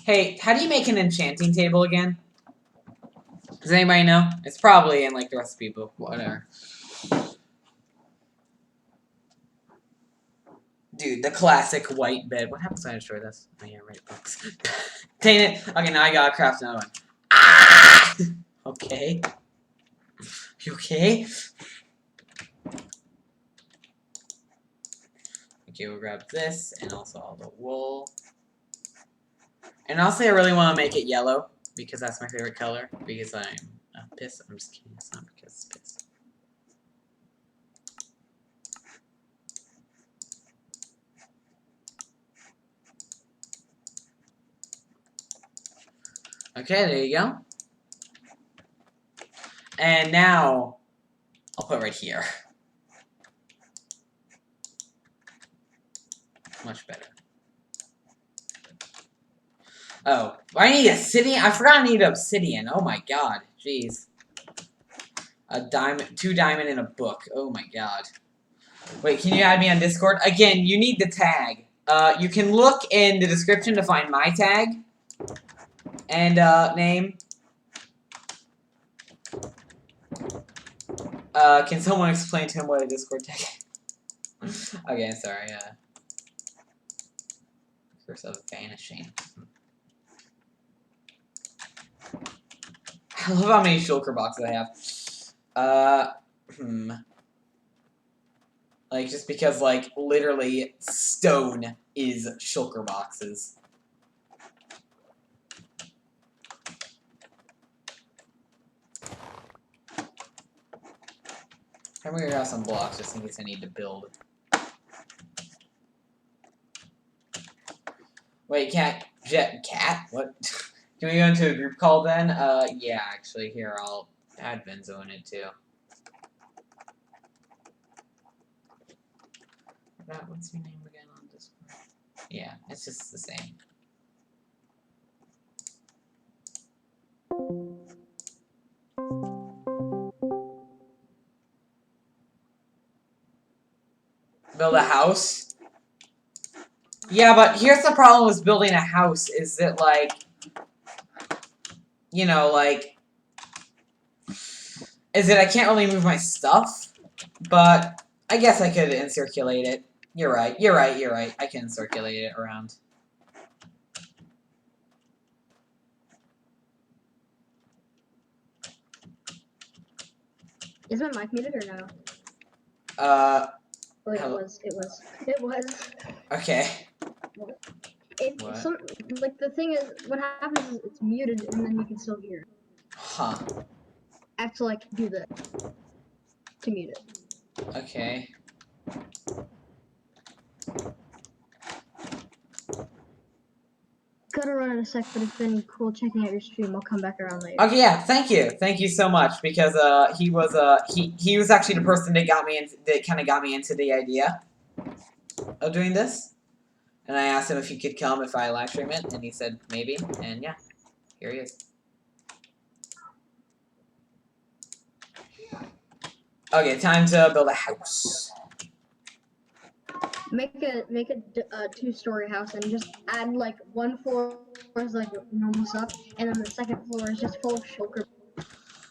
Hey, how do you make an enchanting table again? Does anybody know? It's probably in, like, the recipe book. Whatever. Dude, the classic white bed. What happens when I destroy this? Oh, yeah, right, books. Dang it. Okay, now I gotta craft another one. Ah! Okay. You okay? Okay, we'll grab this, and also all the wool. And also, I really want to make it yellow, because that's my favorite color. Because I'm pissed. I'm just kidding. It's not because it's pissed. Okay, there you go. And now, I'll put it right here. Much better. Oh, I need obsidian. I forgot I need obsidian. Oh my god, jeez. A diamond, 2 diamond in a book. Oh my god. Wait, can you add me on Discord? Again, you need the tag. You can look in the description to find my tag and name. Can someone explain to him what a Discord tag is? Okay, sorry. Curse of vanishing. I love how many shulker boxes I have. Like, just because, like, literally stone is shulker boxes. I'm gonna grab some blocks just in case I need to build. Wait, cat? What? Can we go into a group call then? Yeah, actually, here, I'll add Benzo in it too. What's your name again on Discord? Yeah, it's just the same. Build a house? Yeah, but here's the problem with building a house, is that, like, you know, like, is that I can't really move my stuff, but I guess I could encirculate it. You're right. I can circulate it around. Is my mic muted or no? Wait, hello? it was. Okay. Like, the thing is, what happens is it's muted and then you can still hear it. Huh. I have to, like, do this to mute it. Okay. Gotta run in a sec, but it's been cool checking out your stream. I'll come back around later. Okay, yeah, thank you so much, because he was actually the person that kind of got me into the idea of doing this, and I asked him if he could come if I live stream it, and he said maybe, and yeah, here he is. Okay, time to build a house. Make a 2-story house and just add like 1 floor is like normal stuff, and then the 2nd floor is just full of shulker.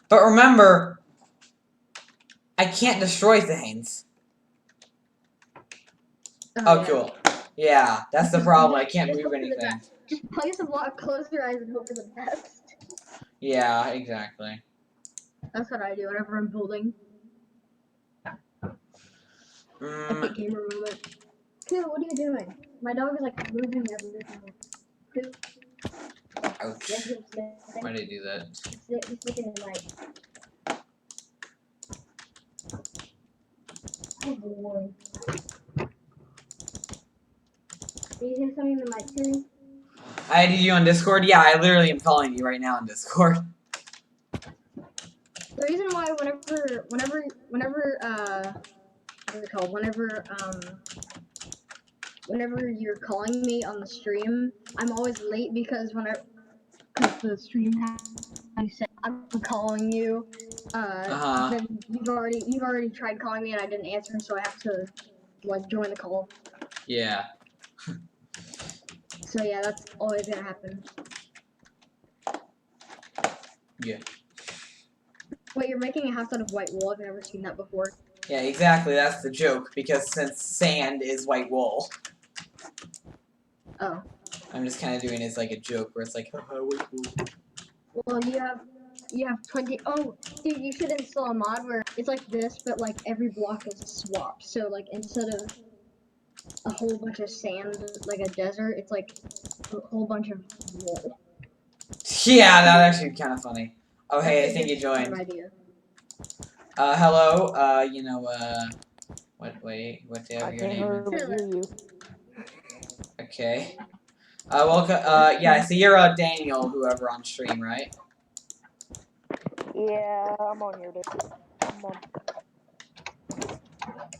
But remember, I can't destroy things. Oh, yeah. cool. Yeah, that's the problem. I can't move anything. Just place a block, close your eyes, and hope for the best. Yeah, exactly. That's what I do whenever I'm building. Epic gamer moment. Pooh, what are you doing? My dog is like moving everything. Pooh. Ouch. Yes, he's sniffing. Why did I do that? He's sniffing the mic. Oh boy. Did you hear something in the mic, Timmy? I added you on Discord? Yeah, I literally am calling you right now on Discord. The reason why whenever what's it called? Whenever you're calling me on the stream, I'm always late because the stream house, you said I'm calling you. Then you've already tried calling me and I didn't answer, so I have to like join the call. Yeah. So yeah, that's always gonna happen. Yeah. Wait, you're making a house out of white wool? I've never seen that before. Yeah, exactly. That's the joke, because since sand is white wool. Oh. I'm just kind of doing it as like a joke where it's like, haha, white wool. Well, you have 20. Oh, dude, you should install a mod where it's like this, but like every block is a swap. So like instead of a whole bunch of sand, like a desert, it's like a whole bunch of wool. Yeah, that's actually kind of funny. Oh, hey, I That's a think you good joined. idea. Hello, wait, what do you I have your can't name? hardly hear you. Okay. Welcome, yeah, so you're, Daniel, whoever on stream, right? Yeah, I'm on here, dude. I'm on.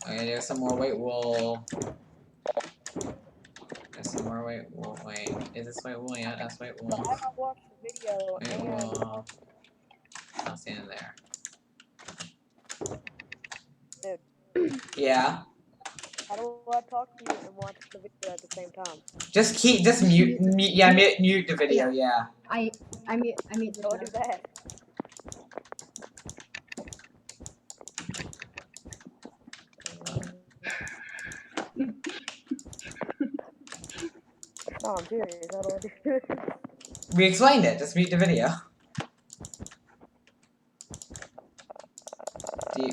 Okay, there's some more white wool. There's some more white wool. Wait, is this white wool? Yeah, that's white But wool. I watched the video White and wool. I'll stand in there. Yeah. how do I talk to you and watch the video at the same time? Just mute the video, yeah. I mute this Don't do now. that. No, I'm serious. How do I do this? We explained it, just mute the video.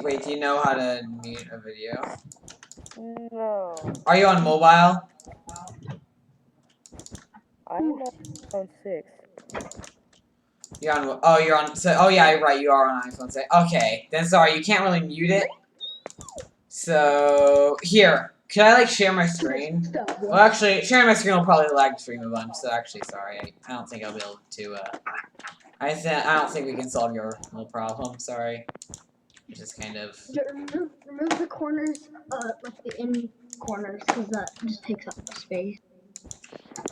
Wait, do you know how to mute a video? No. Are you on mobile? I'm on 6. You're on, oh yeah, right, you are on iPhone 6. Okay, then sorry, you can't really mute it. So, here, can I, like, share my screen? Stop. Well, actually, sharing my screen will probably lag the stream a bunch, so actually, sorry, I don't think I'll be able to, I don't think we can solve your little problem, sorry. It's just kind of... Remove the corners, like the in corners, because that just takes up space.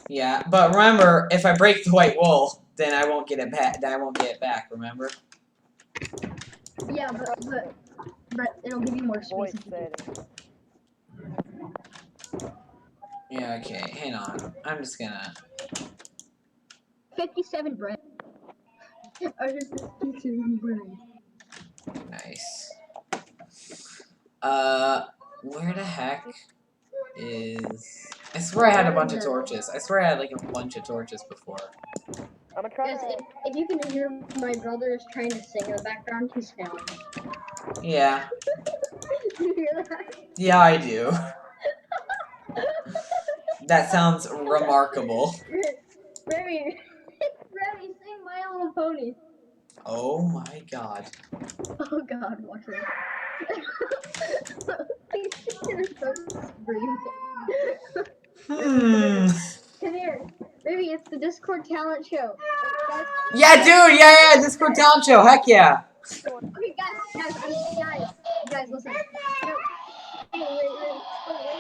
Yeah, but remember, if I break the white wool, then I won't get it back, remember? Yeah, but it'll give you more Voice space. setting. Yeah, okay, hang on. I'm just gonna... 57 bread. I just 57 bread. Nice. Where the heck is... I swear I had a bunch of torches. I swear I had, like, a bunch of torches before. I'm gonna try Guys, to. if you can hear my brother is trying to sing in the background, he's failing. Yeah. You hear that? Yeah, I do. That sounds remarkable. Remy, Remy, sing My Little Pony. Oh my god. Oh god, watch it. He's gonna start screaming. Come here. Remy, it's the Discord talent show. Yeah, dude, yeah, Discord talent show, heck yeah. Okay, guys, listen. Wait a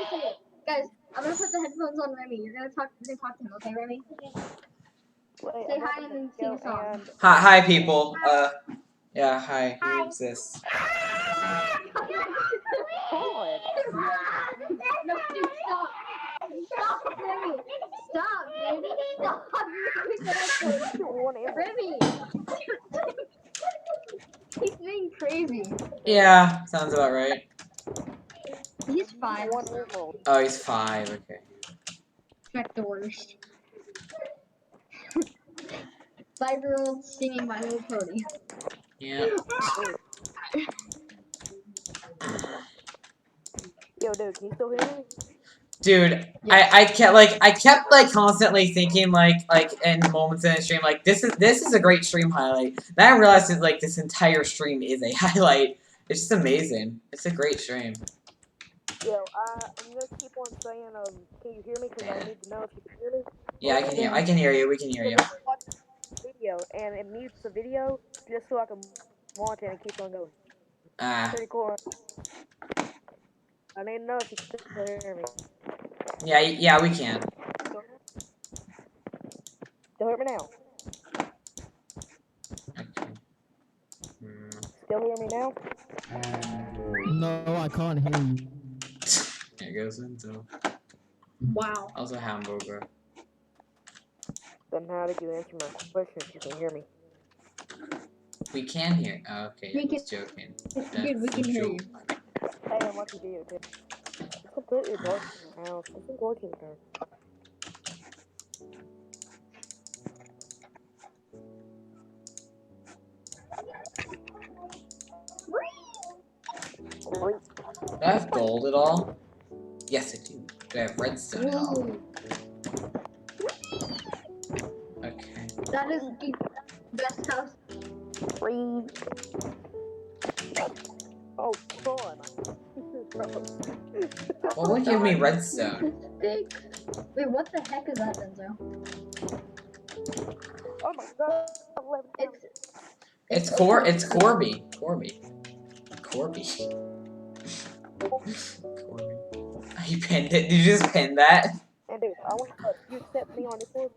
second. Guys, I'm gonna put the headphones on Remy. You're gonna talk to him, okay, Remy? Wait, Say I'm hi gonna and then go sing a song. and- Hi, people. Yeah, hi. Who's this? God. No, dude, stop. Stop, Remy. Stop, Remy. Stop. One emerald. Remy. He's being crazy. Yeah, sounds about right. He's 5. One emerald. Oh, he's 5, okay. Check the worst. 5-year-old singing My Little Pony. Yeah. Yo, dude, can you still hear me? Dude, I kept constantly thinking in moments in the stream this is a great stream highlight. Then I realized that this entire stream is a highlight. It's just amazing. It's a great stream. Yo, I'm gonna keep on saying, can you hear me? Because I need to know if you can hear me. Yeah, I can hear you. We can hear you. So watch the video, and it mutes the video just so I can watch it and keep on going. Ah, Pretty cool. I need to know if you can still hear me. yeah, we can. Still hear me now? still hear me now? No, I can't hear you. Here goes into. Wow. Also hamburger. Then how did you answer my question if you can hear me? We can hear. Oh, okay, We I was joking. Dude, we That's a can hear you. joke. Hey, I'm watching video too. It's completely dark in my house. It's been working there. Do I have gold at all? Yes, I do. Do I have redstone at all? Whoa. Okay. That is the best house. Free. Oh, fun. What would give me redstone? Big. Wait, what the heck is that, Benzo? Oh my god. It's Corby. Corby. Corby. You pinned it. Did you just pin that? And dude, I want you accept me on Discord.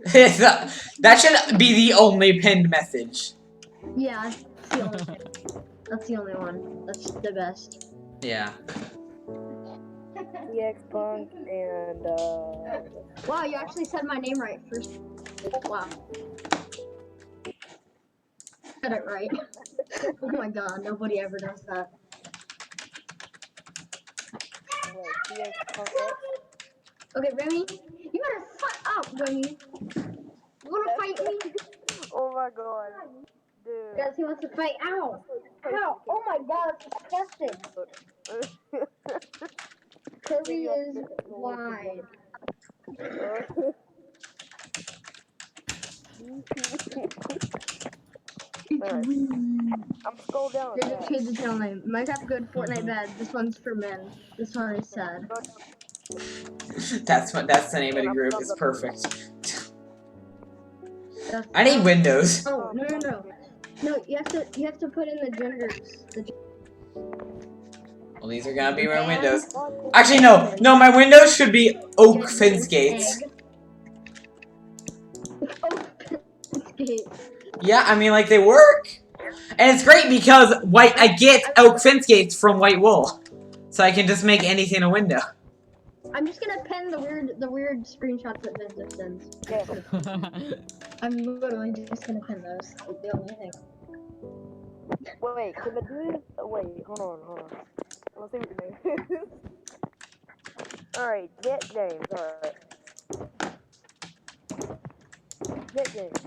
That should be the only pinned message. Yeah, that's the only one. That's the only one. That's the best. Yeah. EX Punk and Wow, you actually said my name right first. Wow. Said it right. Oh my god, nobody ever does that. wait, EX Punk. Okay, Remy, you better shut up, Remy. You wanna fight me? Oh my god. Dude. Guys, he wants to fight. Ow! Ow! Oh my god, it's disgusting. Kirby is wide. Alright. I'm scroll down. They just changed the channel name. Minecraft Good, Fortnite Bad. This one's for men. This one is sad. That's the name of the group. It's perfect. That's, I need Windows. Oh no. No, you have to put in the genders. Well, these are gonna be my windows. Actually, no, my windows should be oak fence gates. Oak fence gates. Yeah, I mean, like, they work. And it's great because I get oak fence gates from white wool. So I can just make anything a window. I'm just gonna pin the weird screenshots that Vince sends. I'm literally just gonna pin those. It's the only thing. Wait, can the dude? Wait, hold on. Let's see what your name is. Alright, Jet James. Alright. Jet James.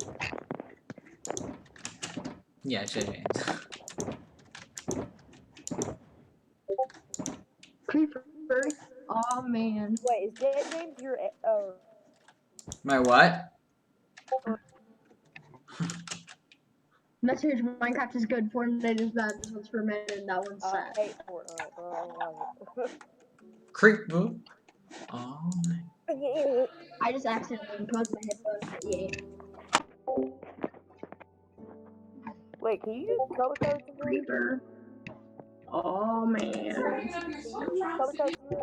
Yeah, shit, James. Creeper. Oh man. Wait, is Jet James your My what? Message Minecraft is good, Fortnite is bad, this one's for men, and that one's sad. I hate Fortnite, bro. I don't like Creep boo. Oh my. it. I just accidentally plugged my headphones. Yeah. Wait, can you use color code to me? Creeper. Oh man. Bring up your Color screenshots. code to me?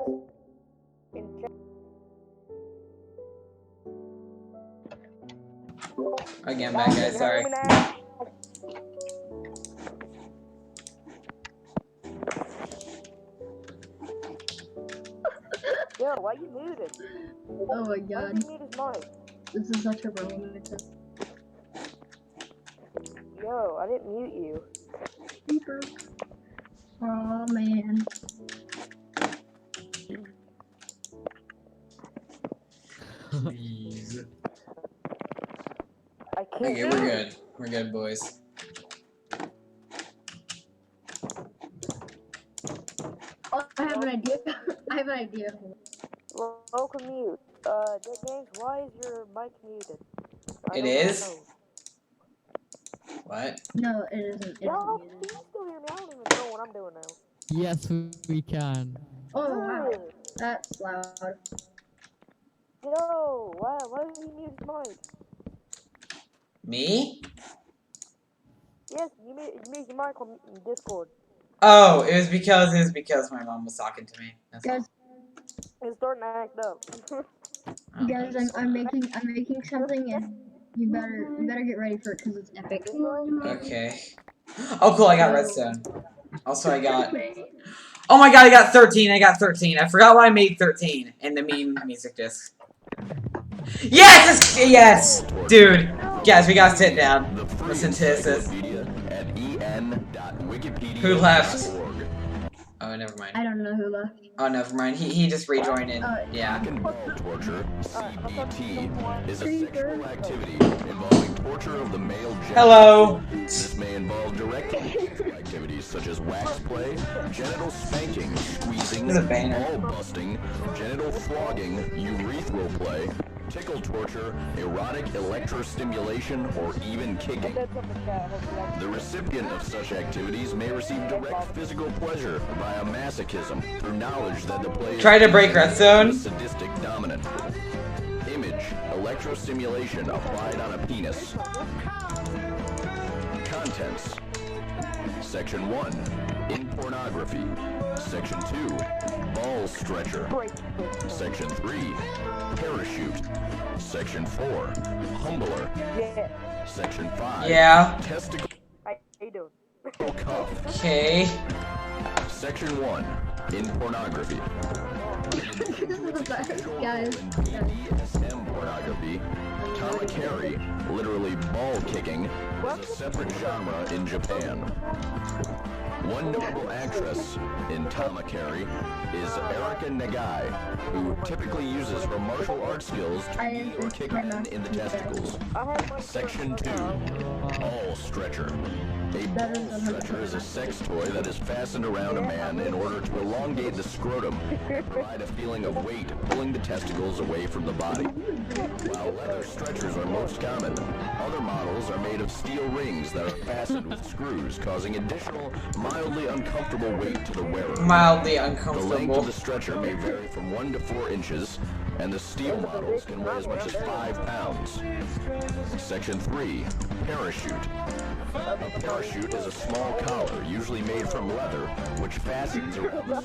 In chat. Again, bad guys, sorry. Yo, why you muted? Oh my Why god. did you mute his mic? This is such a moment. Yo, I didn't mute you. Creeper. Oh man. Please. I can't. Okay, we're good. We're good, boys. Oh, I have an idea. I have an idea. Local mute. Jet James, why is your mic muted? It is? What? No, it isn't. It Y'all, isn't. can you still hear me? I don't even know what I'm doing now. Yes, we can. Oh wow. Ugh. That's loud. Yo, why did you mute his mic? Me? Yes, you mute your mic on Discord. Oh, it was because my mom was talking to me. That's all. Guys, It's starting to act up. Oh, guys, I'm making something, and you better get ready for it because it's epic. Okay. Oh, cool, I got redstone. Also, I got... Oh my god, I got 13, I got 13. I forgot why I made 13 in the meme music disc. Yes! Yes! Dude. Guys, we gotta sit down. Listen to this. Who left? Oh, never mind. I don't know who left. Oh, never mind. He just rejoined in. Yeah. Torture, CBT, is a sexual activity involving torture of the male genital. Hello. This may involve direct activities such as wax play, genital spanking, squeezing, This is a banger. ball busting, genital flogging, urethral play, tickle torture, erotic electrostimulation, or even kicking. The recipient of such activities may receive direct physical pleasure via masochism through knowledge that the play is Try to break redstone. sadistic dominant. Image, electrostimulation applied on a penis. Contents. Section 1, in pornography. Section 2, ball stretcher. Section 3, parachute. Section 4, humbler. Section 5, Yeah. testicle How you doing? cuff. Okay. Section 1, in pornography. This is the best, guys. BDSM pornography. Tamakeri, literally ball kicking, is a separate genre in Japan. One notable actress in Tamakeri is Erika Nagai, who typically uses her martial arts skills to beat or kick men in the testicles. Section 2, ball stretcher. A ball stretcher is a sex toy that is fastened around a man in order to elongate the scrotum and provide a feeling of weight, pulling the testicles away from the body. While leather stretchers are most common, other models are made of steel rings that are fastened with screws, causing additional, mildly uncomfortable weight to the wearer. Mildly The length uncomfortable. of the stretcher may vary from 1 to 4 inches, and the steel models can weigh as much as 5 pounds. Section 3, parachute. A parachute is a small collar, usually made from leather, which fastens around the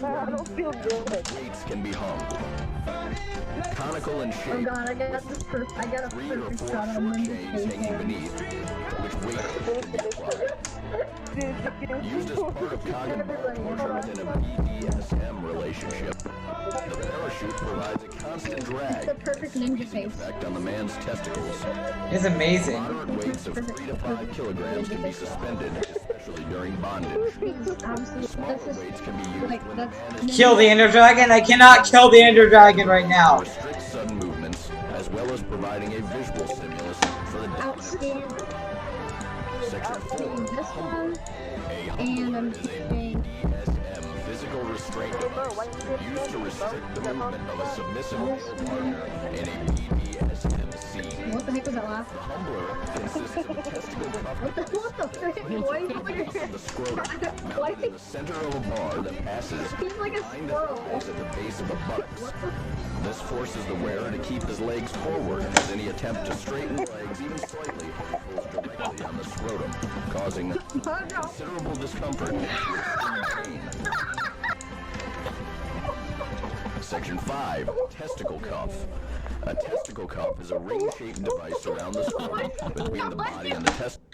scrotum. Weights can be hung. Conical in Oh shape, god, I got a 3 or perfect 4 shot on short Linda's chains face hanging there. beneath, which weight can be applied. Used as part of cognitive torture within a BDSM relationship. The parachute provides a constant drag It's the perfect ninja face. effect on the man's testicles. It's amazing. Moderate weights of 3 to 5 kilograms can be suspended, especially during bondage. Absolutely. Smaller This is weights can be used like when the that's man is Kill the Ender Dragon. I cannot kill the Ender Dragon right now. restrict sudden movements, as well as providing a visual stimulus for the outstanding. Section 4, This one, a and humbler I'm is a keeping. BDSM physical restraint device used to restrict the movement of a submissive partner in a BDSM scene. What the heck was that laugh? The humbler consists of a testicle cuff What the frick? Why is of the scrotum mounted in the center of a bar that passes He's like a behind the squirrel. thighs at the base of the buttocks. This forces the wearer to keep his legs forward as any attempt to straighten the legs even slightly pulls directly on the scrotum, causing considerable discomfort and pain. Section 5, testicle cuff. A testicle cuff is a ring-shaped device around the scrotum between the body and the testicle.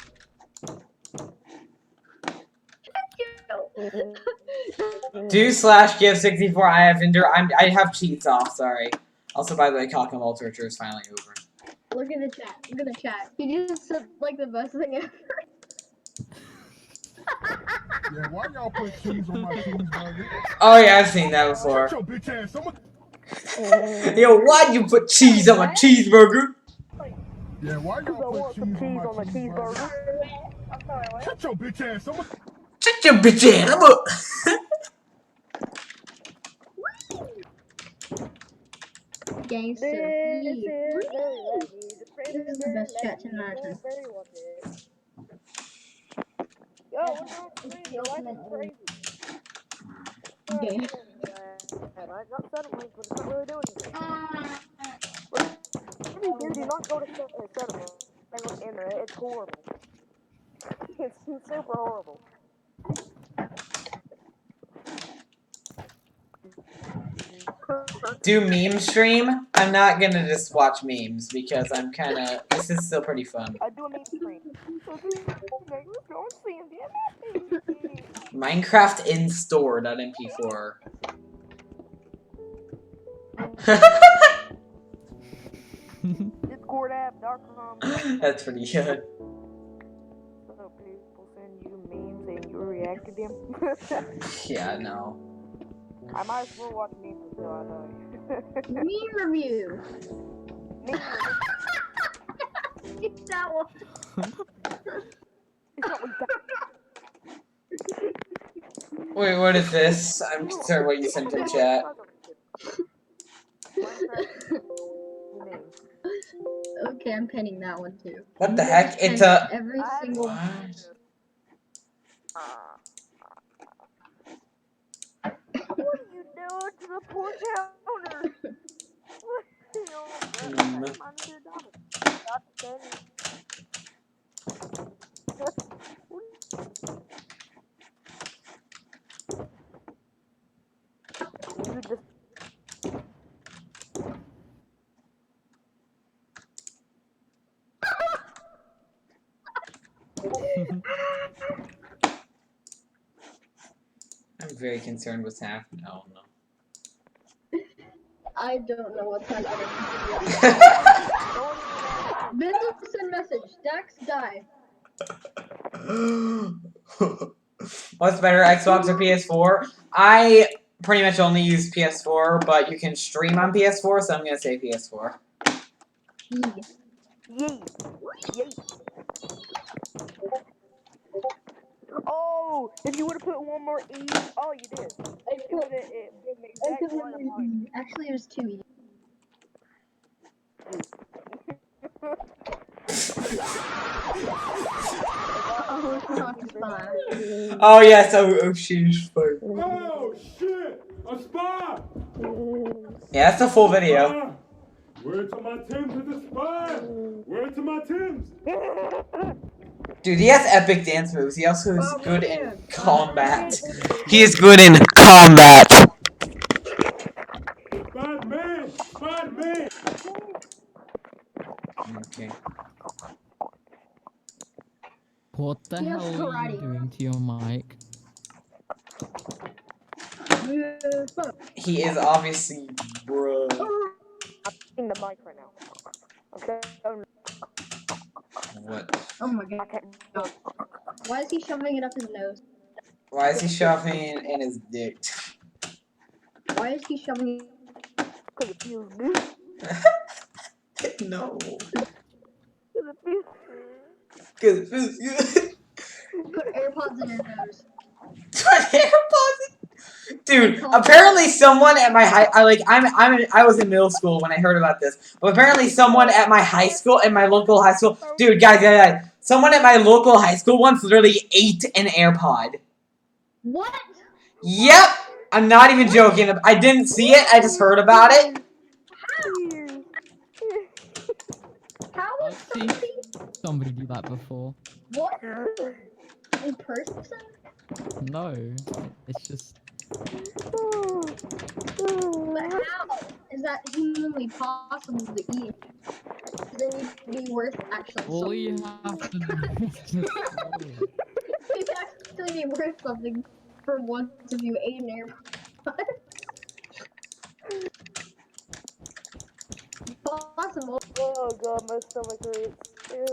Do/give64. I have I have cheats off. Sorry. Also, by the way, cock and ball torture is finally over. Look at the chat. Look at the chat. He just said like the best thing ever. Yeah, why y'all put cheese on my cheeseburger? Oh yeah, I've seen that before. Shut your bitch ass. Someone. Yo, why'd you put cheese on my cheeseburger? Yeah, why y'all put cheese on my cheeseburger? Shut your bitch ass. Someone. Shut your bitch ass. I'm up. Gangster. This is the best chat tonight. Yo, what's wrong with me? Your life is crazy. Gay. I'm not settling, but it's not really doing anything. Maybe do not go to settlement. I look in there. It's horrible. It's super horrible. do meme stream. I'm not gonna just watch memes because I'm kind of. This is still pretty fun. I do a meme stream. Let's go and see him. Minecraft in store.mp4. Discordapp.com. That's pretty good. So people send you memes and you react to them. Yeah, no. I might as well watch memes until I die. Meme review. Meme It's that one. It's not what Wait, what is this? I'm concerned what you sent in chat. Okay, I'm penning that one too. What the heck? It's a. Every single. What? What are you doing to the poor counter? What? You just I'm very concerned what's happening. Oh no. I don't know what's happening. Vince send message. Dax die. What's better, Xbox or PS4? I pretty much only use PS4, but you can stream on PS4, so I'm gonna say PS4. Yee. Yay! Yay! Oh, if you would have put one more E, oh, you did. It would have been the exact one of mine. Actually, it was 2 E. Oh, it's not spy. Oh yes, oh she's fine. Oh shit! A spy! Yeah, that's the full video. Where to my Tims is a spy! Where to my Tims? Dude, he has epic dance moves. He also is good in yeah. combat. He is good in combat. Bad man! Bad man! Okay. What the He has hell are you karate. doing to your mic? He is obviously, bruh. I'm in the mic right now. Okay. What? Oh my god. Why is he shoving it up his nose? Why is he shoving it in his dick? Why is he shoving it? Because it feels good. No. Because it feels Cause it feels good. Put AirPods in your nose. Put AirPods in. Dude, apparently someone at my I was in middle school when I heard about this. But apparently someone at my high school, local high school, dude, guys, someone at my local high school once literally ate an AirPod. What? Yep, I'm not even joking. I didn't see it. I just heard about it. How I've would seen somebody do that before. What? In person? No, it's just But how is that humanly possible to eat? Then you'd be worth actually all something. you have to do is just swallow it. You'd actually be worth something for once if you ate an AirPod. Possible. Oh god, my stomach hurts. Ew,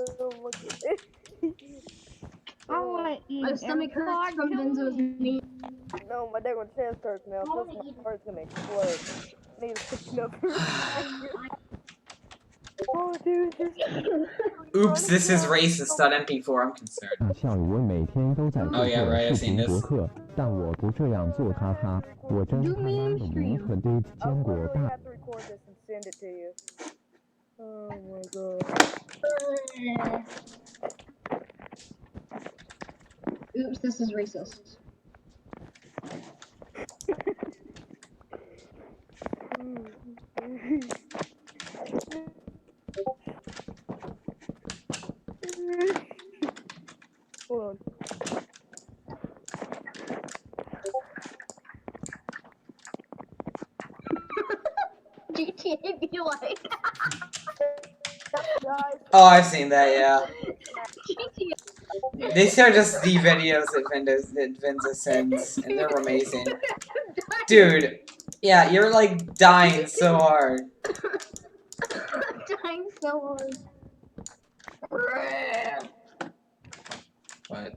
look at it. I want to eat My stomach hurts from Benzo's meat. No, my dang on chest hurts now. Plus my heart's gonna explode. I need to pick it up. Oh, dude, Oops, this is racist.mp4. I'm concerned. 像我每天都在 Oh 做 yeah, right. 视 I've seen 频 this. 博客，但我不这样做，哈哈！我真他妈努力和对坚果 I 大。 have to record this and send it to you. Oh my god. Oops, this is racist. Hold on. GTA be like? Oh, I've seen that, yeah. GTA. These are just the videos that Vinza sends, and they're amazing. Dude, yeah, you're like dying so hard. I'm dying so hard. What?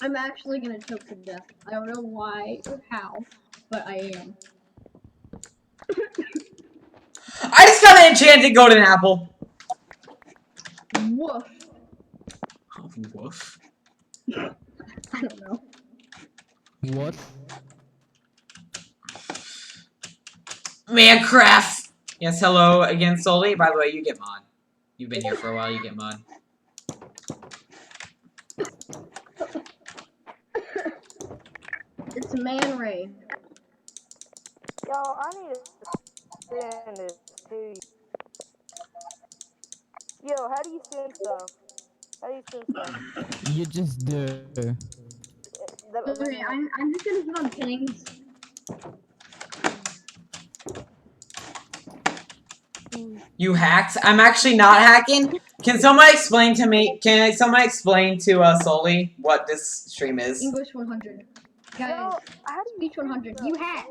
I'm actually gonna choke to death. I don't know why or how, but I am. I just got an enchanted golden apple. Woof. Oh, woof. I don't know. What? Minecraft! Yes, hello again, Sully. By the way, you get mod. You've been here for a while, you get mod. It's Man Ray. Yo, I need to send this to you. Yo, how do you send stuff? How do you send stuff? You just do. Okay, I'm just gonna put on pings. You hacked? I'm actually not hacking. Can someone explain to me? Can someone explain to Sully what this stream is? English 100. Guys, speech 100. You hacked.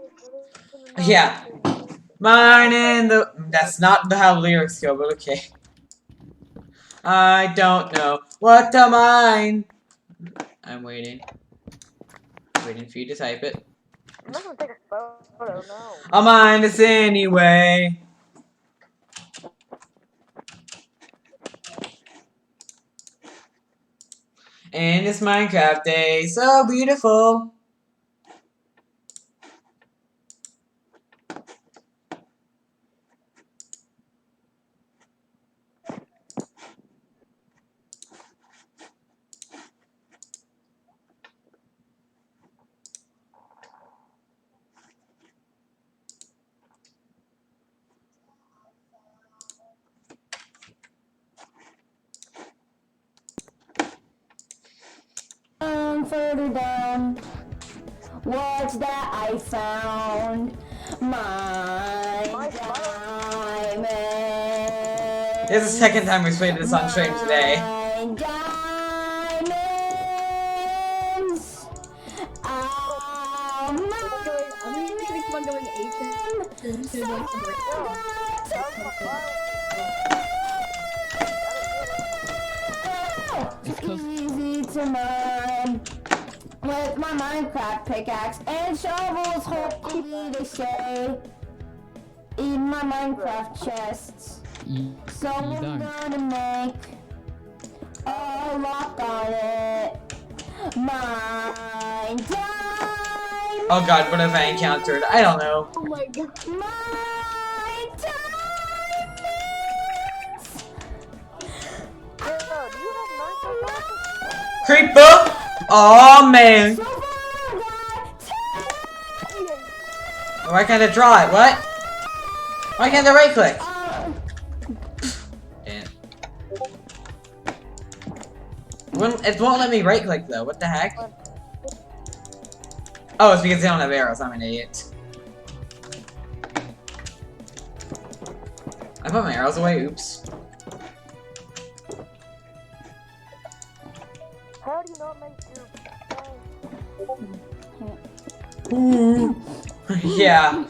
Yeah. Mine in the. That's not how lyrics go, but okay. I don't know what to mine. I'm waiting. Waiting for you to type it. I'm not gonna take a photo, no. I'll mine this anyway. And it's Minecraft Day, so beautiful. Further down, what's that I found? My diamond. This is the second time we've played this on stream today. My diamonds. I'm just gonna keep on going It's easy to mine with my Minecraft pickaxe and shovels. Hopefully they stay in my Minecraft chests. So I'm gonna make a lock on it. My diamond. Oh god, what have I encountered? I don't know. Oh my god. My diamonds. Creeper! Oh man! Why can't I draw it? What? Why can't I right click? Damn. It won't let me right click though, what the heck? Oh, it's because they don't have arrows, I'm an idiot. I put my arrows away, oops. How do you not make your Ooh. Yeah.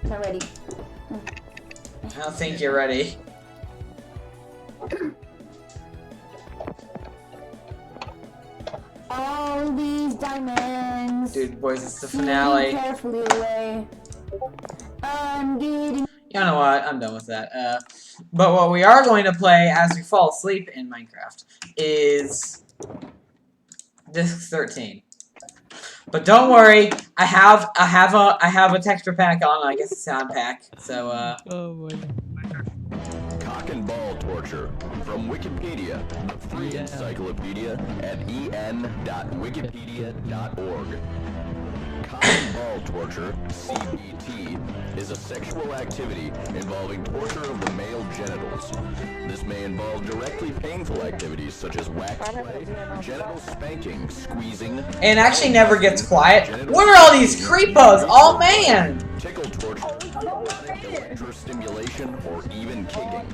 Not ready. I don't think you're ready. All these diamonds. Dude, boys, it's the finale. Carefully away. I'm getting. You know what? I'm done with that. But what we are going to play as we fall asleep in Minecraft is Disc 13. But don't worry, I have a texture pack on. I guess a sound pack. So Oh my. Cock and ball torture from Wikipedia, the free encyclopedia at en.wikipedia.org. Common ball torture, CBT, is a sexual activity involving torture of the male genitals. This may involve directly painful activities such as wax play, genital spanking, squeezing, And actually never gets quiet. Where are all these creepos? Oh man! tickle torture, electrostimulation, or even kicking.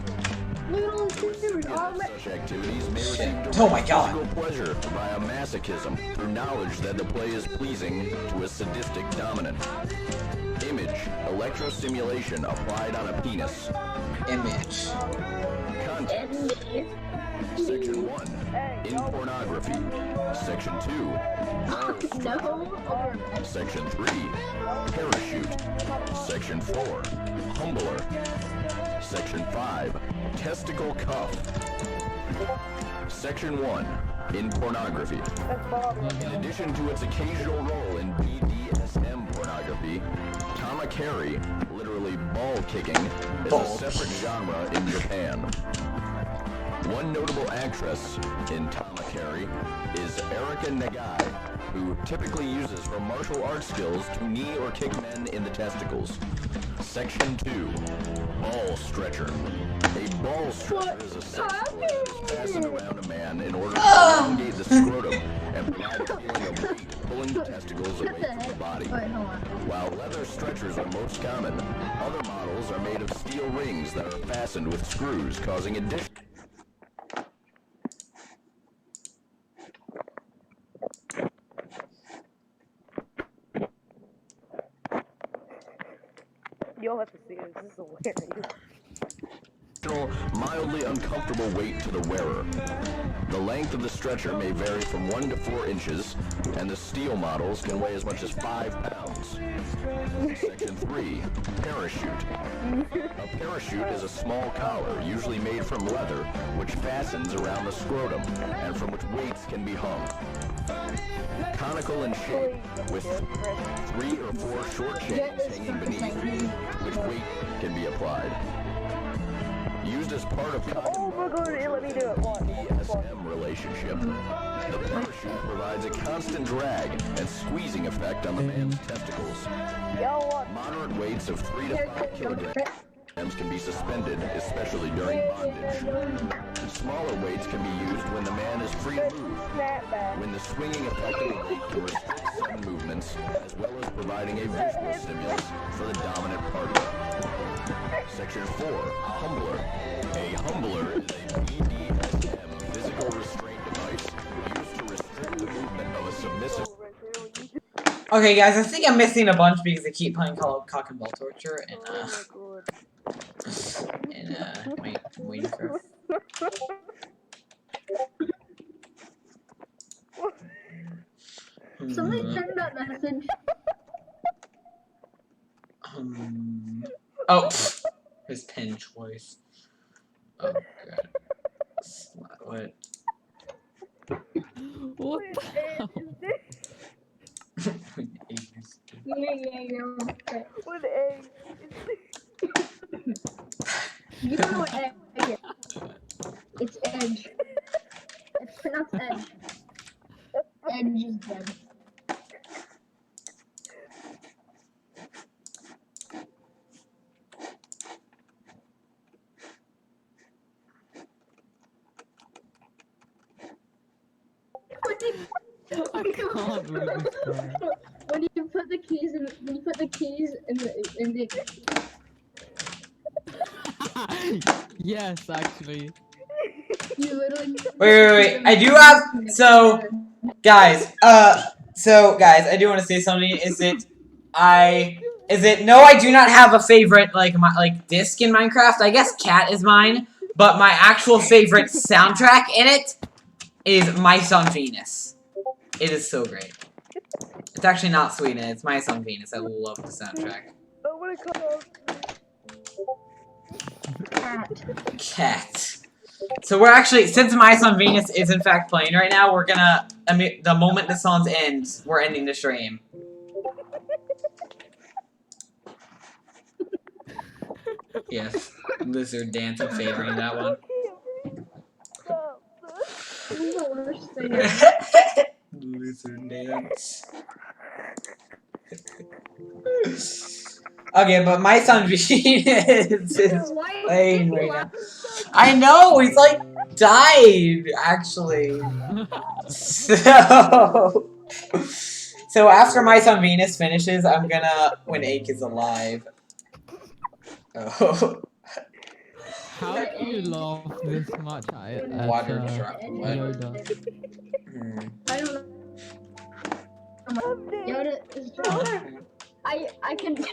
Such activities may receive Oh my god. physical pleasure via masochism through knowledge that the play is pleasing to a sadistic dominant. Image, electrostimulation applied on a penis. Image. Context. Section 1, in pornography. Section 2, Section 3, parachute. Section 4, humbler. Section 5, testicle cuff. Section 1, in pornography. In addition to its occasional role in BDSM pornography, tamakeri, literally ball kicking, is a separate genre in Japan. One notable actress in tamakeri is Erika Nagai, who typically uses her martial arts skills to knee or kick men in the testicles. Section 2, ball stretcher. A ball stretcher is a sex toy that is fastened around a man in order to elongate the scrotum and provide a feeling of weight pulling the testicles away from the body. While leather stretchers are most common, other models are made of steel rings that are fastened with screws, causing additional You'll have to see this. This is hilarious. mildly uncomfortable weight to the wearer. The length of the stretcher may vary from 1 to 4 inches, and the steel models can weigh as much as 5 pounds. Section 3, parachute. A parachute is a small collar, usually made from leather, which fastens around the scrotum, and from which weights can be hung. Conical in shape, with 3 or 4 short chains hanging beneath, which weight can be applied. Used as part of BDSM relationship, the parachute provides a constant drag and squeezing effect on the man's testicles. Moderate weights of 3 to 5 kilograms can be suspended, especially during bondage. Smaller weights can be used when the man is free to move, when the swinging effect of the weight can restrict sudden movements, as well as providing a visual stimulus for the dominant party. Section 4, humbler. A humbler is a BDSM physical restraint device used to restrict the movement of a submissive. Okay, guys, I think I'm missing a bunch because I keep playing Call of Cock and Ball Torture, and, wait, I'm waiting for... Somebody send that message. Oh, his pen choice. Oh god. What? What the hell? Yeah. With eggs. You know what egg is? It's Edge. It's pronounced Edge. Edge is dead. I can't believe this guy. When you put the keys in the Yes, actually. you literally Wait. I do have, so, guys, I do want to say something. No, I do not have a favorite, disc in Minecraft. I guess Cat is mine, but my actual favorite soundtrack in it is Mice on Venus. It is so great. It's actually not Sweden, it's Mice on Venus. I love the soundtrack. I wanna come Cat. So we're actually, since Mice on Venus is in fact playing right now, we're gonna, the moment the song ends, we're ending the stream. Yes, Lizard Dance, I'm favoring that one. Lizard Dance. Okay, but my son Venus is Why playing did you right now. laugh so I know, he's like died actually. So after my son Venus finishes, I'm gonna when Ake is alive. Oh. How do you laugh this much at Water drop. What? Yoda? I don't know. Yoda is I can. His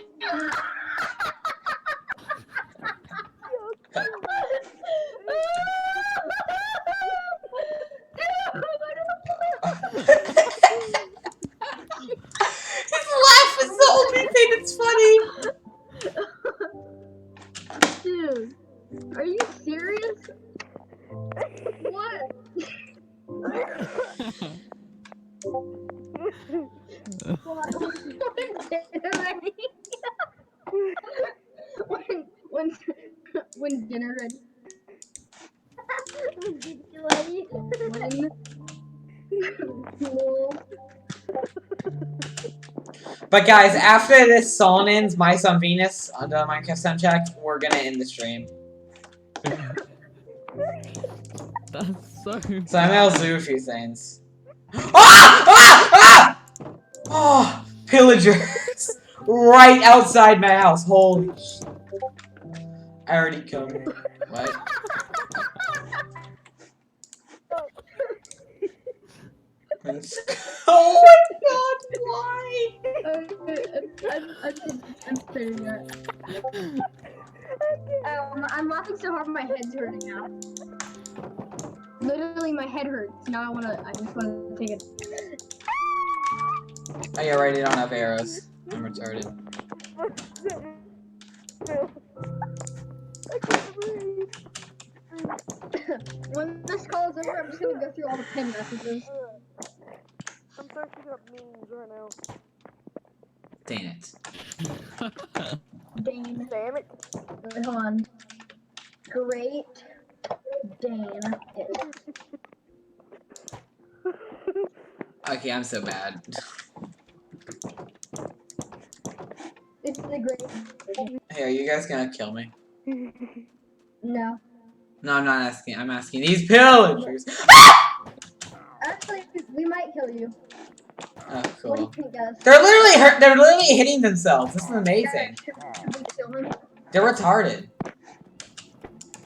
laugh is the only thing that's funny. Dude, are you serious? What? When dinner ready. But guys, after this song ends, my son Venus on the Minecraft sound check, we're gonna end the stream. That's so. So I'm gonna do a few things. Ah! Oh, pillagers right outside my house. Holy sh! I already killed him. What? Oh my god, why? I'm spitting it. I'm laughing so hard my head's hurting now. Literally my head hurts. Now I just wanna take it. Oh yeah, right, I don't have arrows. I'm retarded. When this call is over, I'm just gonna go through all the pin messages. I'm searching up memes right now. Dang it. Dane. Damn it. Wait, hold on. Great Dane. Okay, I'm so bad. It's the great. Hey, are you guys gonna kill me? No. No, I'm not asking. I'm asking these pillagers. Actually, we might kill you. Oh, What do cool. you think, guys? They're literally hitting themselves. This is amazing. Should we kill him? They're retarded.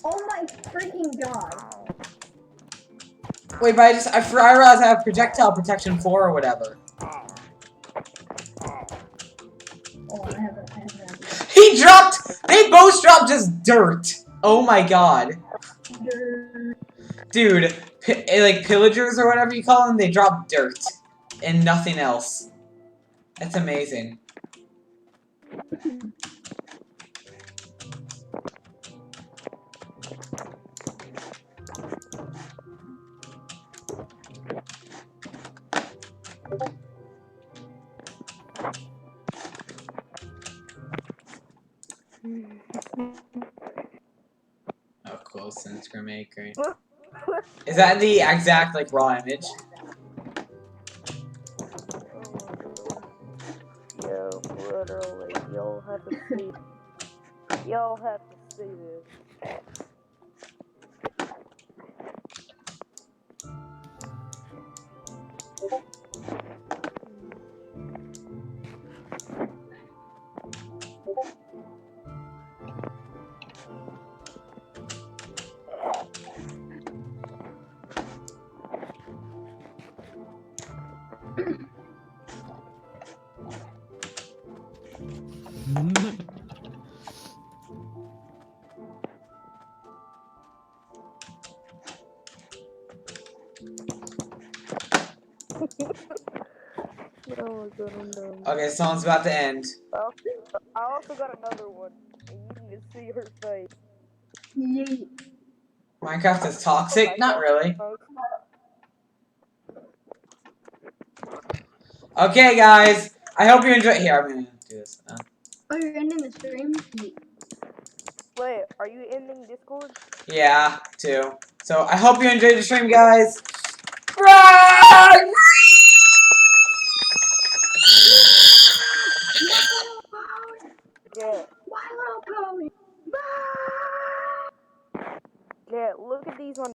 Oh my freaking god. Wait, but I realized I have projectile protection 4 or whatever. Oh, I have it. They both dropped just dirt. Oh my god. Dude, like pillagers or whatever you call them, they drop dirt. And nothing else. That's amazing. Oh, cool. Sensor maker. Is that the exact, like, raw image? Yo, literally, y'all have to see. Y'all have to see this. Oh my god, I'm done. Okay, song's about to end. I also got another one, and you can just see her face. Yeet. Minecraft is toxic? Not really. Okay, guys. I hope you enjoy. Here, I'm gonna do this. Oh, you're ending the stream? Yeet. Wait, are you ending Discord? Yeah, too. So I hope you enjoyed the stream, guys. Run! Yeah. My Little Pony. Yeah, look at these on